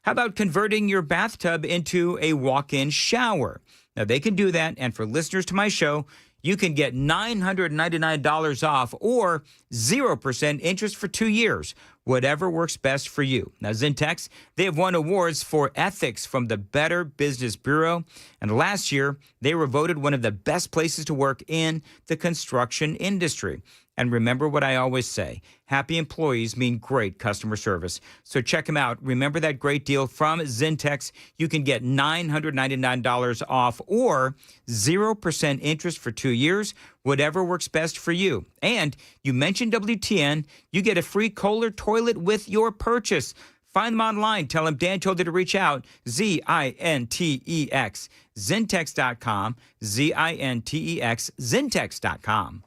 How about converting your bathtub into a walk-in shower? Now, they can do that, and for listeners to my show, you can get $999 off or 0% interest for 2 years, whatever works best for you. Now, Zentex, they have won awards for ethics from the Better Business Bureau, and last year, they were voted one of the best places to work in the construction industry. And remember what I always say, happy employees mean great customer service. So check them out. Remember that great deal from Zentex. You can get $999 off or 0% interest for 2 years, whatever works best for you. And you mentioned WTN, you get a free Kohler toilet with your purchase. Find them online. Tell them Dan told you to reach out. Zintex. Zentex.com. Zintex. Zentex.com.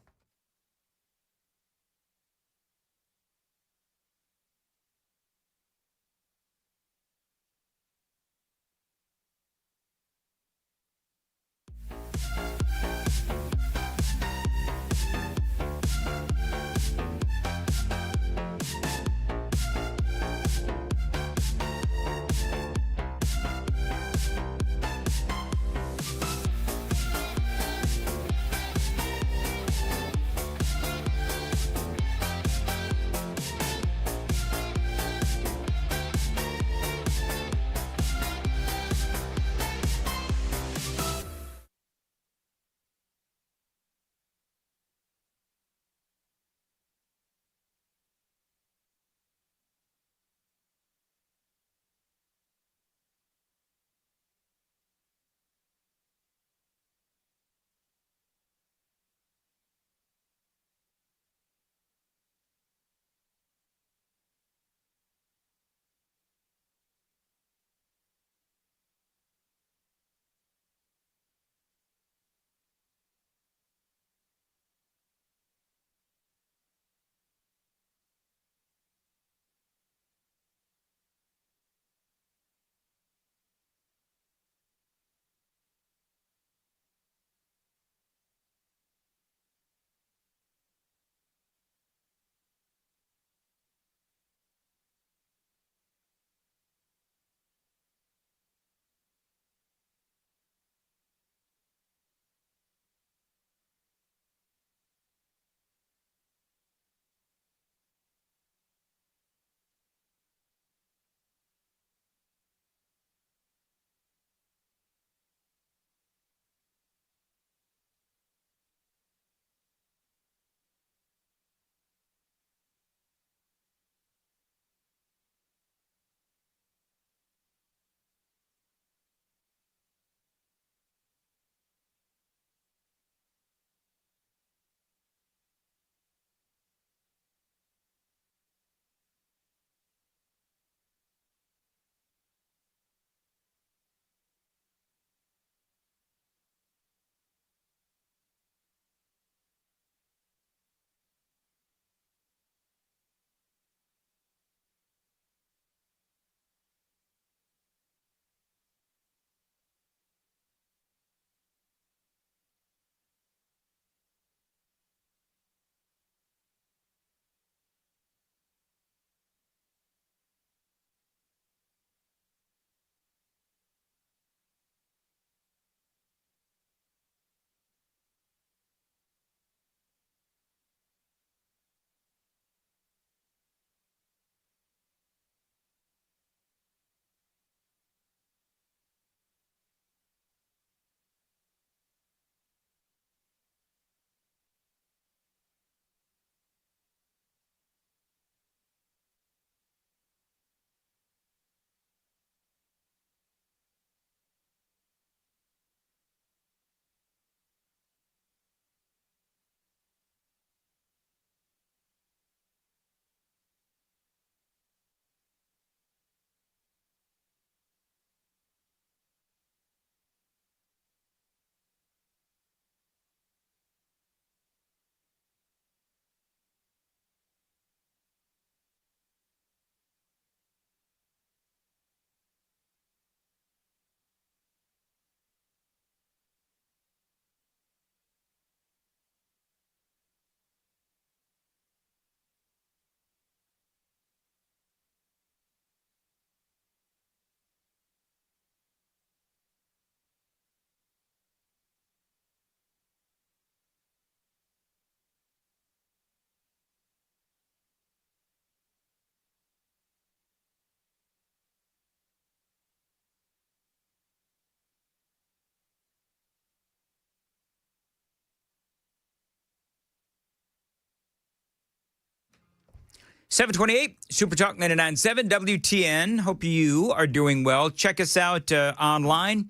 728, Super Talk 99.7 WTN. Hope you are doing well. Check us out online,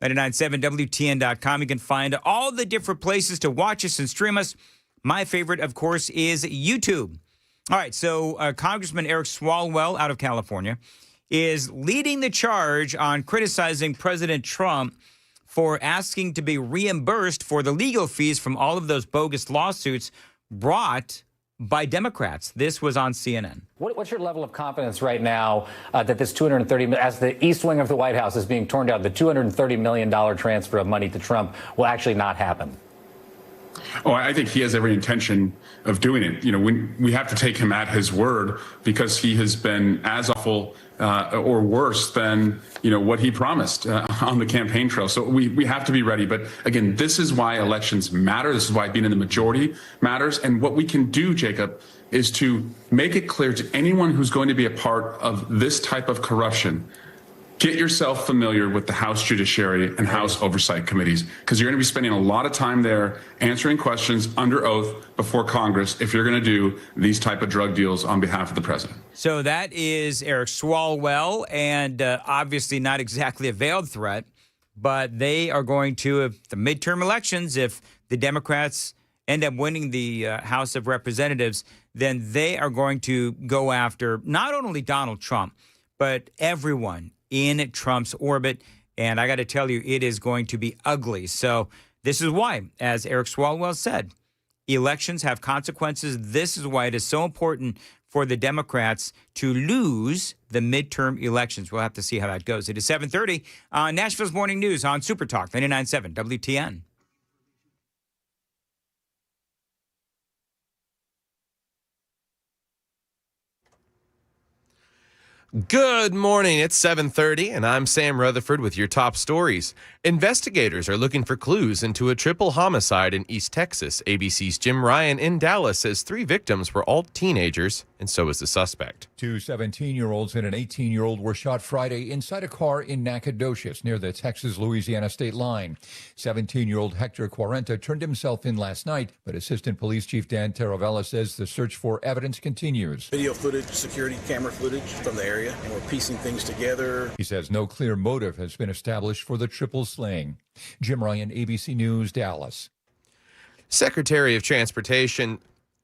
997WTN.com. You can find all the different places to watch us and stream us. My favorite, of course, is YouTube. All right, so Congressman Eric Swalwell out of California is leading the charge on criticizing President Trump for asking to be reimbursed for the legal fees from all of those bogus lawsuits brought by Democrats. This was on CNN. What's your level of confidence right now that this $230 as the East Wing of the White House is being torn down, the $230 million transfer of money to Trump will actually not happen? Oh, I think he has every intention of doing it. You know, we have to take him at his word because he has been as awful or worse than, you know, what he promised on the campaign trail. So we have to be ready. But again, this is why elections matter. This is why being in the majority matters. And what we can do, Jacob, is to make it clear to anyone who's going to be a part of this type of corruption, get yourself familiar with the House Judiciary and House Oversight Committees, because you're going to be spending a lot of time there answering questions under oath before Congress if you're going to do these type of drug deals on behalf of the president. So that is Eric Swalwell, and obviously not exactly a veiled threat, but they are going to, if the midterm elections, if the Democrats end up winning the House of Representatives, then they are going to go after not only Donald Trump, but everyone in Trump's orbit. And I got to tell you, it is going to be ugly. So this is why, as Eric Swalwell said, elections have consequences. This is why it is so important for the Democrats to lose the midterm elections. We'll have to see how that goes. It is 7:30 on Nashville's Morning News on Super Talk 99.7 WTN. Good morning. It's 7:30, and I'm Sam Rutherford with your top stories. Investigators are looking for clues into a triple homicide in East Texas. ABC's Jim Ryan in Dallas says 3 victims were all teenagers, and so is the suspect. 2 17-year-olds and an 18-year-old were shot Friday inside a car in Nacogdoches near the Texas-Louisiana state line. 17-year-old Hector Quarenta turned himself in last night, but Assistant Police Chief Dan Taravella says the search for evidence continues. Video footage, security camera footage from the area, and we're piecing things together. He says no clear motive has been established for the triple slaying. Jim Ryan, ABC News, Dallas. Secretary of Transportation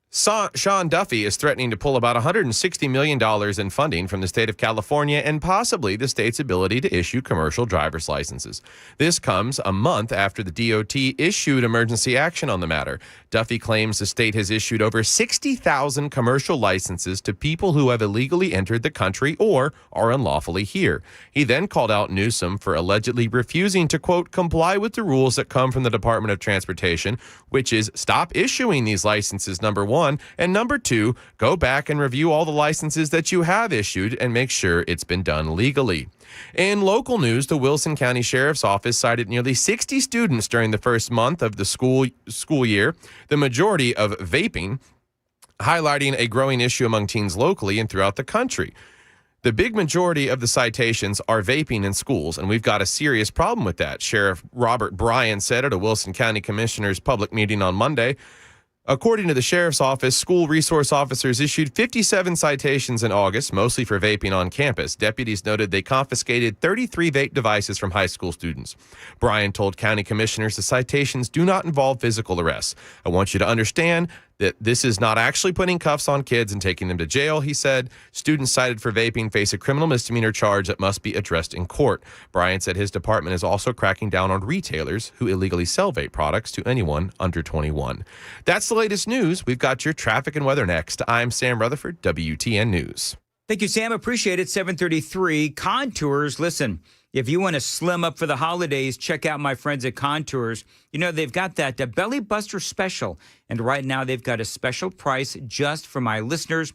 Sean Duffy is threatening to pull about $160 million in funding from the state of California and possibly the state's ability to issue commercial driver's licenses. This comes a month after the DOT issued emergency action on the matter. Duffy claims the state has issued over 60,000 commercial licenses to people who have illegally entered the country or are unlawfully here. He then called out Newsom for allegedly refusing to, quote, comply with the rules that come from the Department of Transportation, which is stop issuing these licenses, number one, and number 2, go back and review all the licenses that you have issued and make sure it's been done legally. In local news, the Wilson County Sheriff's Office cited nearly 60 students during the first month of the school year, the majority of vaping, highlighting a growing issue among teens locally and throughout the country. The big majority of the citations are vaping in schools, and we've got a serious problem with that, Sheriff Robert Bryan said at a Wilson County Commissioner's public meeting on Monday. According to the Sheriff's Office, school resource officers issued 57 citations in August, mostly for vaping on campus. Deputies noted they confiscated 33 vape devices from high school students. Bryan told county commissioners the citations do not involve physical arrests. I want you to understand that this is not actually putting cuffs on kids and taking them to jail, he said. Students cited for vaping face a criminal misdemeanor charge that must be addressed in court. Bryan said his department is also cracking down on retailers who illegally sell vape products to anyone under 21. That's the latest news. We've got your traffic and weather next. I'm Sam Rutherford, WTN News. Thank you, Sam. Appreciate it. 7:33. Contours. Listen, if you want to slim up for the holidays, check out my friends at Contours. You know, they've got that Belly Buster special. And right now, they've got a special price just for my listeners.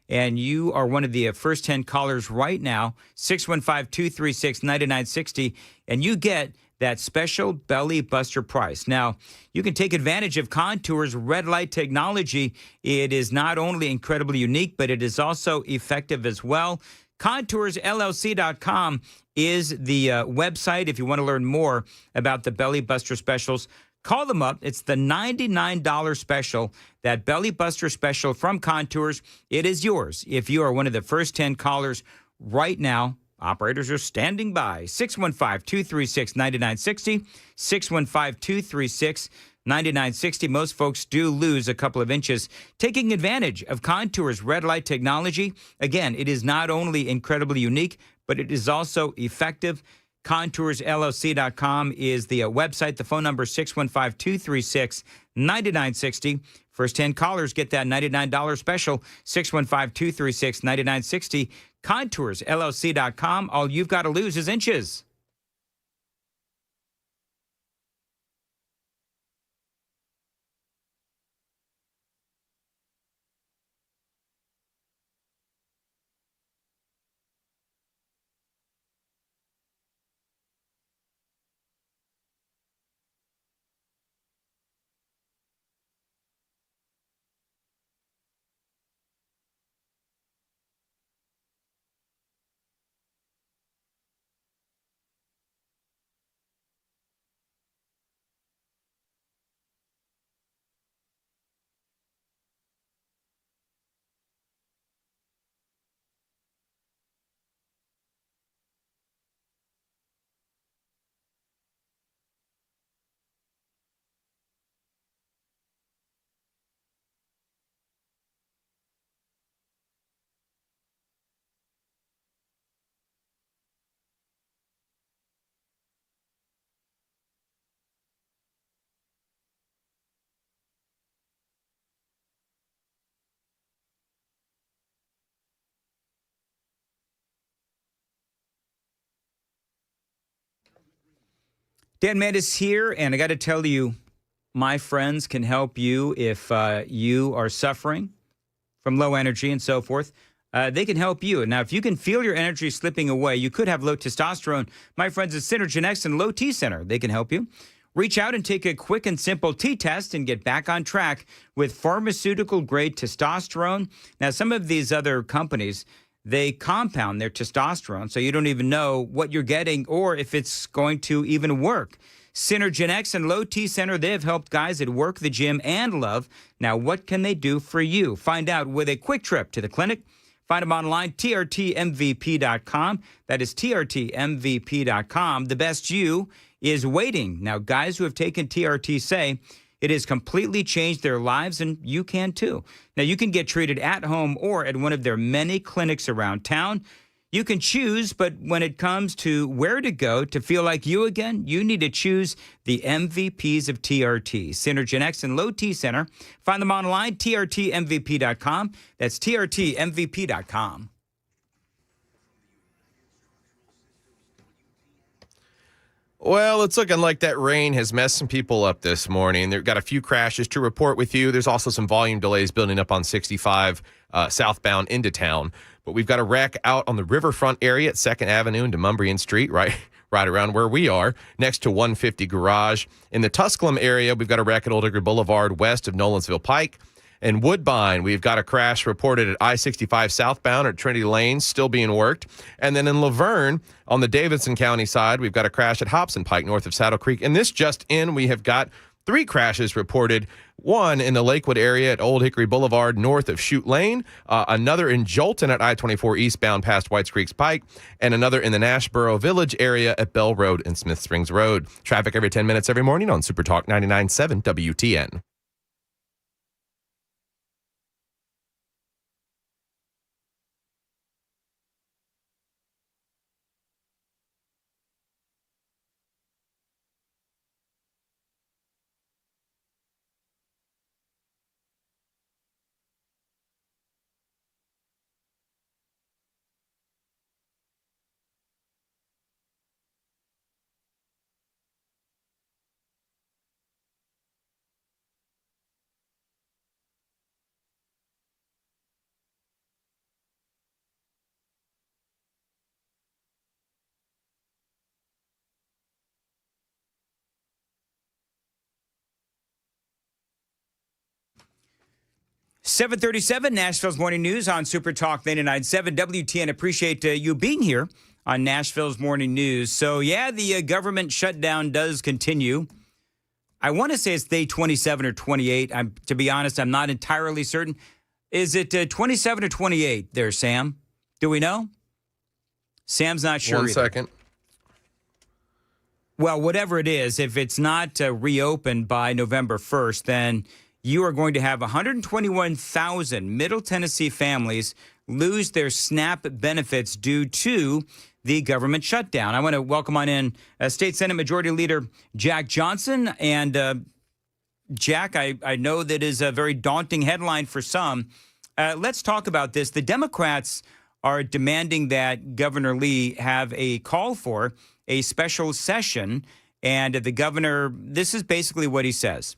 And you are one of the first 10 callers right now, 615-236-9960. And you get that special Belly Buster price. Now, you can take advantage of Contour's red light technology. It is not only incredibly unique, but it is also effective as well. ContoursLLC.com is the website if you want to learn more about the Belly Buster specials. Call them up. It's the $99 special, that Belly Buster special from Contours. It is yours if you are one of the first 10 callers right now. Operators are standing by. 615-236-9960. 615-236-9960. Most folks do lose a couple of inches taking advantage of Contours red light technology. Again, it is not only incredibly unique, but it is also effective. ContoursLLC.com is the website. The phone number is 615-236-9960. First 10 callers get that $99 special, 615-236-9960. ContoursLLC.com. All you've got to lose is inches. Dan Mandis here, and I got to tell you, my friends can help you if you are suffering from low energy and so forth. They can help you. Now, if you can feel your energy slipping away, you could have low testosterone. My friends at Synergenex and Low T Center, they can help you. Reach out and take a quick and simple T-test and get back on track with pharmaceutical-grade testosterone. Now, some of these other companies, they compound their testosterone, so you don't even know what you're getting or if it's going to even work. Synergenex and Low T Center, they have helped guys at work, the gym, and love. Now, what can they do for you? Find out with a quick trip to the clinic. Find them online, trtmvp.com. That is trtmvp.com. The best you is waiting. Now, guys who have taken TRT say it has completely changed their lives, and you can too. Now, you can get treated at home or at one of their many clinics around town. You can choose, but when it comes to where to go to feel like you again, you need to choose the MVPs of TRT, Synergenex and Low T Center. Find them online, trtmvp.com. That's trtmvp.com. Well, it's looking like that rain has messed some people up this morning. They've got a few crashes to report with you. There's also some volume delays building up on 65 southbound into town. But we've got a wreck out on the riverfront area at 2nd Avenue and Demumbrian Street, right around where we are, next to 150 Garage. In the Tusculum area, we've got a wreck at Old Hickory Boulevard west of Nolensville Pike. In Woodbine, we've got a crash reported at I-65 southbound at Trinity Lane, still being worked. And then in Laverne, on the Davidson County side, we've got a crash at Hobson Pike, north of Saddle Creek. And this just in, we have got 3 crashes reported. One in the Lakewood area at Old Hickory Boulevard, north of Chute Lane. Another in Jolton at I-24 eastbound past Whites Creek's Pike. And another in the Nashboro Village area at Bell Road and Smith Springs Road. Traffic every 10 minutes every morning on Super Talk 99.7 WTN. .737 Nashville's Morning News on Super Talk 99.7 WTN. Appreciate you being here on Nashville's Morning News. So, yeah, the government shutdown does continue. I want to say it's day 27 or 28. To be honest, I'm not entirely certain. Is it 27 or 28 there, Sam? Do we know? Sam's not sure. 1 either. second. Well, whatever it is, if it's not reopened by November 1st, then you are going to have 121,000 Middle Tennessee families lose their SNAP benefits due to the government shutdown. I want to welcome on in State Senate Majority Leader Jack Johnson. And Jack, I know that is a very daunting headline for some. Let's talk about this. The Democrats are demanding that Governor Lee have a call for a special session. And the governor, this is basically what he says.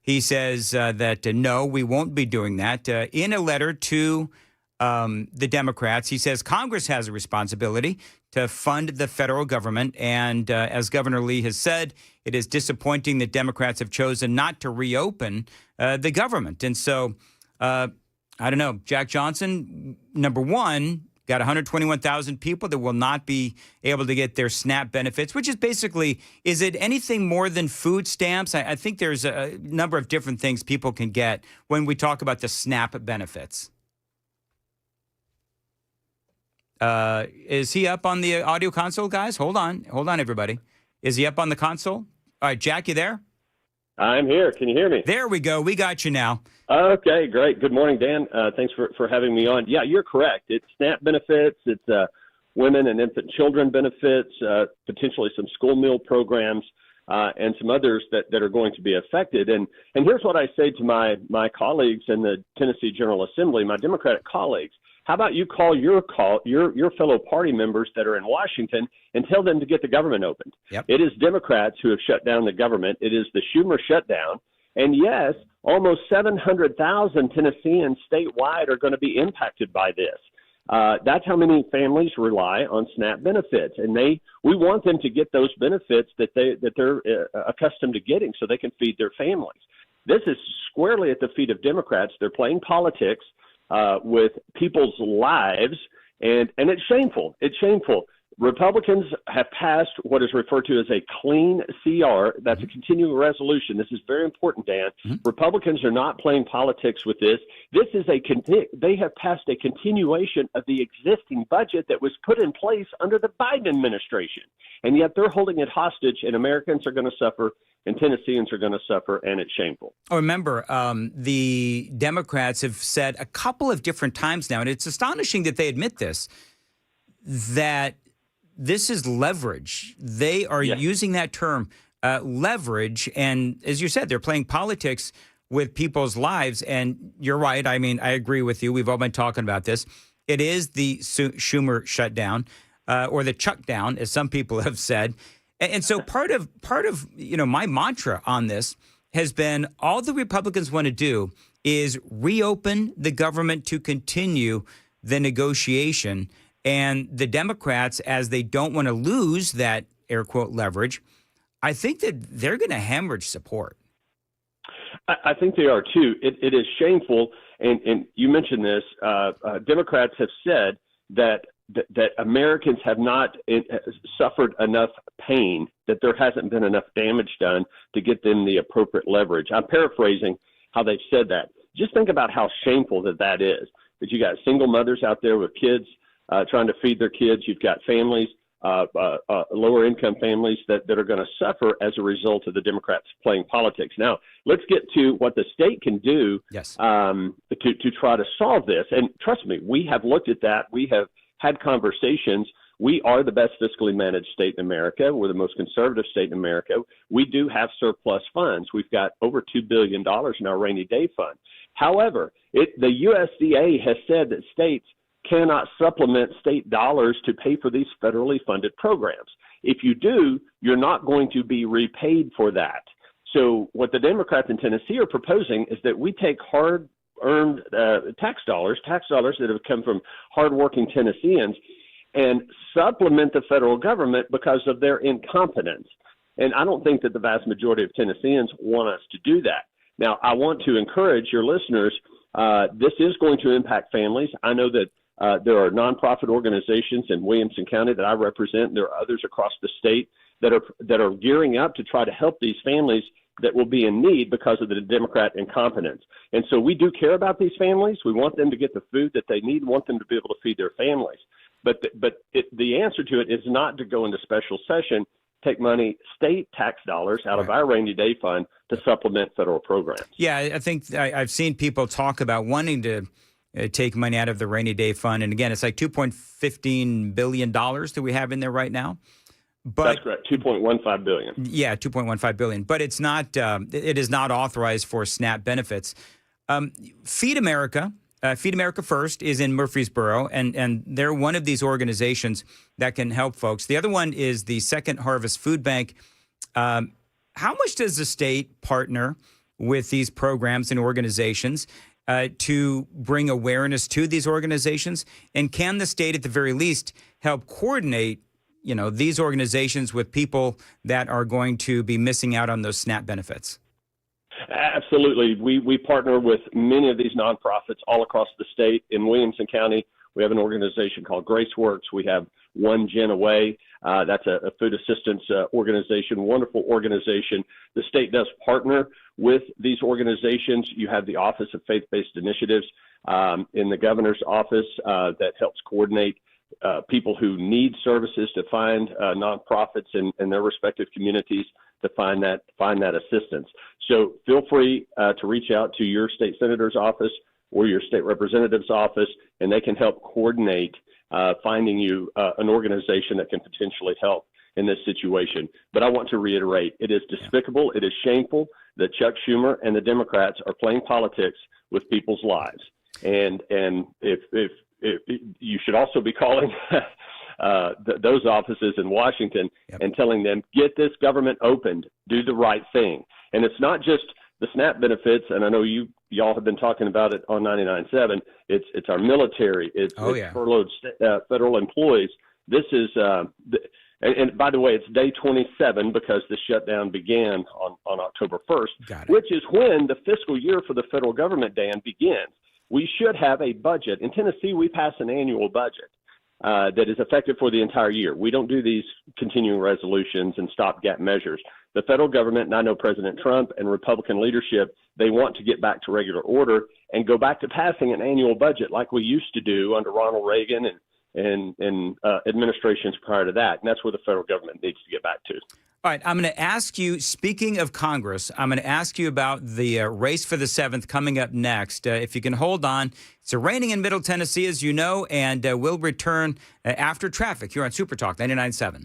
He says that, no, we won't be doing that. In a letter to the Democrats, he says Congress has a responsibility to fund the federal government. And as Governor Lee has said, it is disappointing that Democrats have chosen not to reopen the government. And so, I don't know, Jack Johnson, number one, got 121,000 people that will not be able to get their SNAP benefits, which is basically, is it anything more than food stamps? I think there's a number of different things people can get when we talk about the SNAP benefits. Is he up on the audio console, guys? Hold on, everybody. Is he up on the console? All right, Jack, you there? I'm here. Can you hear me? There we go. We got you now. Okay, great. Good morning, Dan. Thanks for having me on. Yeah, you're correct. It's SNAP benefits. It's women and infant children benefits, potentially some school meal programs, and some others that are going to be affected. And here's what I say to my colleagues in the Tennessee General Assembly, my Democratic colleagues. How about you call your fellow party members that are in Washington and tell them to get the government opened? Yep. It is Democrats who have shut down the government. It is the Schumer shutdown. And yes, almost 700,000 Tennesseans statewide are going to be impacted by this. That's how many families rely on SNAP benefits, and we want them to get those benefits that they're accustomed to getting, so they can feed their families. This is squarely at the feet of Democrats. They're playing politics with people's lives, and it's shameful. It's shameful. Republicans have passed what is referred to as a clean CR. That's a continuing resolution. This is very important, Dan. Republicans are not playing politics with this. This is they have passed a continuation of the existing budget that was put in place under the Biden administration. And yet they're holding it hostage, and Americans are going to suffer, and Tennesseans are going to suffer, and it's shameful. Oh, remember, the Democrats have said a couple of different times now, and it's astonishing that they admit this, that this is leverage. They are using that term, leverage. And as you said, they're playing politics with people's lives. And you're right. I mean, I agree with you. We've all been talking about this. It is the Schumer shutdown or the chuck down, as some people have said. And so part of my mantra on this has been all the Republicans want to do is reopen the government to continue the negotiation. And the Democrats, as they don't want to lose that air quote leverage, I think that they're going to hemorrhage support. I think they are, too. It is shameful. And you mentioned this. Democrats have said that Americans have not suffered enough pain, that there hasn't been enough damage done to get them the appropriate leverage. I'm paraphrasing how they've said that. Just think about how shameful that is, that you got single mothers out there with kids trying to feed their kids. You've got families, lower income families that are going to suffer as a result of the Democrats playing politics. Now, let's get to what the state can do to try to solve this. And trust me, we have looked at that. We have had conversations. We are the best fiscally managed state in America. We're the most conservative state in America. We do have surplus funds. We've got over $2 billion in our rainy day fund. However, the USDA has said that states cannot supplement state dollars to pay for these federally funded programs. If you do, you're not going to be repaid for that. So what the Democrats in Tennessee are proposing is that we take hard-earned tax dollars that have come from hardworking Tennesseans, and supplement the federal government because of their incompetence. And I don't think that the vast majority of Tennesseans want us to do that. Now, I want to encourage your listeners, this is going to impact families. I know that there are nonprofit organizations in Williamson County that I represent. There are others across the state that are gearing up to try to help these families that will be in need because of the Democrat incompetence. And so we do care about these families. We want them to get the food that they need, want them to be able to feed their families. But the answer to it is not to go into special session, take money, state tax dollars out of our rainy day fund to supplement federal programs. Yeah, I think I've seen people talk about wanting to take money out of the rainy day fund. And again, it's like $2.15 billion that we have in there right now. But, that's correct, $2.15 billion. Yeah, $2.15 billion. But it's not. It is not authorized for SNAP benefits. Feed America First is in Murfreesboro, and they're one of these organizations that can help folks. The other one is the Second Harvest Food Bank. How much does the state partner with these programs and organizations to bring awareness to these organizations? And can the state, at the very least, help coordinate these organizations with people that are going to be missing out on those SNAP benefits? Absolutely. We partner with many of these nonprofits all across the state. In Williamson County, we have an organization called GraceWorks. We have One Gen Away. That's a food assistance organization, wonderful organization. The state does partner with these organizations. You have the Office of Faith-Based Initiatives in the governor's office that helps coordinate people who need services to find nonprofits in their respective communities to find that assistance. So feel free to reach out to your state senator's office or your state representative's office, and they can help coordinate finding you an organization that can potentially help in this situation. But I want to reiterate, it is despicable, it is shameful that Chuck Schumer and the Democrats are playing politics with people's lives. And if you should also be calling those offices in Washington and telling them, get this government opened, do the right thing. And it's not just the SNAP benefits, and I know y'all have been talking about it on 99.7. It's our military, it's furloughed federal employees. This is, and by the way, it's day 27 because the shutdown began on October 1st, which is when the fiscal year for the federal government, Dan, begins. We should have a budget. In Tennessee, we pass an annual budget that is effective for the entire year. We don't do these continuing resolutions and stopgap measures. The federal government, and I know President Trump and Republican leadership, they want to get back to regular order and go back to passing an annual budget like we used to do under Ronald Reagan and administrations prior to that. And that's where the federal government needs to get back to. All right, I'm going to ask you, speaking of Congress, I'm going to ask you about the race for the 7th coming up next. If you can hold on. It's raining in Middle Tennessee, as you know, and we'll return after traffic here on Super Talk 99.7.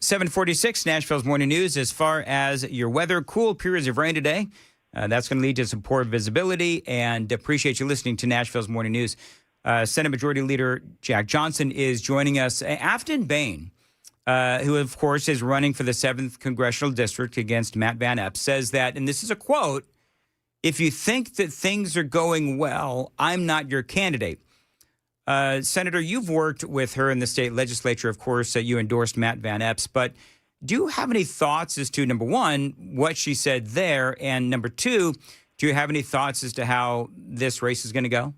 .46, Nashville's Morning News. As far as your weather, cool periods of rain today. That's going to lead to some poor visibility, and appreciate you listening to Nashville's Morning News. Senate Majority Leader Jack Johnson is joining us. Afton Bain, who, of course, is running for the 7th Congressional District against Matt Van Epp, says that, and this is a quote, "If you think that things are going well, I'm not your candidate." Senator, you've worked with her in the state legislature. Of course, you endorsed Matt Van Epps, but do you have any thoughts as to, number one, what she said there, and number two, do you have any thoughts as to how this race is going to go?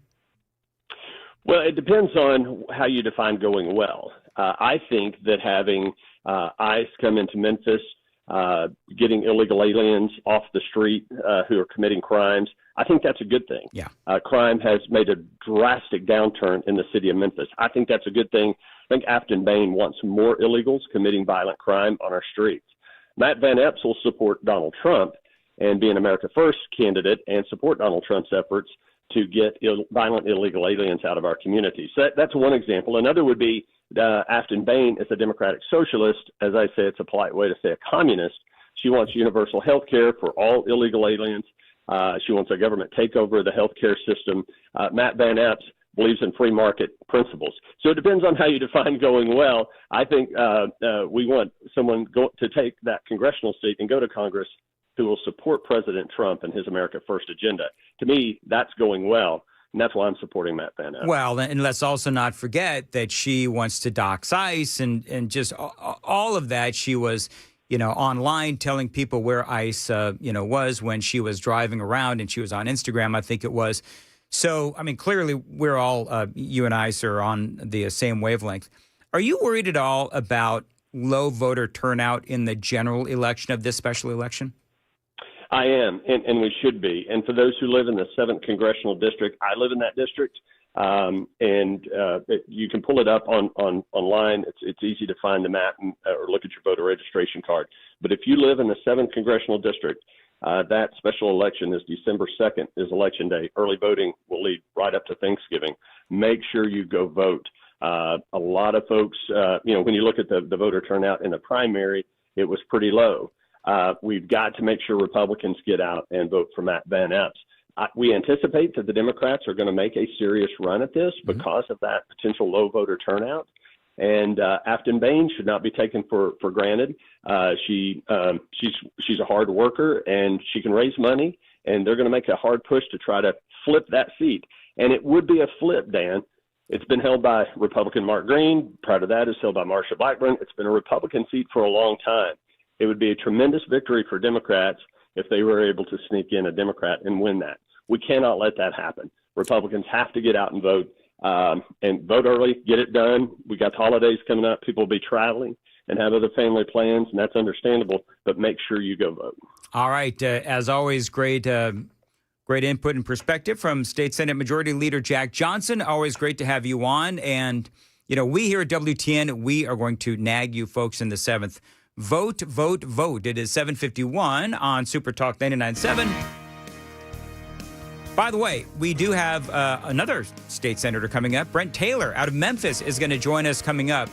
Well, it depends on how you define going well. I think that having ICE come into Memphis, getting illegal aliens off the street who are committing crimes, I think that's a good thing. Yeah. Crime has made a drastic downturn in the city of Memphis. I think that's a good thing. I think Afton Bain wants more illegals committing violent crime on our streets. Matt Van Epps will support Donald Trump and be an America First candidate and support Donald Trump's efforts to get violent illegal aliens out of our communities. So that's one example. Another would be Afton Bain is a democratic socialist. As I say, it's a polite way to say a communist. She wants universal health care for all illegal aliens. She wants a government takeover of the healthcare system. Matt Van Epps believes in free market principles. So it depends on how you define going well. I think we want someone to take that congressional seat and go to Congress who will support President Trump and his America First agenda. To me, that's going well, and that's why I'm supporting Matt Van Epps. Well, and let's also not forget that she wants to dox ICE and just all of that. She was online telling people where ICE, was when she was driving around, and she was on Instagram, I think it was. So, I mean, clearly we're all, you and ICE are on the same wavelength. Are you worried at all about low voter turnout in the general election of this special election? I am, and we should be. And for those who live in the 7th Congressional District, I live in that district, you can pull it up online. It's easy to find the map or look at your voter registration card. But if you live in the 7th Congressional District, that special election is December 2nd, is Election Day. Early voting will lead right up to Thanksgiving. Make sure you go vote. A lot of folks, when you look at the voter turnout in the primary, it was pretty low. We've got to make sure Republicans get out and vote for Matt Van Epps. We anticipate that the Democrats are going to make a serious run at this because of that potential low voter turnout. And Afton Bain should not be taken for granted. She's a hard worker, and she can raise money, and they're going to make a hard push to try to flip that seat. And it would be a flip, Dan. It's been held by Republican Mark Green. Prior to that, it's held by Marsha Blackburn. It's been a Republican seat for a long time. It would be a tremendous victory for Democrats if they were able to sneak in a Democrat and win that. We cannot let that happen. Republicans have to get out and vote early, get it done. We got the holidays coming up. People will be traveling and have other family plans, and that's understandable, but make sure you go vote. All right. As always, great input and perspective from State Senate Majority Leader Jack Johnson. Always great to have you on. And, we here at WTN, we are going to nag you folks in the 7th. Vote, vote, vote. It is 7:51 on Super Talk 99.7. By the way, we do have another state senator coming up. Brent Taylor out of Memphis is going to join us coming up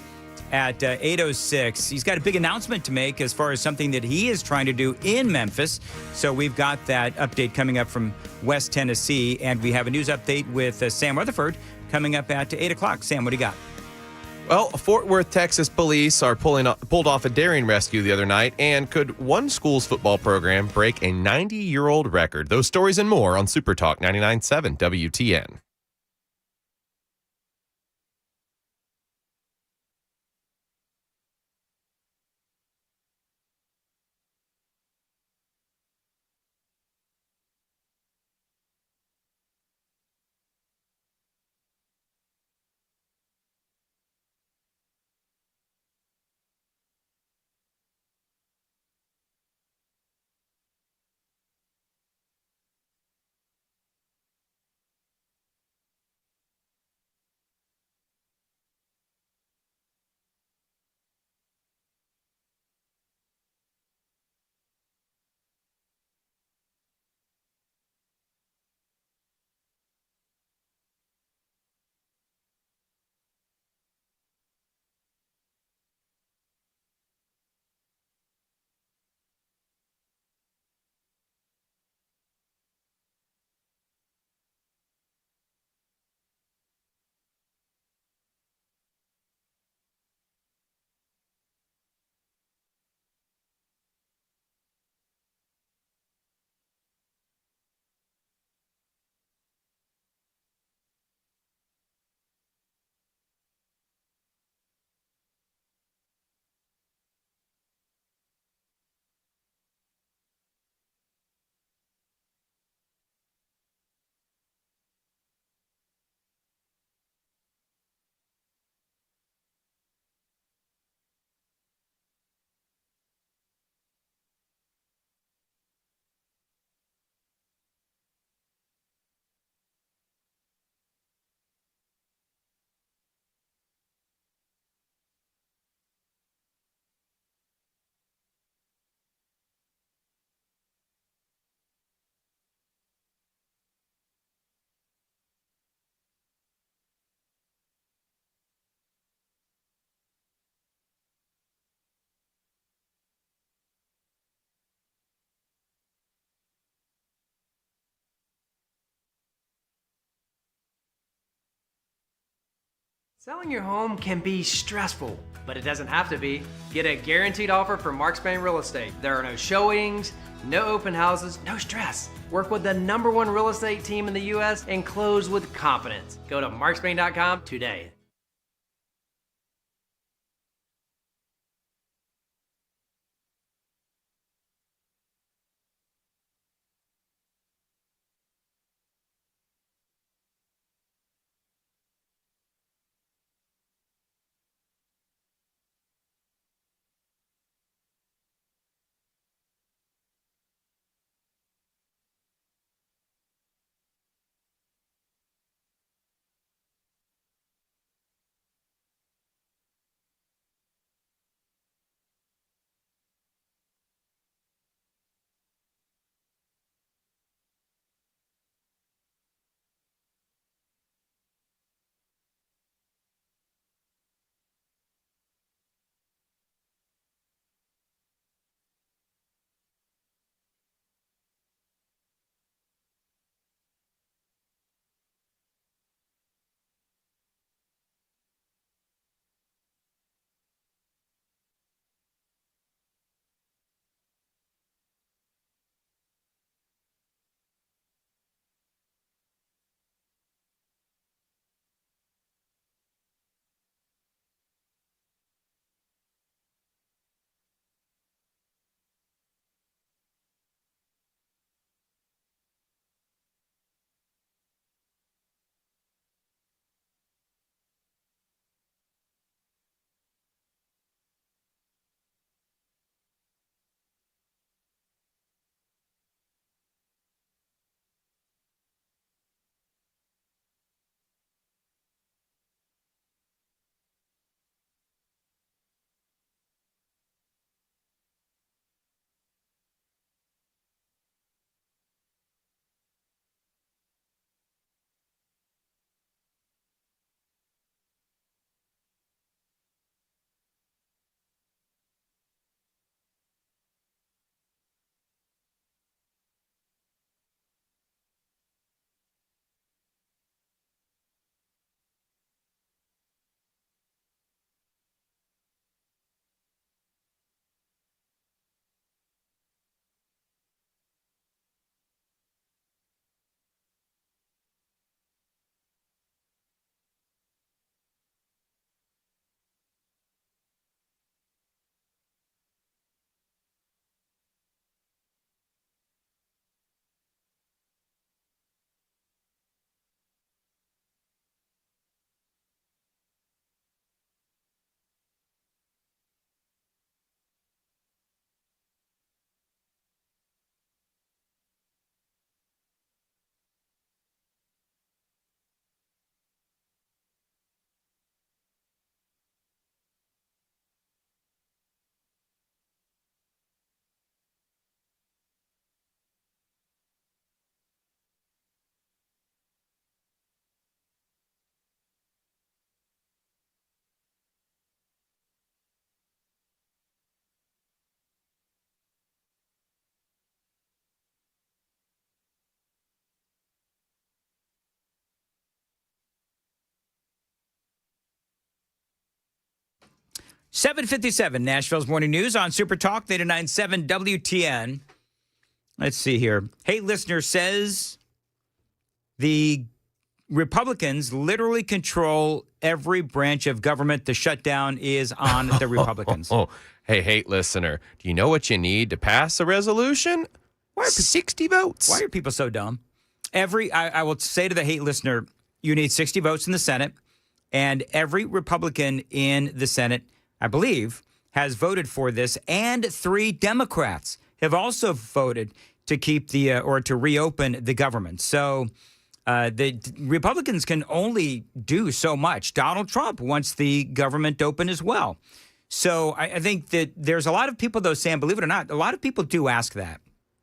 at 8:06. He's got a big announcement to make as far as something that he is trying to do in Memphis. So we've got that update coming up from West Tennessee. And we have a news update with Sam Rutherford coming up at 8 o'clock. Sam, what do you got? Well, Fort Worth, Texas police are pulled off a daring rescue the other night. And could one school's football program break a 90-year-old record? Those stories and more on Super Talk 99.7 WTN. Selling your home can be stressful, but it doesn't have to be. Get a guaranteed offer from Mark Spain Real Estate. There are no showings, no open houses, no stress. Work with the #1 real estate team in the U.S. and close with confidence. Go to markspain.com today. 7:57, Nashville's Morning News on Super Talk 89.7 WTN. Let's see here. Hey, listener says the Republicans literally control every branch of government. The shutdown is on the Republicans. Hey, hate listener, do you know what you need to pass a resolution? 60 votes. Why are people so dumb? I will say to the hate listener, you need 60 votes in the Senate, and every Republican in the Senate, I believe, has voted for this, and 3 Democrats have also voted to keep or to reopen the government. So the Republicans can only do so much. Donald Trump wants the government open as well. So I think that there's a lot of people, though, Sam, believe it or not, a lot of people do ask that.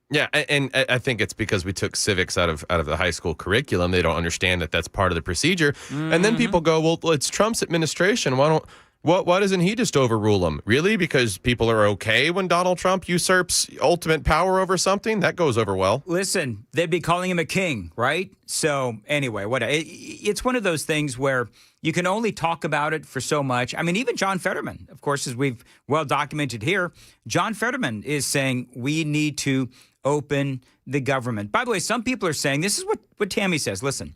Yeah, and I think it's because we took civics out of the high school curriculum. They don't understand that that's part of the procedure. Mm-hmm. And then people go, well, it's Trump's administration. Why doesn't he just overrule them? Really? Because people are okay when Donald Trump usurps ultimate power over something? That goes over well. Listen, they'd be calling him a king, right? So anyway, it's one of those things where you can only talk about it for so much. I mean, even John Fetterman, of course, as we've well documented here, John Fetterman is saying we need to open the government. By the way, some people are saying, this is what Tammy says. Listen,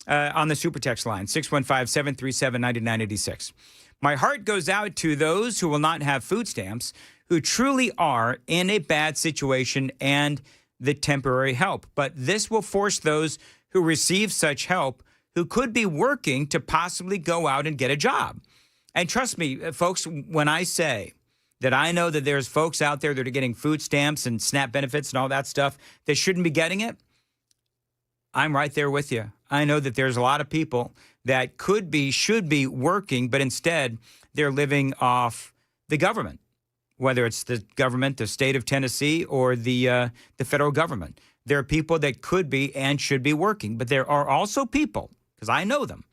on the super text line, 615-737-9986. My heart goes out to those who will not have food stamps, who truly are in a bad situation, and the temporary help. But this will force those who receive such help, who could be working, to possibly go out and get a job. And trust me, folks, when I say that I know that there's folks out there that are getting food stamps and SNAP benefits and all that stuff that shouldn't be getting it, I'm right there with you. I know that there's a lot of people that should be working, but instead they're living off the government, whether it's the government, the state of Tennessee, or the federal government. There are people that could be and should be working, but there are also people, because I know them,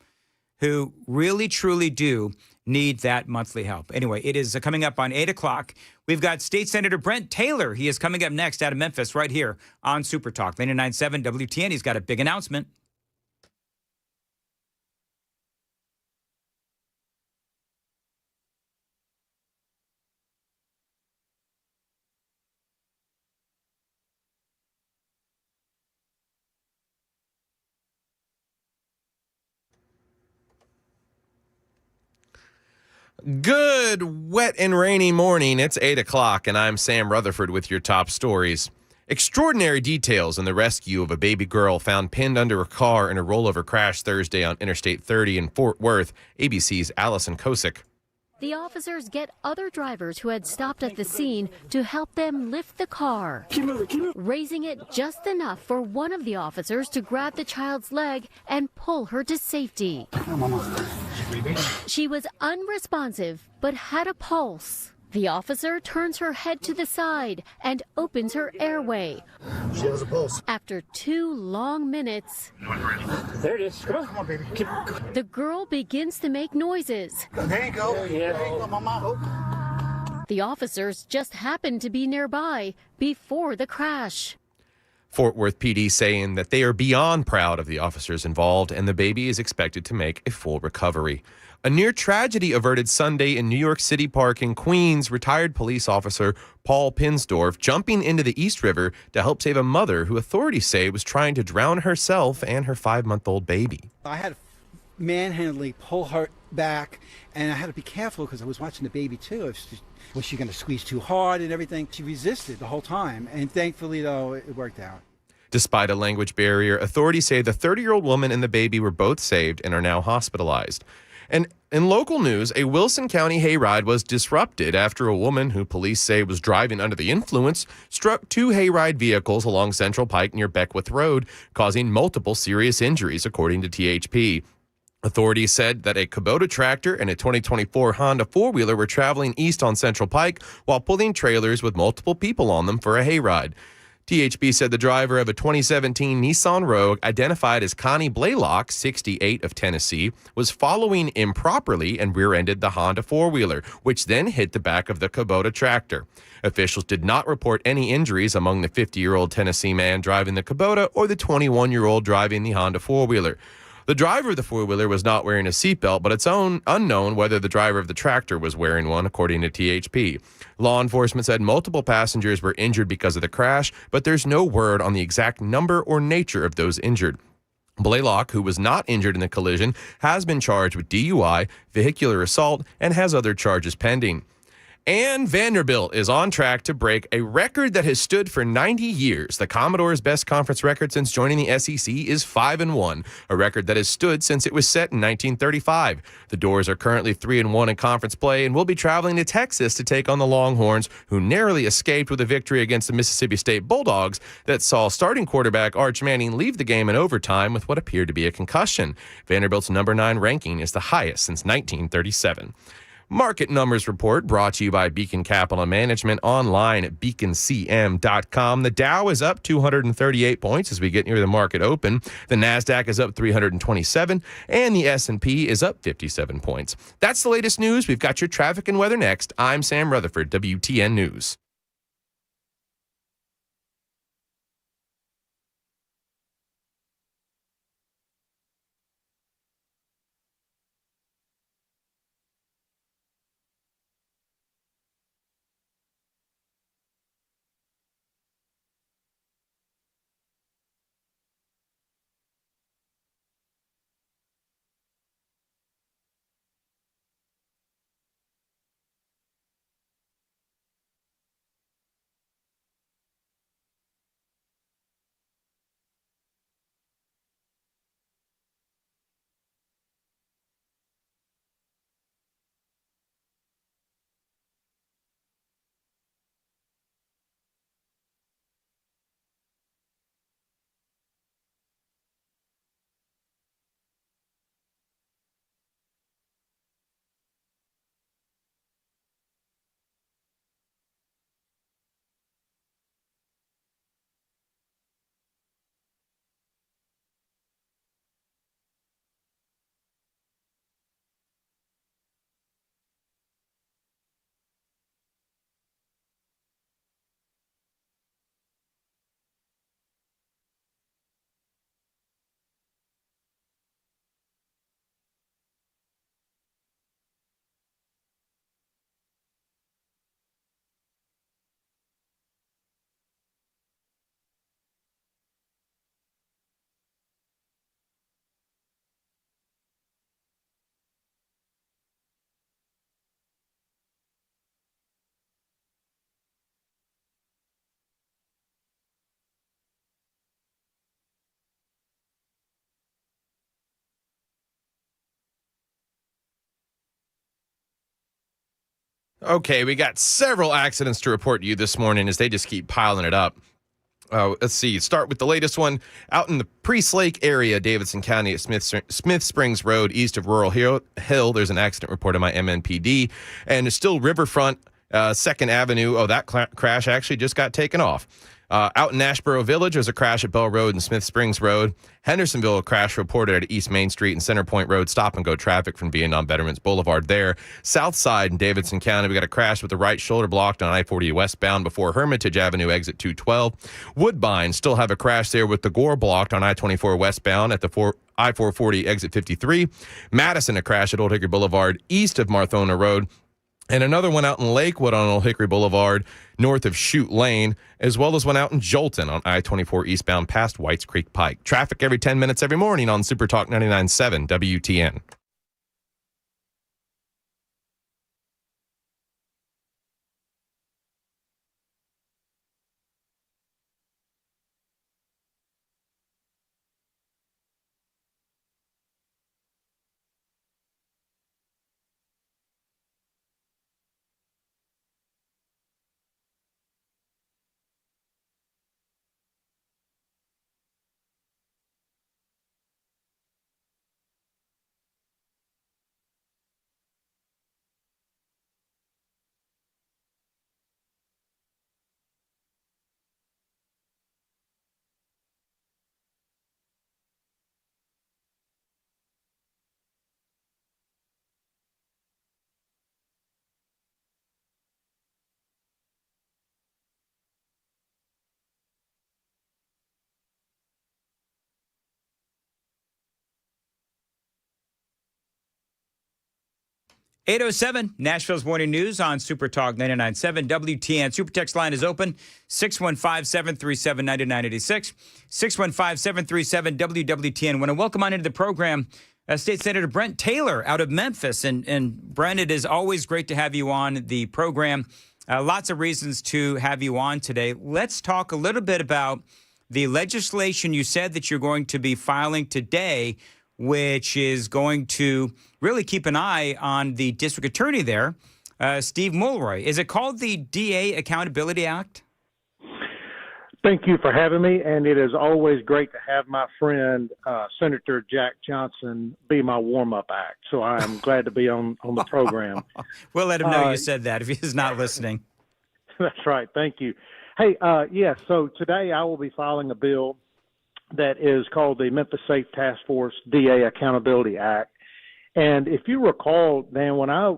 who really, truly do need that monthly help. Anyway, it is coming up on 8 o'clock. We've got State Senator Brent Taylor. He is coming up next out of Memphis right here on Super Talk 99.7 WTN. He's got a big announcement. Good, wet and rainy morning. It's 8 o'clock, and I'm Sam Rutherford with your top stories. Extraordinary details in the rescue of a baby girl found pinned under a car in a rollover crash Thursday on Interstate 30 in Fort Worth. ABC's Allison Kosick. The officers get other drivers who had stopped at the scene to help them lift the car, raising it just enough for one of the officers to grab the child's leg and pull her to safety. She was unresponsive but had a pulse. The officer turns her head to the side and opens her airway. She has a pulse. After 2 long minutes, there it is. Come on, baby. The girl begins to make noises. There you go. There you go, Mama. The officers just happened to be nearby before the crash. Fort Worth PD saying that they are beyond proud of the officers involved, and the baby is expected to make a full recovery. A near tragedy averted Sunday in New York City Park in Queens. Retired police officer Paul Pinsdorf jumping into the East River to help save a mother who authorities say was trying to drown herself and her 5-month-old baby. I had to manhandling pull her back, and I had to be careful because I was watching the baby too. Was she going to squeeze too hard and everything? She resisted the whole time, and thankfully, though, it worked out. Despite a language barrier, authorities say the 30-year-old woman and the baby were both saved and are now hospitalized. And in local news, a Wilson County hayride was disrupted after a woman who police say was driving under the influence struck 2 hayride vehicles along Central Pike near Beckwith Road, causing multiple serious injuries, according to THP. Authorities said that a Kubota tractor and a 2024 Honda four-wheeler were traveling east on Central Pike while pulling trailers with multiple people on them for a hayride. THP said the driver of a 2017 Nissan Rogue, identified as Connie Blaylock, 68, of Tennessee, was following improperly and rear-ended the Honda four-wheeler, which then hit the back of the Kubota tractor. Officials did not report any injuries among the 50-year-old Tennessee man driving the Kubota or the 21-year-old driving the Honda four-wheeler. The driver of the four-wheeler was not wearing a seatbelt, but it's unknown whether the driver of the tractor was wearing one, according to THP. Law enforcement said multiple passengers were injured because of the crash, but there's no word on the exact number or nature of those injured. Blaylock, who was not injured in the collision, has been charged with DUI, vehicular assault, and has other charges pending. And Vanderbilt is on track to break a record that has stood for 90 years. The Commodore's best conference record since joining the SEC is 5-1, a record that has stood since it was set in 1935. The Doors are currently 3-1 in conference play and will be traveling to Texas to take on the Longhorns, who narrowly escaped with a victory against the Mississippi State Bulldogs that saw starting quarterback Arch Manning leave the game in overtime with what appeared to be a concussion. Vanderbilt's number 9 ranking is the highest since 1937. Market Numbers Report brought to you by Beacon Capital Management online at beaconcm.com. The Dow is up 238 points as we get near the market open. The NASDAQ is up 327 and the S&P is up 57 points. That's the latest news. We've got your traffic and weather next. I'm Sam Rutherford, WTN News. Okay, we got several accidents to report to you this morning as they just keep piling it up. Let's see. Start with the latest one. Out in the Priest Lake area, Davidson County at Smith Springs Road, east of Rural Hill, there's an accident report on my MNPD. And still Riverfront, 2nd Avenue. Oh, that crash actually just got taken off. Out in Nashboro Village, there's a crash at Bell Road and Smith Springs Road. Hendersonville, a crash reported at East Main Street and Center Point Road. Stop-and-go traffic from being on Veterans Boulevard there. South Side in Davidson County, we got a crash with the right shoulder blocked on I-40 westbound before Hermitage Avenue, exit 212. Woodbine still have a crash there with the Gore blocked on I-24 westbound at the I-440 exit 53. Madison, a crash at Old Hickory Boulevard east of Marthona Road. And another one out in Lakewood on Old Hickory Boulevard, north of Chute Lane, as well as one out in Jolton on I-24 eastbound past Whites Creek Pike. Traffic every 10 minutes every morning on Super Talk 99.7 WTN. 8:07, Nashville's Morning News on Super Talk 99.7 WTN. Super Text line is open, 615-737-9986, 615-737-WWTN. I want to welcome on into the program State Senator Brent Taylor out of Memphis. And Brent, it is always great to have you on the program. Lots of reasons to have you on today. Let's talk a little bit about the legislation you said that you're going to be filing today, which is going to really keep an eye on the district attorney there, Steve Mulroy. Is it called the DA Accountability Act? Thank you for having me, and it is always great to have my friend, Senator Jack Johnson, be my warm-up act. So I am glad to be on the program. We'll let him know you said that if he's not listening. That's right. Thank you. Hey, so today I will be filing a bill that is called the Memphis Safe Task Force DA Accountability Act. And if you recall, Dan, when I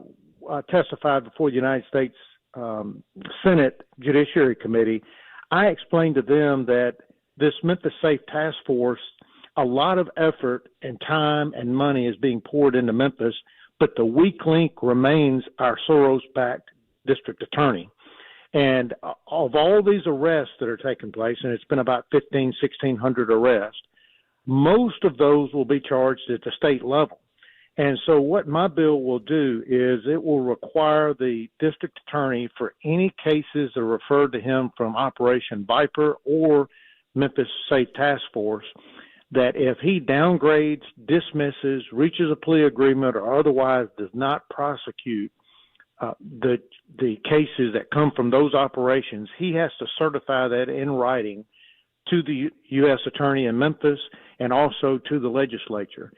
testified before the United States Senate Judiciary Committee, I explained to them that this Memphis Safe Task Force, a lot of effort and time and money is being poured into Memphis, but the weak link remains our Soros-backed district attorney. And of all these arrests that are taking place, and it's been about 1,600 arrests, most of those will be charged at the state level. And so what my bill will do is it will require the district attorney for any cases that are referred to him from Operation Viper or Memphis Safe Task Force, that if he downgrades, dismisses, reaches a plea agreement, or otherwise does not prosecute the cases that come from those operations, he has to certify that in writing to the U.S. Attorney in Memphis and also to the legislature.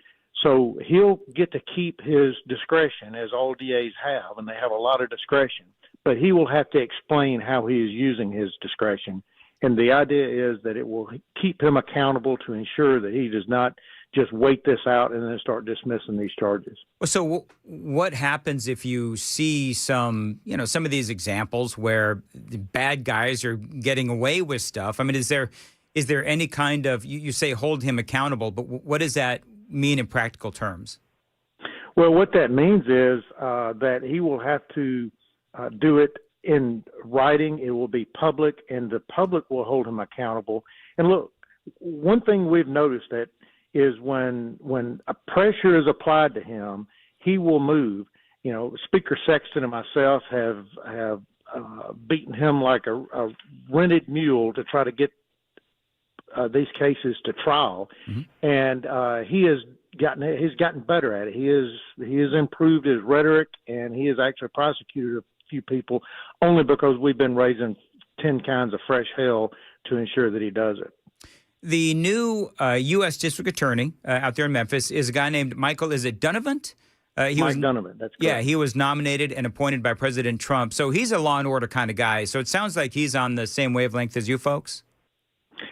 So he'll get to keep his discretion, as all DAs have, and they have a lot of discretion, but he will have to explain how he is using his discretion. And the idea is that it will keep him accountable to ensure that he does not just wait this out and then start dismissing these charges. So what happens if you see some of these examples where the bad guys are getting away with stuff? I mean, is there any kind of, you say hold him accountable, but what does that mean in practical terms? Well, what that means is that he will have to do it in writing. It will be public, and the public will hold him accountable. And look, one thing we've noticed that is when a pressure is applied to him, he will move. You know, Speaker Sexton and myself have beaten him like a rented mule to try to get these cases to trial, and he's gotten better at it. He has improved his rhetoric, and he has actually prosecuted a few people only because we've been raising 10 kinds of fresh hell to ensure that he does it. The new U.S. District Attorney out there in Memphis is a guy named Michael, is it Donovan? Mike Donovan, that's correct. Yeah, he was nominated and appointed by President Trump. So he's a law and order kind of guy. So it sounds like he's on the same wavelength as you folks.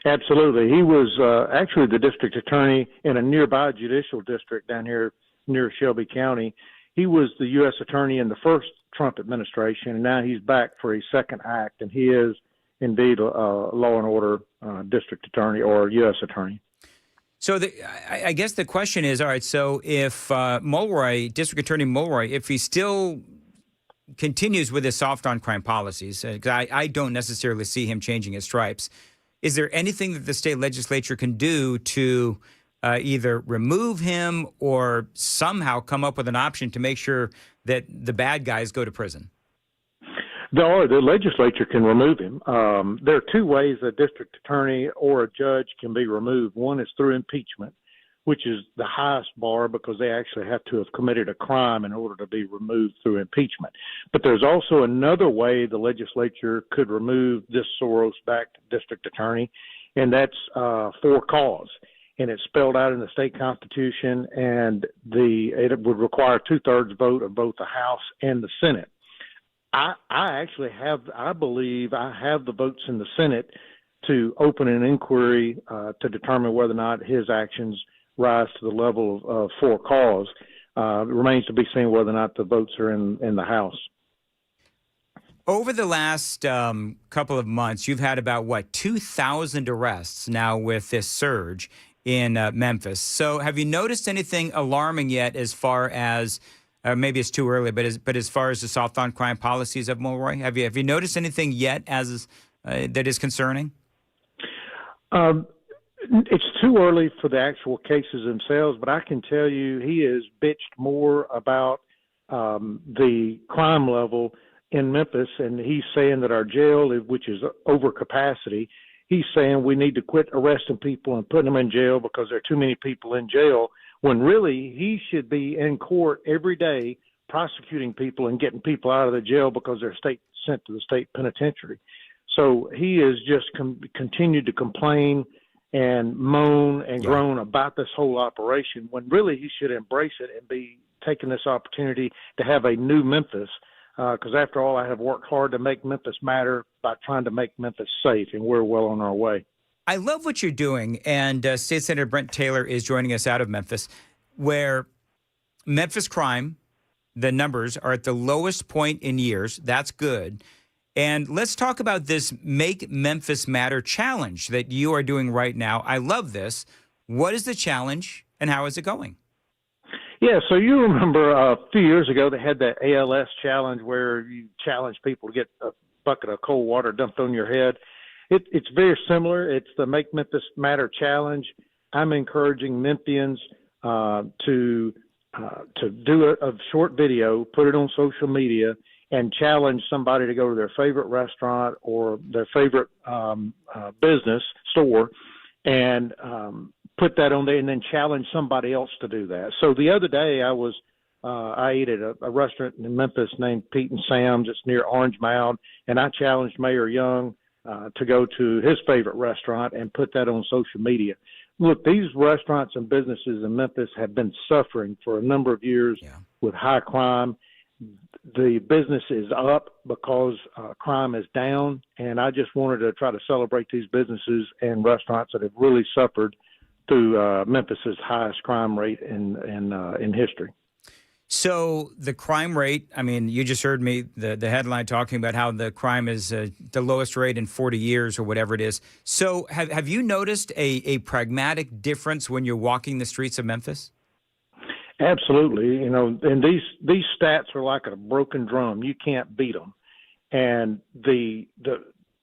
Absolutely. He was actually the district attorney in a nearby judicial district down here near Shelby County. He was the U.S. attorney in the first Trump administration, and now he's back for his second act, and he is indeed a law and order district attorney or U.S. attorney. So I guess the question is, all right, so if Mulroy, District Attorney Mulroy, if he still continues with his soft on crime policies, because I don't necessarily see him changing his stripes, is there anything that the state legislature can do to either remove him or somehow come up with an option to make sure that the bad guys go to prison? The legislature can remove him. There are two ways a district attorney or a judge can be removed. One is through impeachment, which is the highest bar because they actually have to have committed a crime in order to be removed through impeachment. But there's also another way the legislature could remove this Soros-backed district attorney, and that's for cause. And it's spelled out in the state constitution, and it would require a 2/3 vote of both the House and the Senate. I believe I have the votes in the Senate to open an inquiry to determine whether or not his actions rise to the level of for cause. It remains to be seen whether or not the votes are in the House. Over the last couple of months, you've had about, 2,000 arrests now with this surge in Memphis. So have you noticed anything alarming yet as far as maybe it's too early, but as far as the soft on crime policies of Mulroy, have you noticed anything yet that is concerning? It's too early for the actual cases themselves, but I can tell you he has bitched more about the crime level in Memphis, and he's saying that our jail, which is over capacity, he's saying we need to quit arresting people and putting them in jail because there are too many people in jail, when really he should be in court every day prosecuting people and getting people out of the jail because they're sent to the state penitentiary. So he has just continued to complain and moan and groan about this whole operation, when really he should embrace it and be taking this opportunity to have a new Memphis. Because after all, I have worked hard to make Memphis matter by trying to make Memphis safe, and we're well on our way. I love what you're doing, and State Senator Brent Taylor is joining us out of Memphis, where Memphis crime, the numbers are at the lowest point in years. That's good. And let's talk about this Make Memphis Matter challenge that you are doing right now. I love this. What is the challenge, and how is it going? Yeah, so you remember a few years ago they had that ALS challenge where you challenge people to get a bucket of cold water dumped on your head. It's very similar. It's the Make Memphis Matter challenge. I'm encouraging Memphians to do a short video, put it on social media, and challenge somebody to go to their favorite restaurant or their favorite business store and put that on there, and then challenge somebody else to do that. So the other day I ate at a restaurant in Memphis named Pete and Sam's. It's near Orange Mound, and I challenged Mayor Young to go to his favorite restaurant and put that on social media. Look, these restaurants and businesses in Memphis have been suffering for a number of years with high crime. The business is up because crime is down, and I just wanted to try to celebrate these businesses and restaurants that have really suffered through Memphis's highest crime rate in history. So the crime rate, I mean, you just heard me, the headline talking about how the crime is the lowest rate in 40 years or whatever it is. So have you noticed a pragmatic difference when you're walking the streets of Memphis? Absolutely. You know, and these stats are like a broken drum. You can't beat them. And the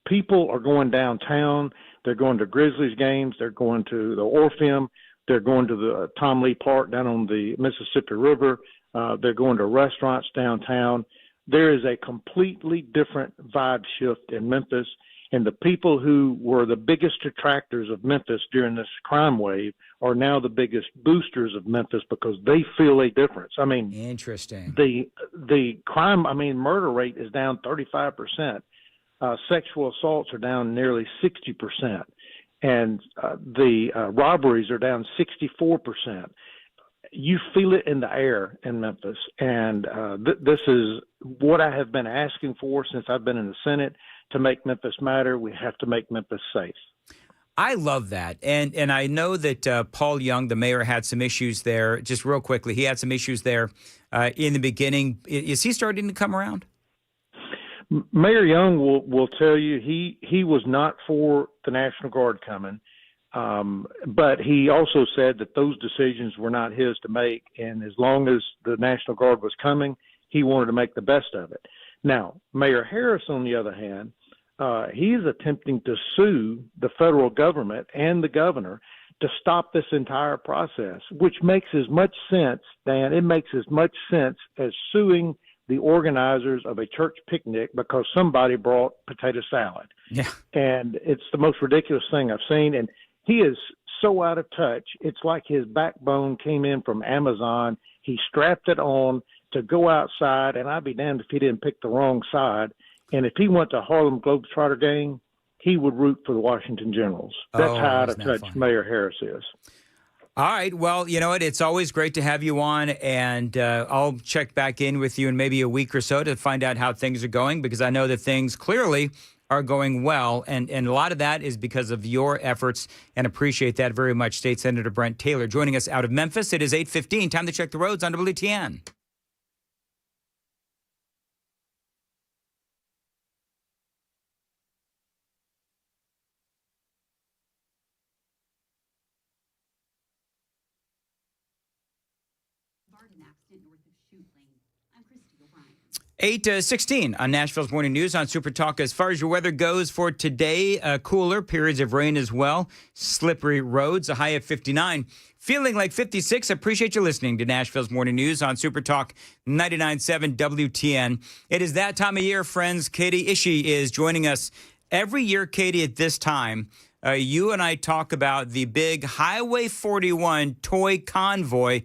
people are going downtown. They're going to Grizzlies games. They're going to the Orpheum. They're going to the Tom Lee Park down on the Mississippi River. They're going to restaurants downtown. There is a completely different vibe shift in Memphis. And the people who were the biggest detractors of Memphis during this crime wave are now the biggest boosters of Memphis because they feel a difference. I mean, interesting. The crime, murder rate is down 35%. Sexual assaults are down nearly 60%. And the robberies are down 64%. You feel it in the air in Memphis. And this is what I have been asking for since I've been in the Senate. To make Memphis matter, we have to make Memphis safe. I love that. And I know that Paul Young, the mayor, had some issues there. Just real quickly, he had some issues there in the beginning. Is he starting to come around? Mayor Young will tell you he was not for the National Guard coming, but he also said that those decisions were not his to make. And as long as the National Guard was coming, he wanted to make the best of it. Now, Mayor Harris, on the other hand, he's attempting to sue the federal government and the governor to stop this entire process, which makes as much sense, Dan. It makes as much sense as suing the organizers of a church picnic because somebody brought potato salad. Yeah. And it's the most ridiculous thing I've seen. And he is so out of touch. It's like his backbone came in from Amazon. He strapped it on to go outside, and I'd be damned if he didn't pick the wrong side. And if he went to Harlem Globetrotter game, he would root for the Washington Generals. That's how out of touch Mayor Harris is. All right. Well, you know what? It's always great to have you on, and I'll check back in with you in maybe a week or so to find out how things are going, because I know that things clearly are going well, and a lot of that is because of your efforts, and appreciate that very much. State Senator Brent Taylor joining us out of Memphis. It is 8:15. Time to check the roads on WTN. accident north of Shoot Lane. I'm Christy O'Brien. 8:16 on Nashville's Morning News on Super Talk. As far as your weather goes for today, cooler, periods of rain as well, slippery roads, a high of 59. Feeling like 56. Appreciate you listening to Nashville's Morning News on Super Talk 99.7 WTN. It is that time of year, friends. Katie Ishii is joining us every year, Katie, at this time. You and I talk about the big Highway 41 toy convoy.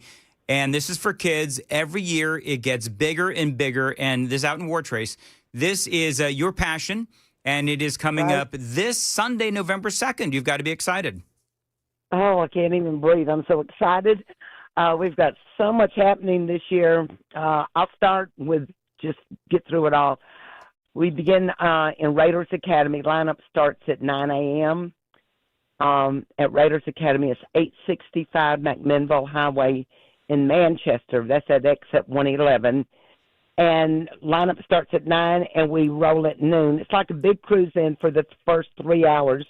And this is for kids. Every year it gets bigger and bigger. And this out in Wartrace. This is your passion. And it is coming up this Sunday, November 2nd. You've got to be excited. Oh, I can't even breathe. I'm so excited. We've got so much happening this year. I'll start with just get through it all. We begin in Raiders Academy. Lineup starts at 9 a.m. At Raiders Academy. It's 865 McMinnville Highway in Manchester. That's at exit 111. And lineup starts at 9, and we roll at noon. It's like a big cruise in for the first 3 hours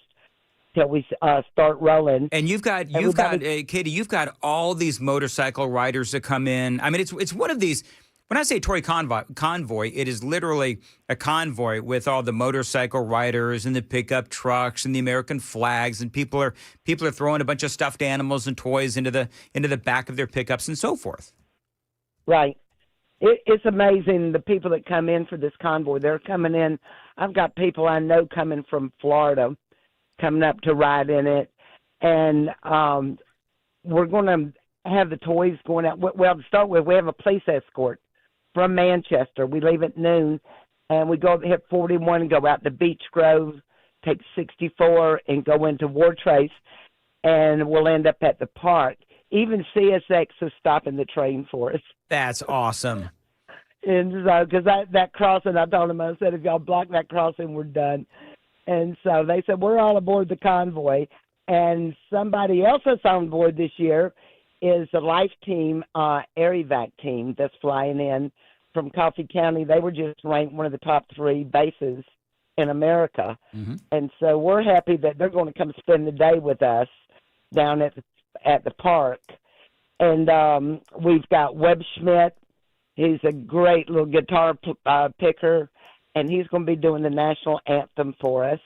till we start rolling. And you've got Katie, you've got all these motorcycle riders that come in. I mean, it's one of these. When I say toy convoy, it is literally a convoy with all the motorcycle riders and the pickup trucks and the American flags, and people are throwing a bunch of stuffed animals and toys into the back of their pickups and so forth. Right. It's amazing the people that come in for this convoy. They're coming in. I've got people I know coming from Florida, coming up to ride in it, and we're going to have the toys going out. Well, to start with, we have a police escort from Manchester. We leave at noon, and we go hit 41 and go out to Beach Grove, take 64 and go into Wartrace, and we'll end up at the park. Even CSX is stopping the train for us. That's awesome. And so, because that crossing, I told them, I said, if y'all block that crossing, we're done. And so they said, we're all aboard the convoy. And somebody else that's on board this year is the Life Team, Air Evac team that's flying in from Coffee County. They were just ranked one of the top 3 bases in America. Mm-hmm. And so we're happy that they're going to come spend the day with us down at the park. And we've got Webb Schmidt. He's a great little guitar picker, and he's going to be doing the national anthem for us.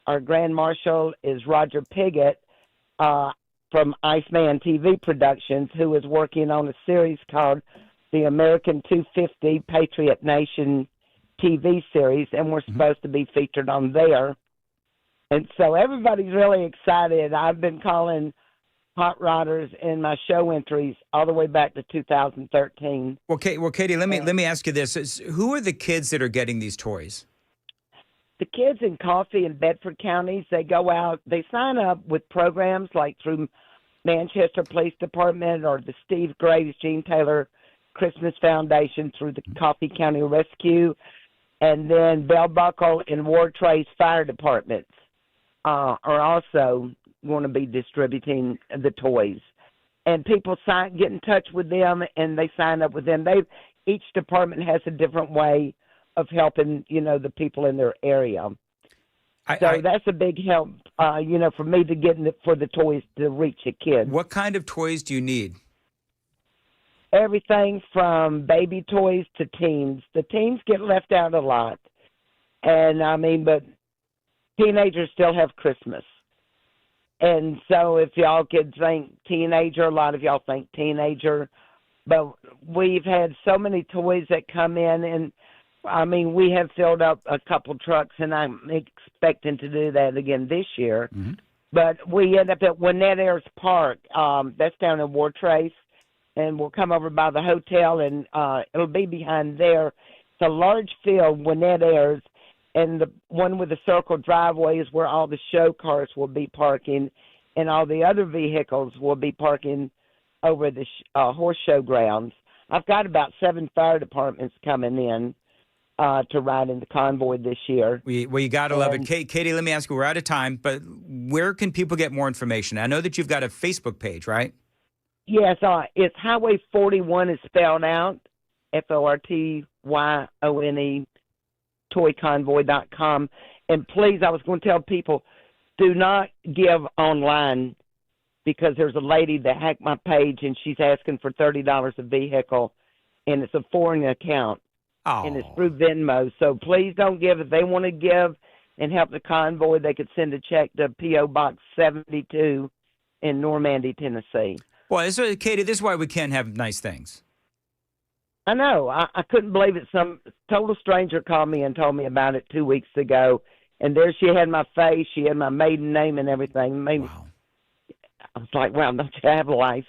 Our Grand Marshal is Roger Piggott, from Iceman TV Productions, who is working on a series called the American 250 Patriot Nation TV series, and we're supposed to be featured on there. And so everybody's really excited. I've been calling hot rodders in my show entries all the way back to 2013. Well, Katie, let me ask you this: who are the kids that are getting these toys? The kids in Coffee and Bedford counties, they go out, they sign up with programs like through Manchester Police Department or the Steve Graves, Gene Taylor Christmas Foundation through the Coffee County Rescue, and then Bell Buckle and Wartrace Fire Departments are also going to be distributing the toys. And people get in touch with them, and they sign up with them. Each department has a different way of helping, the people in their area. So that's a big help, for me to get for the toys to reach a kid. What kind of toys do you need? Everything from baby toys to teens. The teens get left out a lot. And, but teenagers still have Christmas. And so if y'all could think teenager, a lot of y'all think teenager. But we've had so many toys that come in, and we have filled up a couple trucks, and I'm expecting to do that again this year. Mm-hmm. But we end up at Winnett Ayers Park. That's down in Wartrace, and we'll come over by the hotel, and it'll be behind there. It's a large field, Winnett Ayers, and the one with the circle driveway is where all the show cars will be parking, and all the other vehicles will be parking over the horse show grounds. I've got about 7 fire departments coming in to ride in the convoy this year. Well, you got to love it. Katie, let me ask you, we're out of time, but where can people get more information? I know that you've got a Facebook page, right? Yes, it's Highway 41 is spelled out, FORTYONE, toyconvoy.com. And please, I was going to tell people, do not give online. because there's a lady that hacked my page and she's asking for $30 a vehicle, and it's a foreign account, and it's through Venmo. So please don't give. If they want to give and help the convoy, they could send a check to P.O. Box 72 in Normandy, Tennessee. Well, Katie, this is why we can't have nice things. I know. I couldn't believe it. Some total stranger called me and told me about it 2 weeks ago, and there she had my face. She had my maiden name and everything. Wow. I was like, wow, don't you have a life?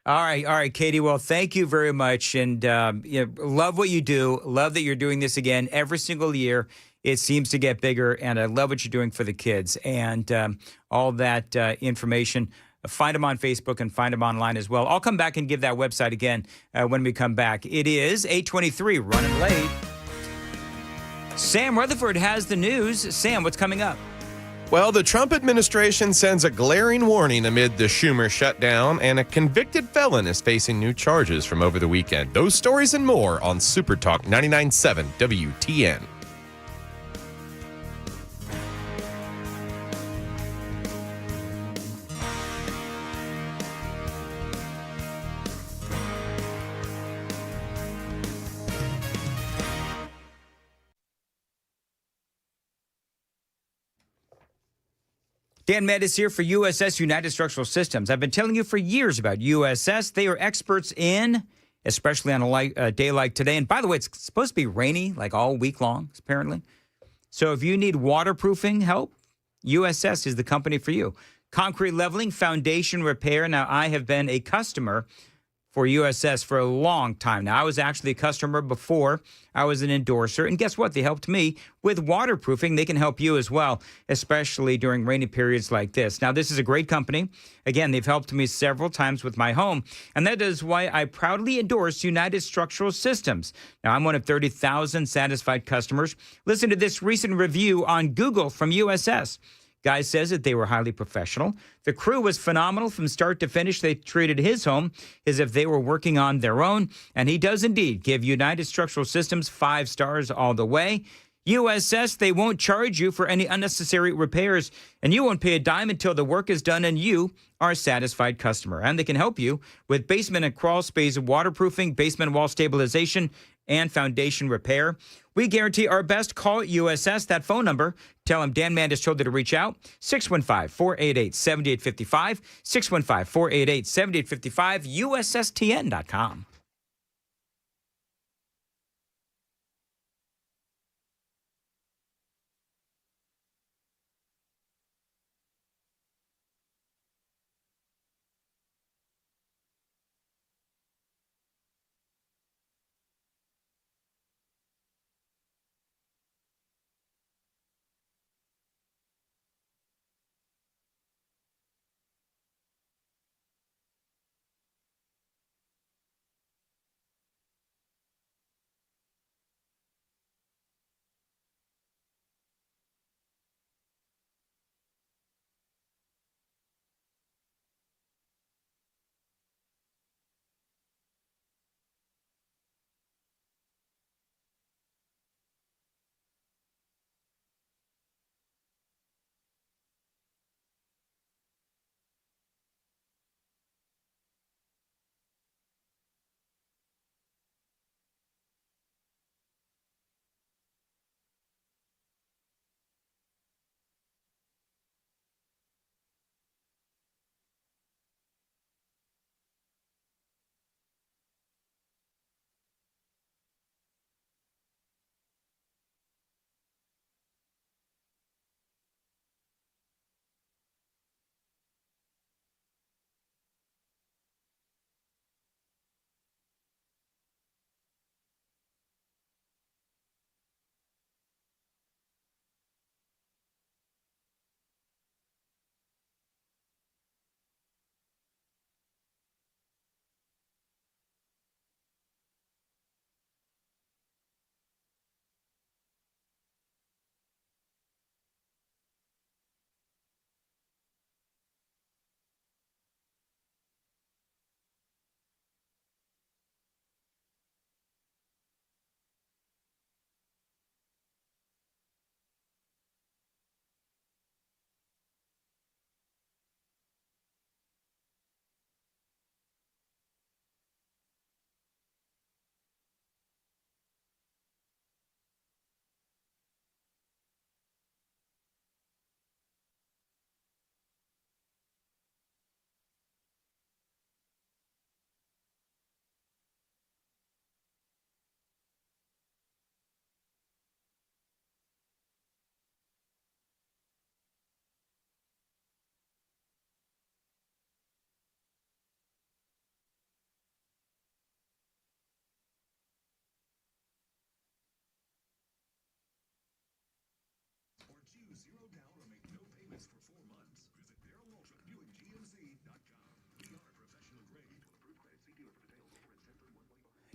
All right, Katie. Well, thank you very much, and love what you do. Love that you're doing this again every single year. It seems to get bigger, and I love what you're doing for the kids and all that information. Find them on Facebook and find them online as well. I'll come back and give that website again when we come back. It is 8:23, running late. Sam Rutherford has the news. Sam, what's coming up? Well, the Trump administration sends a glaring warning amid the Schumer shutdown, and a convicted felon is facing new charges from over the weekend. Those stories and more on Super Talk 99.7 WTN. Dan Meadows here for USS, United Structural Systems. I've been telling you for years about USS. They are experts in, especially on a day like today. And by the way, it's supposed to be rainy like all week long, apparently. So if you need waterproofing help, USS is the company for you. Concrete leveling, foundation repair. Now, I have been a customer for USS for a long time. Now, I was actually a customer before I was an endorser. And guess what? They helped me with waterproofing. They can help you as well, especially during rainy periods like this. Now, this is a great company. Again, they've helped me several times with my home. And that is why I proudly endorse United Structural Systems. Now, I'm one of 30,000 satisfied customers. Listen to this recent review on Google from USS. Guy says that they were highly professional. The crew was phenomenal from start to finish. They treated his home as if they were working on their own. And he does indeed give United Structural Systems 5 stars all the way. USS, they won't charge you for any unnecessary repairs, and you won't pay a dime until the work is done and you are a satisfied customer. And they can help you with basement and crawl space waterproofing, basement wall stabilization, and foundation repair. We guarantee our best. Call USS, that phone number. Tell them Dan Mandis told you to reach out. 615-488-7855. 615-488-7855. USSTN.com.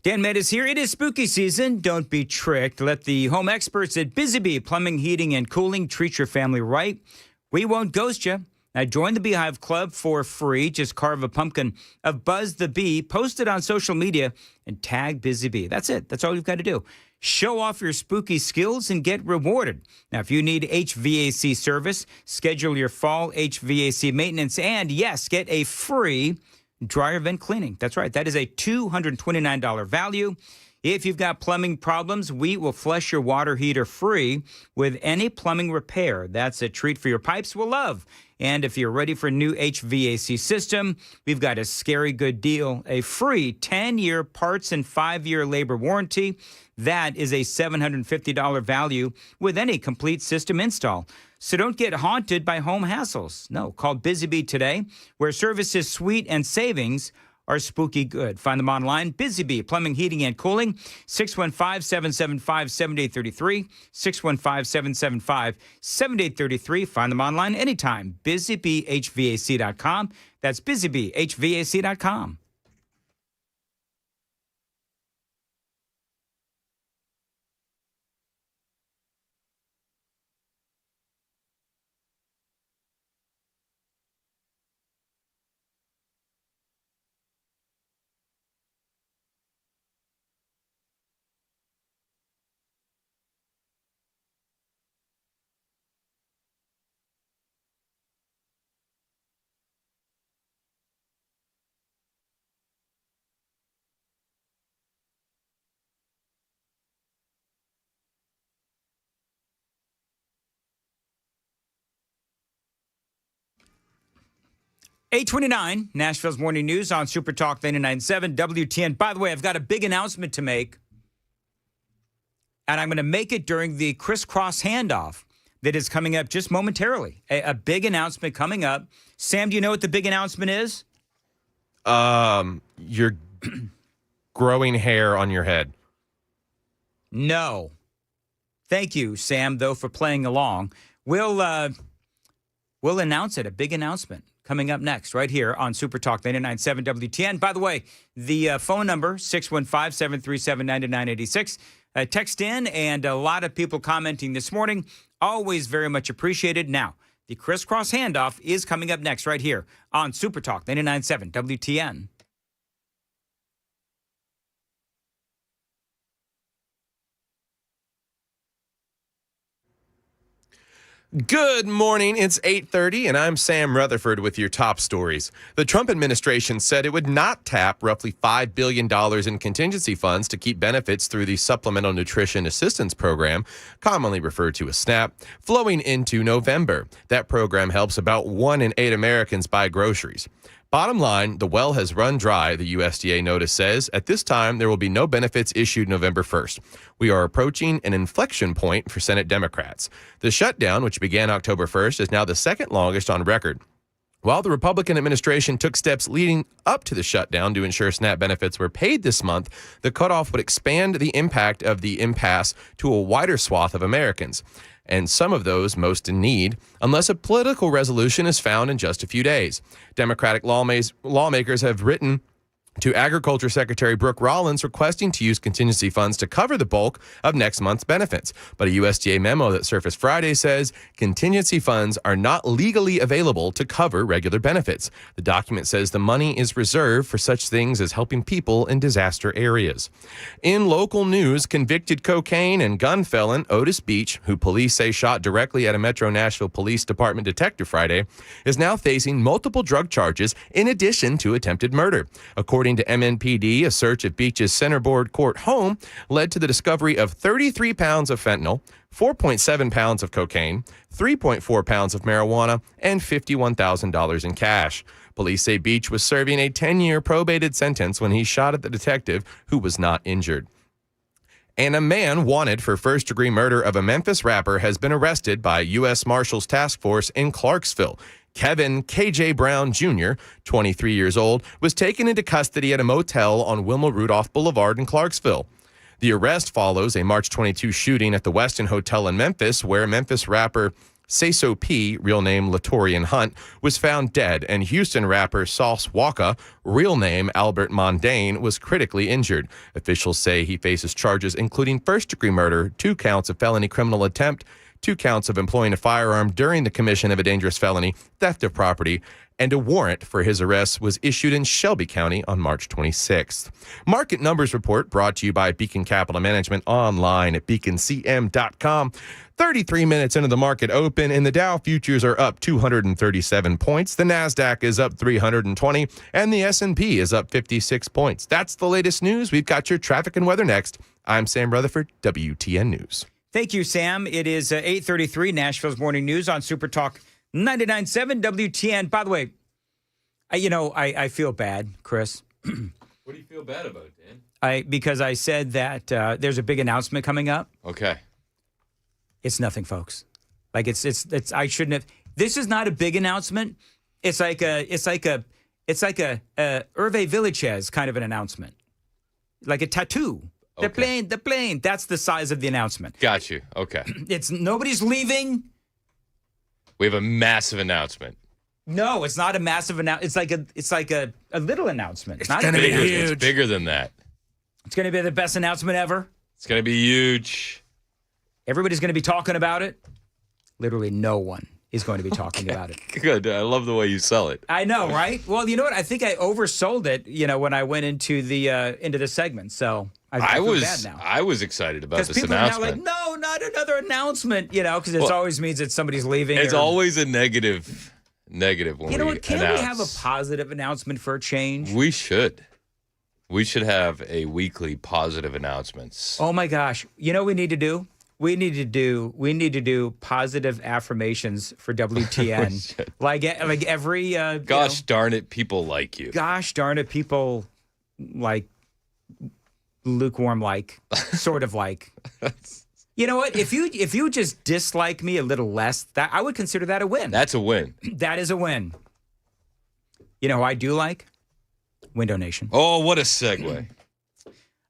Dan Med is here. It is spooky season. Don't be tricked. Let the home experts at Busy Bee Plumbing, Heating, and Cooling treat your family right. We won't ghost you. Now join the Beehive Club for free. Just carve a pumpkin of Buzz the Bee, post it on social media, and tag Busy Bee. That's it. That's all you've got to do. Show off your spooky skills and get rewarded. Now, if you need HVAC service, schedule your fall HVAC maintenance, and yes, get a free dryer vent cleaning. That's right. That is a $229 value. If you've got plumbing problems, we will flush your water heater free with any plumbing repair. That's a treat for your pipes we'll love. And if you're ready for a new HVAC system, we've got a scary good deal, a free 10-year parts and 5-year labor warranty. That is a $750 value with any complete system install. So don't get haunted by home hassles. No, call Busy Bee today, where service is sweet and savings are spooky good. Find them online, Busy Bee Plumbing, Heating, and Cooling, 615-775-7833, 615-775-7833. Find them online anytime, busybeehvac.com. That's busybeehvac.com. $8:29, Nashville's Morning News on Super Talk 99.7 WTN. By the way, I've got a big announcement to make, and I'm going to make it during the crisscross handoff that is coming up just momentarily. A big announcement coming up. Sam, do you know what the big announcement is? You're growing hair on your head. No. Thank you, Sam, though, for playing along. We'll announce it, a big announcement. Coming up next, right here on Super Talk 99.7 WTN. By the way, the phone number, 615-737-9986. Text in, and a lot of people commenting this morning. Always very much appreciated. Now, the crisscross handoff is coming up next, right here on Super Talk 99.7 WTN. Good morning. It's 8:30, and I'm Sam Rutherford with your top stories. The Trump administration said it would not tap roughly $5 billion in contingency funds to keep benefits through the Supplemental Nutrition Assistance Program, commonly referred to as SNAP, flowing into November. That program helps about 1 in 8 Americans buy groceries. Bottom line, the well has run dry, the USDA notice says. At this time, there will be no benefits issued November 1st. We are approaching an inflection point for Senate Democrats. The shutdown, which began October 1st, is now the second longest on record. While the Republican administration took steps leading up to the shutdown to ensure SNAP benefits were paid this month, the cutoff would expand the impact of the impasse to a wider swath of Americans, and some of those most in need, unless a political resolution is found in just a few days. Democratic lawmakers have written to Agriculture Secretary Brooke Rollins requesting to use contingency funds to cover the bulk of next month's benefits. But a USDA memo that surfaced Friday says contingency funds are not legally available to cover regular benefits. The document says the money is reserved for such things as helping people in disaster areas. In local news, convicted cocaine and gun felon Otis Beach, who police say shot directly at a Metro Nashville Police Department detective Friday, is now facing multiple drug charges in addition to attempted murder. According to MNPD, a search at Beach's Centerboard Court home led to the discovery of 33 pounds of fentanyl, 4.7 pounds of cocaine, 3.4 pounds of marijuana, and $51,000 in cash. Police say Beach was serving a 10-year probated sentence when he shot at the detective, who was not injured. And a man wanted for first-degree murder of a Memphis rapper has been arrested by U.S. Marshals Task Force in Clarksville. Kevin K.J. Brown Jr., 23 years old, was taken into custody at a motel on Wilma Rudolph Boulevard in Clarksville. The arrest follows a March 22 shooting at the Westin Hotel in Memphis, where Memphis rapper Seso P, real name Latorian Hunt, was found dead, and Houston rapper Sauce Walka, real name Albert Mondane, was critically injured. Officials say he faces charges including first-degree murder, 2 counts of felony criminal attempt, 2 counts of employing a firearm during the commission of a dangerous felony, theft of property, and a warrant for his arrest was issued in Shelby County on March 26th. Market Numbers Report brought to you by Beacon Capital Management online at beaconcm.com. 33 minutes into the market open, and the Dow futures are up 237 points. The NASDAQ is up 320, and the S&P is up 56 points. That's the latest news. We've got your traffic and weather next. I'm Sam Rutherford, WTN News. Thank you, Sam. It is 8:33, Nashville's Morning News on Super Talk 99.7 WTN. By the way, I feel bad, Chris. What do you feel bad about, Dan? Because I said that there's a big announcement coming up. Okay. It's nothing, folks. Like it's I shouldn't have. This is not a big announcement. It's like a Hervé Villachez kind of an announcement, like a tattoo. Okay. The plane. That's the size of the announcement. Got you. Okay. It's nobody's leaving. We have a massive announcement. No, it's not a massive announcement. It's like a little announcement. It's going to be huge. It's bigger than that. It's going to be the best announcement ever. It's going to be huge. Everybody's going to be talking about it. Literally no one is going to be talking about it. Good. I love the way you sell it. I know, right? Well, you know what? I think I oversold it, when I went into the segment. So I feel bad now. I was excited about this people announcement. Are now like, no, not another announcement, because it always means that somebody's leaving. It's always a negative when you know we what? Can announce. we have a positive announcement for a change? We should. We should have a weekly positive announcements. Oh my gosh. You know what we need to do? We need to do positive affirmations for WTN. like every gosh darn it, people like you. Gosh darn it, people like lukewarm like, sort of like. You know what? If you just dislike me a little less, that I would consider that a win. That's a win. That is a win. You know who I do like? Window Nation. Oh, what a segue.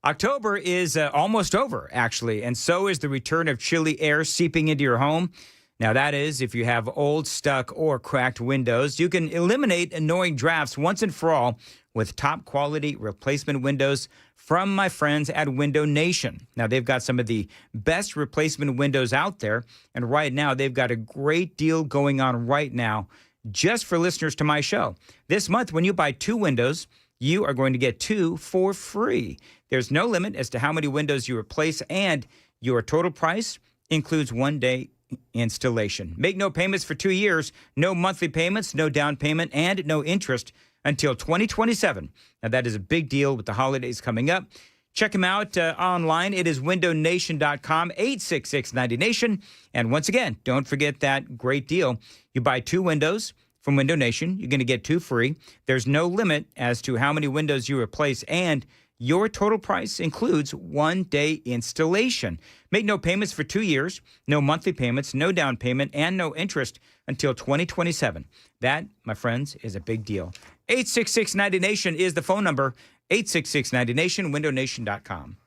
October is almost over, actually, and so is the return of chilly air seeping into your home. Now, that is, if you have old, stuck, or cracked windows, you can eliminate annoying drafts once and for all with top-quality replacement windows from my friends at Window Nation. Now, they've got some of the best replacement windows out there, and right now, they've got a great deal going on right now just for listeners to my show. This month, when you buy 2 windows, you are going to get 2 for free. There's no limit as to how many windows you replace, and your total price includes 1-day installation. Make no payments for 2 years, no monthly payments, no down payment, and no interest until 2027. Now, that is a big deal with the holidays coming up. Check them out online. It is windownation.com, 866-90-NATION. And once again, don't forget that great deal. You buy 2 windows from Window Nation, you're going to get 2 free. There's no limit as to how many windows you replace, and your total price includes 1-day installation. Make no payments for 2 years, no monthly payments, no down payment, and no interest until 2027. That, my friends, is a big deal. 866-90-NATION is the phone number, 866-90-NATION, windownation.com.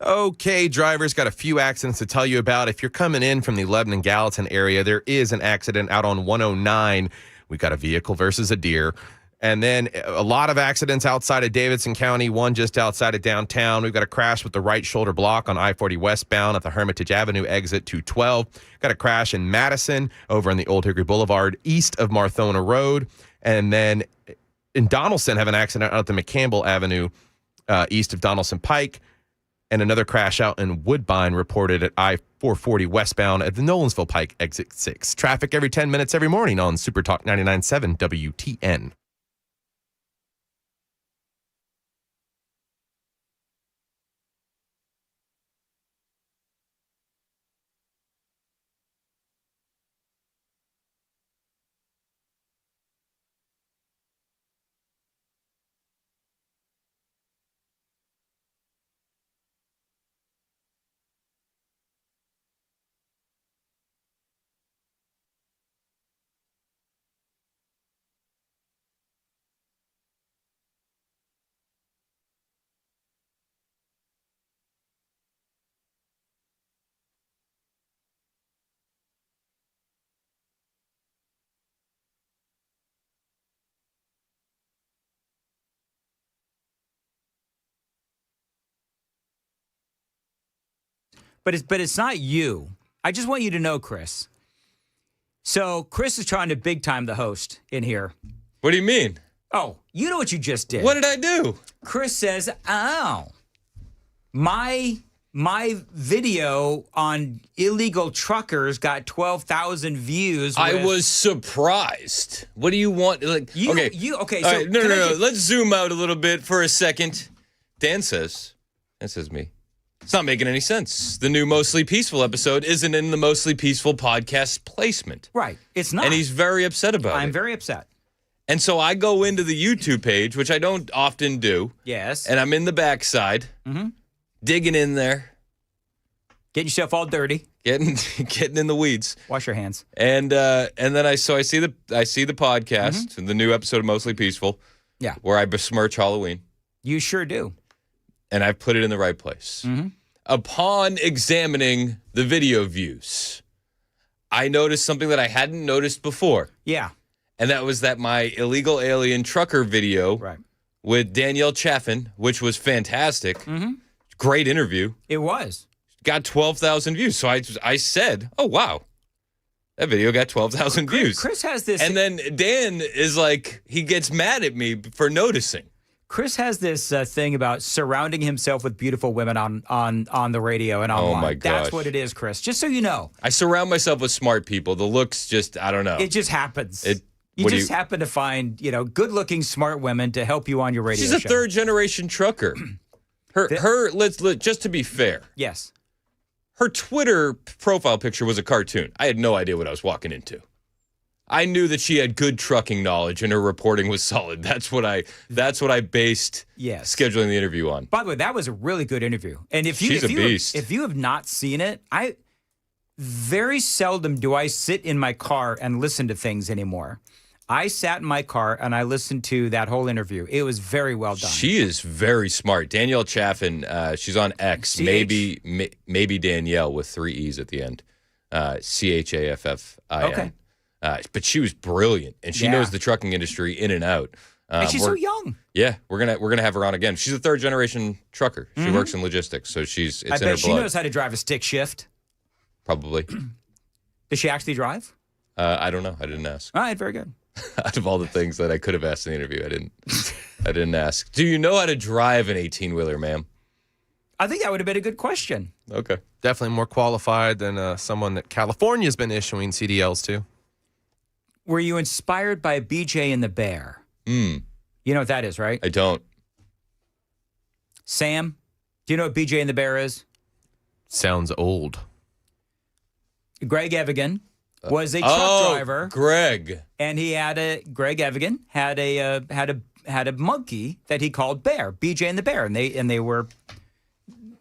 Okay, drivers, got a few accidents to tell you about. If you're coming in from the Lebanon Gallatin area, there is an accident out on 109. We've got a vehicle versus a deer. And then a lot of accidents outside of Davidson County, one just outside of downtown. We've got a crash with the right shoulder block on I-40 westbound at the Hermitage Avenue exit 212. Got a crash in Madison over on the Old Hickory Boulevard east of Marthona Road. And then in Donaldson, have an accident out at the McCampbell Avenue east of Donaldson Pike. And another crash out in Woodbine reported at I-440 westbound at the Nolensville Pike exit 6. Traffic every 10 minutes every morning on Super Talk 99.7 WTN. But it's not you. I just want you to know, Chris. So Chris is trying to big time the host in here. What do you mean? Oh, you know what you just did. What did I do? Chris says, "Oh, my video on illegal truckers got 12,000 views." I was surprised. What do you want? Like, okay. Okay. All So right, no. Let's zoom out a little bit for a second. Dan says me. It's not making any sense. The new Mostly Peaceful episode isn't in the Mostly Peaceful podcast placement. Right. It's not. And he's very upset about it. I'm very upset. And so I go into the YouTube page, which I don't often do. Yes. And I'm in the backside, digging in there. Getting yourself all dirty. Getting in the weeds. Wash your hands. And then I see the podcast, the new episode of Mostly Peaceful. Yeah. Where I besmirch Halloween. You sure do. And I've put it in the right place. Upon examining the video views, I noticed something that I hadn't noticed before. Yeah. And that was that my illegal alien trucker video with Danielle Chaffin, which was fantastic. Great interview. It was. Got 12,000 views. So I said, oh, wow. That video got 12,000 views. Chris has this. And then Dan is like, he gets mad at me for noticing. Chris has this thing about surrounding himself with beautiful women on the radio and online. Oh, my gosh. That's what it is, Chris. Just so you know. I surround myself with smart people. The looks just, I don't know. It just happens. You just happen to find, good-looking, smart women to help you on your radio show. She's a third-generation trucker. Let's just to be fair. Yes. Her Twitter profile picture was a cartoon. I had no idea what I was walking into. I knew that she had good trucking knowledge and her reporting was solid. That's what I based scheduling the interview on. By the way, that was a really good interview. And She's a beast. If you have not seen it, very seldom do I sit in my car and listen to things anymore. I sat in my car and I listened to that whole interview. It was very well done. She is very smart. Danielle Chaffin, she's on X. Maybe Danielle with 3 E's at the end. Chaffin. Okay. But she was brilliant, and she knows the trucking industry in and out. And she's so young. Yeah, we're gonna have her on again. She's a third generation trucker. She works in logistics, so it's in her blood. I bet she knows how to drive a stick shift. Probably. Does she actually drive? I don't know. I didn't ask. All right, very good. Out of all the things that I could have asked in the interview, I didn't ask. Do you know how to drive an 18-wheeler, ma'am? I think that would have been a good question. Okay. Definitely more qualified than someone that California's been issuing CDLs to. Were you inspired by BJ and the Bear? You know what that is, right? I don't. Sam, do you know what BJ and the Bear is? Sounds old. Greg Evigan was a truck driver. Greg. And Greg Evigan had a monkey that he called Bear, BJ and the Bear, and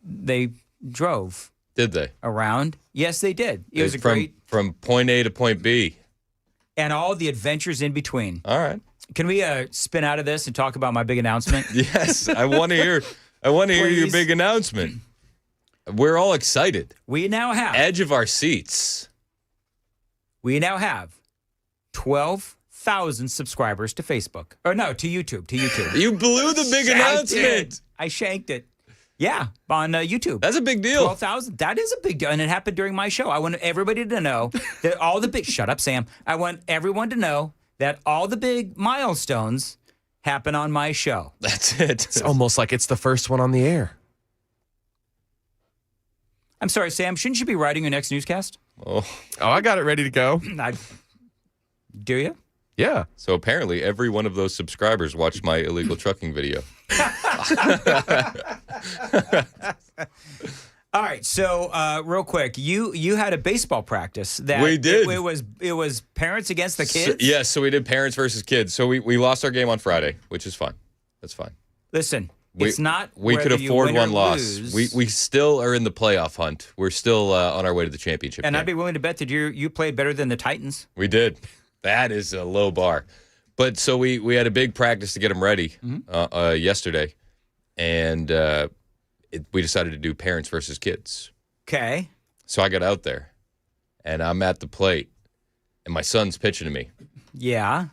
they drove. Did they? Around. Yes, they did. It was from point A to point B. And all the adventures in between. All right. Can we spin out of this and talk about my big announcement? Yes, I want to hear. I want to hear your big announcement. We're all excited. We now have edge of our seats. We now have 12,000 subscribers to Facebook. Or no, to YouTube. You blew the big announcement. I shanked it. Yeah, on YouTube. That's a big deal. 12,000. That is a big deal. And it happened during my show. I want everybody to know that all the big... Shut up, Sam. I want everyone to know that all the big milestones happen on my show. That's it. It's almost like it's the first one on the air. I'm sorry, Sam. Shouldn't you be writing your next newscast? Oh, I got it ready to go. Do you? Yeah. So apparently every one of those subscribers watched my illegal trucking video. All right, so real quick, you had a baseball practice that we did. It was parents against the kids. So we did parents versus kids. So we lost our game on Friday, which is fine. That's fine. Listen, it's not. We could whether you afford win or one loss. lose. We still are in the playoff hunt. We're still on our way to the championship. And game. I'd be willing to bet that you played better than the Titans. We did. That is a low bar. But so we had a big practice to get them ready yesterday, and we decided to do parents versus kids. Okay. So I got out there, and I'm at the plate, and my son's pitching to me. Yeah.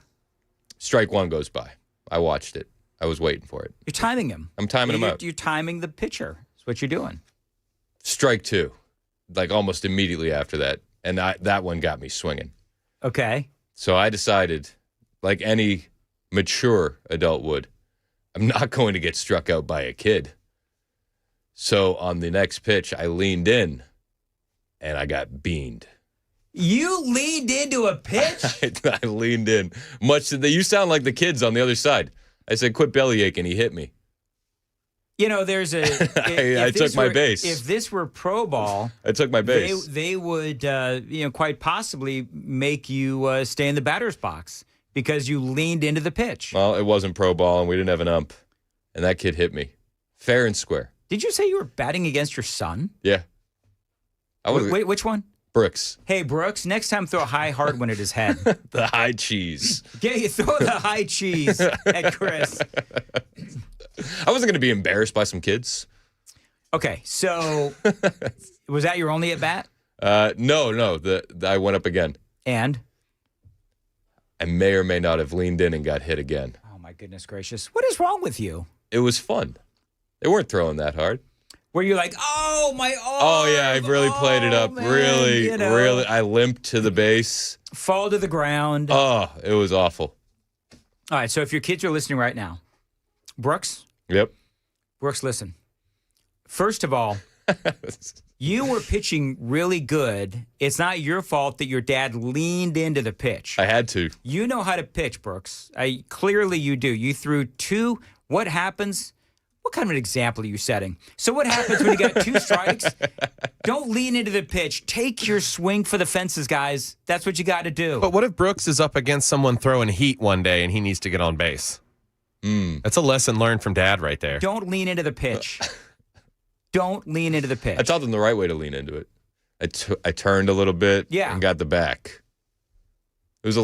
Strike one goes by. I watched it. I was waiting for it. You're timing him. I'm timing him out. You're timing the pitcher. That's what you're doing. Strike two, like almost immediately after that, and that one got me swinging. Okay. So I decided, like any mature adult would, I'm not going to get struck out by a kid. So on the next pitch, I leaned in, and I got beaned. You leaned into a pitch? I leaned in. You sound like the kids on the other side. I said, quit belly aching. He hit me. You know, there's a... I took my base. If this were pro ball... I took my base. They would, quite possibly make you stay in the batter's box because you leaned into the pitch. Well, it wasn't pro ball, and we didn't have an ump. And that kid hit me. Fair and square. Did you say you were batting against your son? Yeah. Wait, which one? Brooks. Hey, Brooks, next time throw a high hard one at his head. The high cheese. Yeah, you throw the high cheese at Chris. I wasn't going to be embarrassed by some kids. Okay, so was that your only at bat? No. I went up again. And? I may or may not have leaned in and got hit again. Oh, my goodness gracious. What is wrong with you? It was fun. They weren't throwing that hard. Were you like, oh, my arm. Oh, yeah, I really played it up. Man, really. I limped to the base. Fall to the ground. Oh, it was awful. All right, so if your kids are listening right now, Brooks? Yep. Brooks, listen. First of all, you were pitching really good. It's not your fault that your dad leaned into the pitch. I had to. You know how to pitch, Brooks. Clearly you do. You threw two. What happens? What kind of an example are you setting? So what happens when you got two strikes? Don't lean into the pitch. Take your swing for the fences, guys. That's what you got to do. But what if Brooks is up against someone throwing heat one day and he needs to get on base? That's a lesson learned from Dad right there. Don't lean into the pitch. Don't lean into the pitch. I taught them the right way to lean into it. I turned a little bit and got the back. It was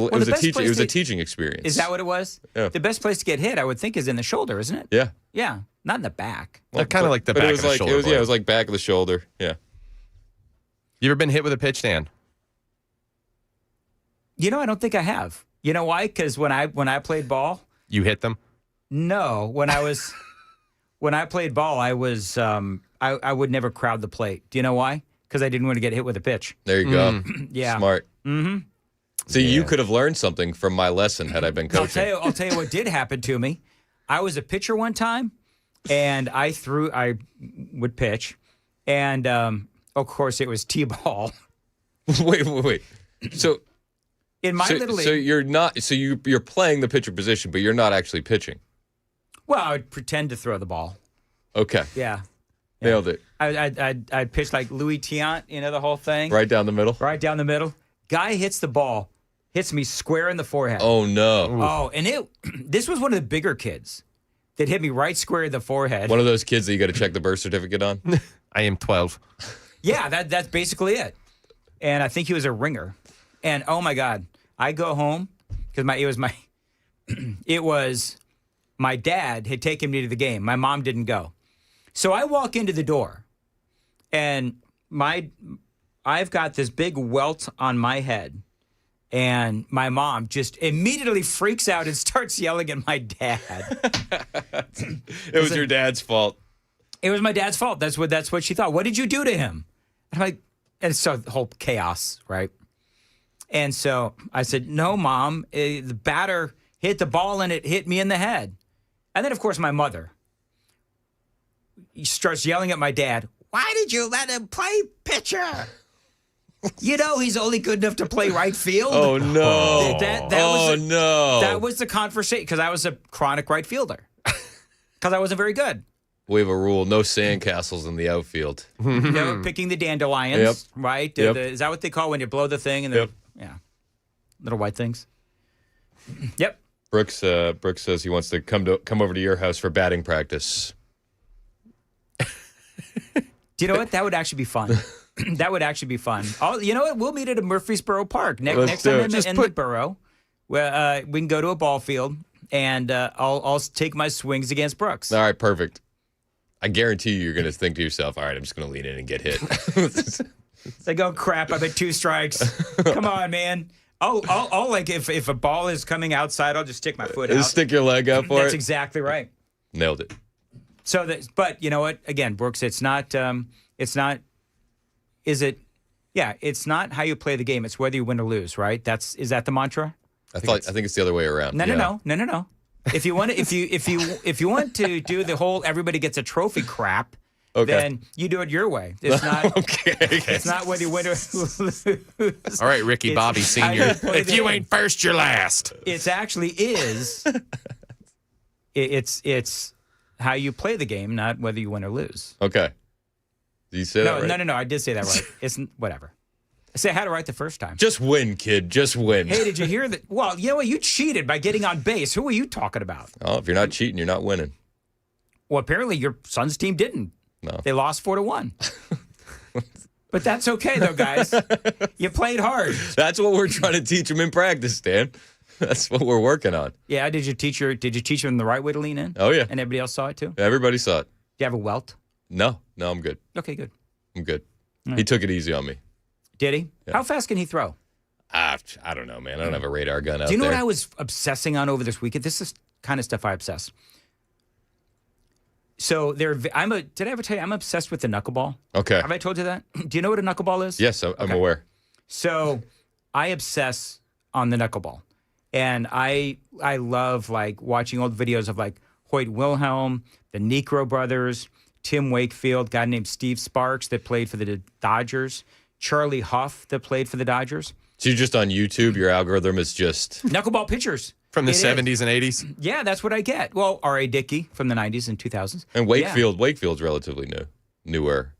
a teaching experience. Is that what it was? Yeah. The best place to get hit, I would think, is in the shoulder, isn't it? Yeah. Yeah, not in the back. Kind of like the back of the shoulder. It was like back of the shoulder. Yeah. You ever been hit with a pitch, Dan? You know, I don't think I have. You know why? Because when I played ball, you hit them. No, when I played ball, I was I would never crowd the plate. Do you know why? Because I didn't want to get hit with a pitch. There you go. Yeah. Smart. Mm-hmm. See, you could have learned something from my lesson had I been coaching. I'll tell you what did happen to me. I was a pitcher one time, and I would pitch, and of course it was T-ball. Wait. So in my little league, so you're not. So you're playing the pitcher position, but you're not actually pitching. Well, I would pretend to throw the ball. Okay. Yeah. Nailed it. I'd pitch like Louis Tiant, the whole thing. Right down the middle. Right down the middle. Guy hits the ball, hits me square in the forehead. Oh no. Oh, and this was one of the bigger kids that hit me right square in the forehead. One of those kids that you got to check the birth certificate on. I am 12. Yeah, that's basically it. And I think he was a ringer. And oh my God, I go home because it was my dad had taken me to the game. My mom didn't go. So I walk into the door And I've got this big welt on my head. And my mom just immediately freaks out and starts yelling at my dad. It was your dad's fault. It was my dad's fault. That's what she thought. What did you do to him? And I'm like, and so the whole chaos, right? And so I said, no, Mom, the batter hit the ball and it hit me in the head. And then, of course, my mother starts yelling at my dad. Why did you let him play pitcher? You know he's only good enough to play right field. Oh, no. No. That was the conversation, because I was a chronic right fielder. Because I wasn't very good. We have a rule, no sandcastles in the outfield. No picking the dandelions, right? Yep. Is that what they call when you blow the thing? And yeah, little white things. Yep. Brooks says he wants to come over to your house for batting practice. Do you know what? That would actually be fun. That would actually be fun. You know what? We'll meet at a Murfreesboro Park next time in the borough. Where we can go to a ball field, and I'll take my swings against Brooks. All right, perfect. I guarantee you're going to think to yourself, all right, I'm just going to lean in and get hit. It's like, oh, crap, I'm at 2 strikes. Come on, man. I'll like, if a ball is coming outside, I'll just stick my foot out. Just stick your leg out for it? That's exactly right. Nailed it. So, but you know what? Again, Brooks, it's not how you play the game. It's whether you win or lose, right? Is that the mantra? I think it's the other way around. No. If you want to do the whole everybody gets a trophy crap, then you do it your way. It's not okay. It's not whether you win or lose. All right, Ricky Bobby Sr. If you ain't first, you're last. It's actually is. It's how you play the game, not whether you win or lose. Okay. Did you say that right? No. I did say that right. It's whatever. I said I had it right the first time. Just win, kid. Just win. Hey, did you hear that? Well, you know what? You cheated by getting on base. Who are you talking about? Oh, if you're not cheating, you're not winning. Well, apparently your son's team didn't. No. They lost 4-1. But that's okay, though, guys. You played hard. That's what we're trying to teach them in practice, Dan. That's what we're working on. Yeah, did you teach them the right way to lean in? Oh, yeah. And everybody else saw it, too? Everybody saw it. Do you have a welt? No, I'm good. Okay, good. I'm good. Right. He took it easy on me. Did he? Yeah. How fast can he throw? I don't know, man. I don't have a radar gun out there. Do you know what I was obsessing on over this weekend? This is kind of stuff I obsess. So did I ever tell you I'm obsessed with the knuckleball? Okay. Have I told you that? Do you know what a knuckleball is? Yes, I'm aware. So I obsess on the knuckleball. And I love like watching old videos of like Hoyt Wilhelm, the Necro brothers, Tim Wakefield, a guy named Steve Sparks that played for the Dodgers, Charlie Huff that played for the Dodgers. So you're just on YouTube, your algorithm is just... Knuckleball pitchers. From the 70s and 80s? Yeah, that's what I get. Well, R.A. Dickey from the 90s and 2000s. And Wakefield's relatively newer,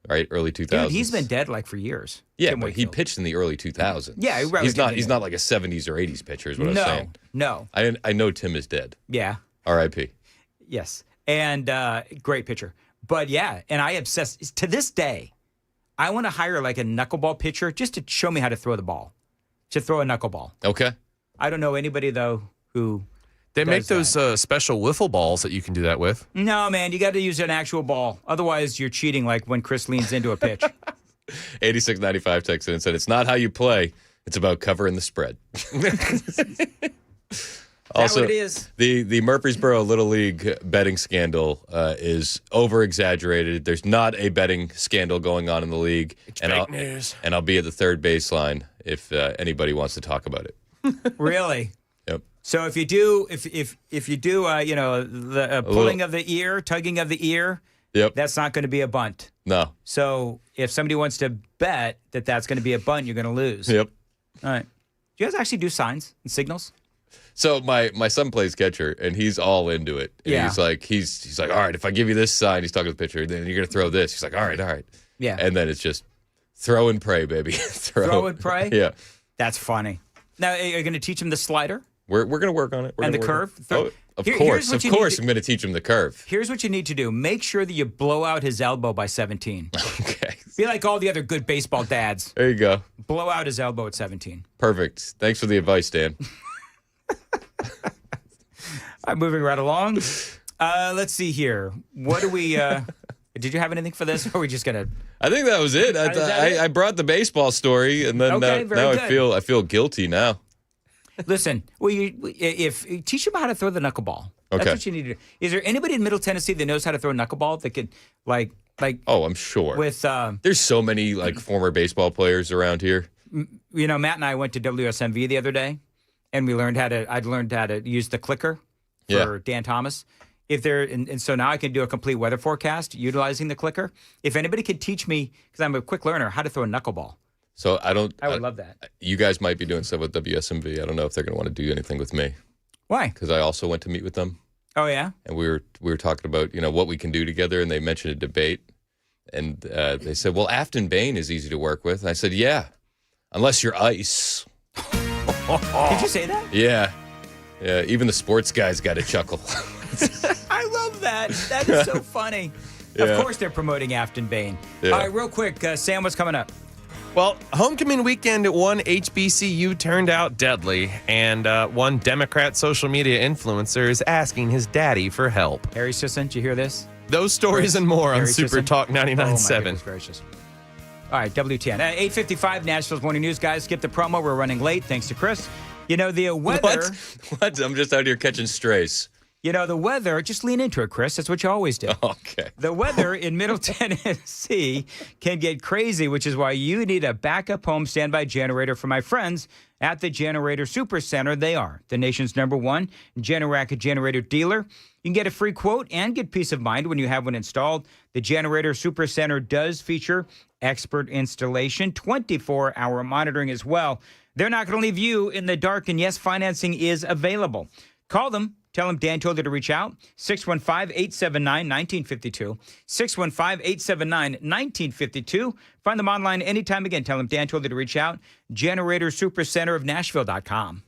right? Early 2000s. Dude, he's been dead like for years. Yeah, Tim but Wakefield. he pitched in the early 2000s. Yeah, he's not like a 70s or 80s pitcher is what I'm saying. No. I know Tim is dead. Yeah. R.I.P. Yes. And great pitcher. But yeah, and I obsess to this day. I want to hire like a knuckleball pitcher just to show me how to throw the ball, to throw a knuckleball. Okay. I don't know anybody though who. They make those special wiffle balls that you can do that with. No, man, you got to use an actual ball. Otherwise, you're cheating. Like when Chris leans into a pitch. 8695 texted and said, "It's not how you play; it's about covering the spread." Also, what it is? The Murfreesboro Little League betting scandal is over-exaggerated. There's not a betting scandal going on in the league. It's fake news. And I'll be at the third baseline if anybody wants to talk about it. Really? Yep. So if you do, the pulling of the ear, tugging of the ear, yep, that's not going to be a bunt. No. So if somebody wants to bet that that's going to be a bunt, you're going to lose. Yep. All right. Do you guys actually do signs and signals? So my son plays catcher, and he's all into it. And Yeah. he's like, all right, if I give you this sign, he's talking to the pitcher, then you're gonna throw this. He's like, all right. Yeah. And then it's just throw and pray, baby. Throw and pray? Yeah. That's funny. Now, are you going to teach him the slider? We're gonna work on it. And the curve? Of Here's course, what of you need course, to- I'm gonna teach him the curve. Here's what you need to do. Make sure that you blow out his elbow by 17. Okay. Be like all the other good baseball dads. There you go. Blow out his elbow at 17. Perfect. Thanks for the advice, Dan. I'm moving right along. Let's see here. What do we Did you have anything for this, or are we just gonna? I think that was it. I brought the baseball story, and then Okay, very now good. I feel guilty now. Listen, if teach them how to throw the knuckleball. That's Okay. what you need to do. Is there anybody in Middle Tennessee that knows how to throw a knuckleball that could like? Oh, I'm sure. With there's so many like former baseball players around here. you know, Matt and I went to WSMV the other day, and we learned I'd learned how to use the clicker for Dan Thomas. If there, and so now I can do a complete weather forecast utilizing the clicker. If anybody could teach me, because I'm a quick learner, how to throw a knuckleball. So I would love that. You guys might be doing stuff with WSMV. I don't know if they're going to want to do anything with me. Why? Because I also went to meet with them. Oh yeah. And we were talking about what we can do together, and they mentioned a debate, and they said, well, Afton Bain is easy to work with. And I said, yeah, unless you're ice. Did you say that? Yeah. Even the sports guys got a chuckle. I love that. That is so funny. Yeah. Of course, they're promoting Afton Bain. Yeah. All right, real quick, Sam, what's coming up? Well, homecoming weekend at one HBCU turned out deadly, and one Democrat social media influencer is asking his daddy for help. Harry Sisson, did you hear this? Those stories and more on Harry Super Sisson? Talk Oh, my 99.7. goodness gracious. All right, WTN. 8:55, Nashville's Morning News. Guys, skip the promo. We're running late. Thanks to Chris. You know, the weather. What? I'm just out here catching strays. You know, the weather, just lean into it, Chris. That's what you always do. Okay. The weather in Middle Tennessee can get crazy, which is why you need a backup home standby generator from my friends at the Generator Super Center. They are the nation's #1 Generac generator dealer. You can get a free quote and get peace of mind when you have one installed. The Generator Super Center does feature expert installation, 24-hour monitoring as well. They're not going to leave you in the dark, and yes, financing is available. Call them. Tell them Dan told you to reach out. 615-879-1952. 615-879-1952. Find them online anytime. Again, tell them Dan told you to reach out. Generator Super Center of Nashville.com.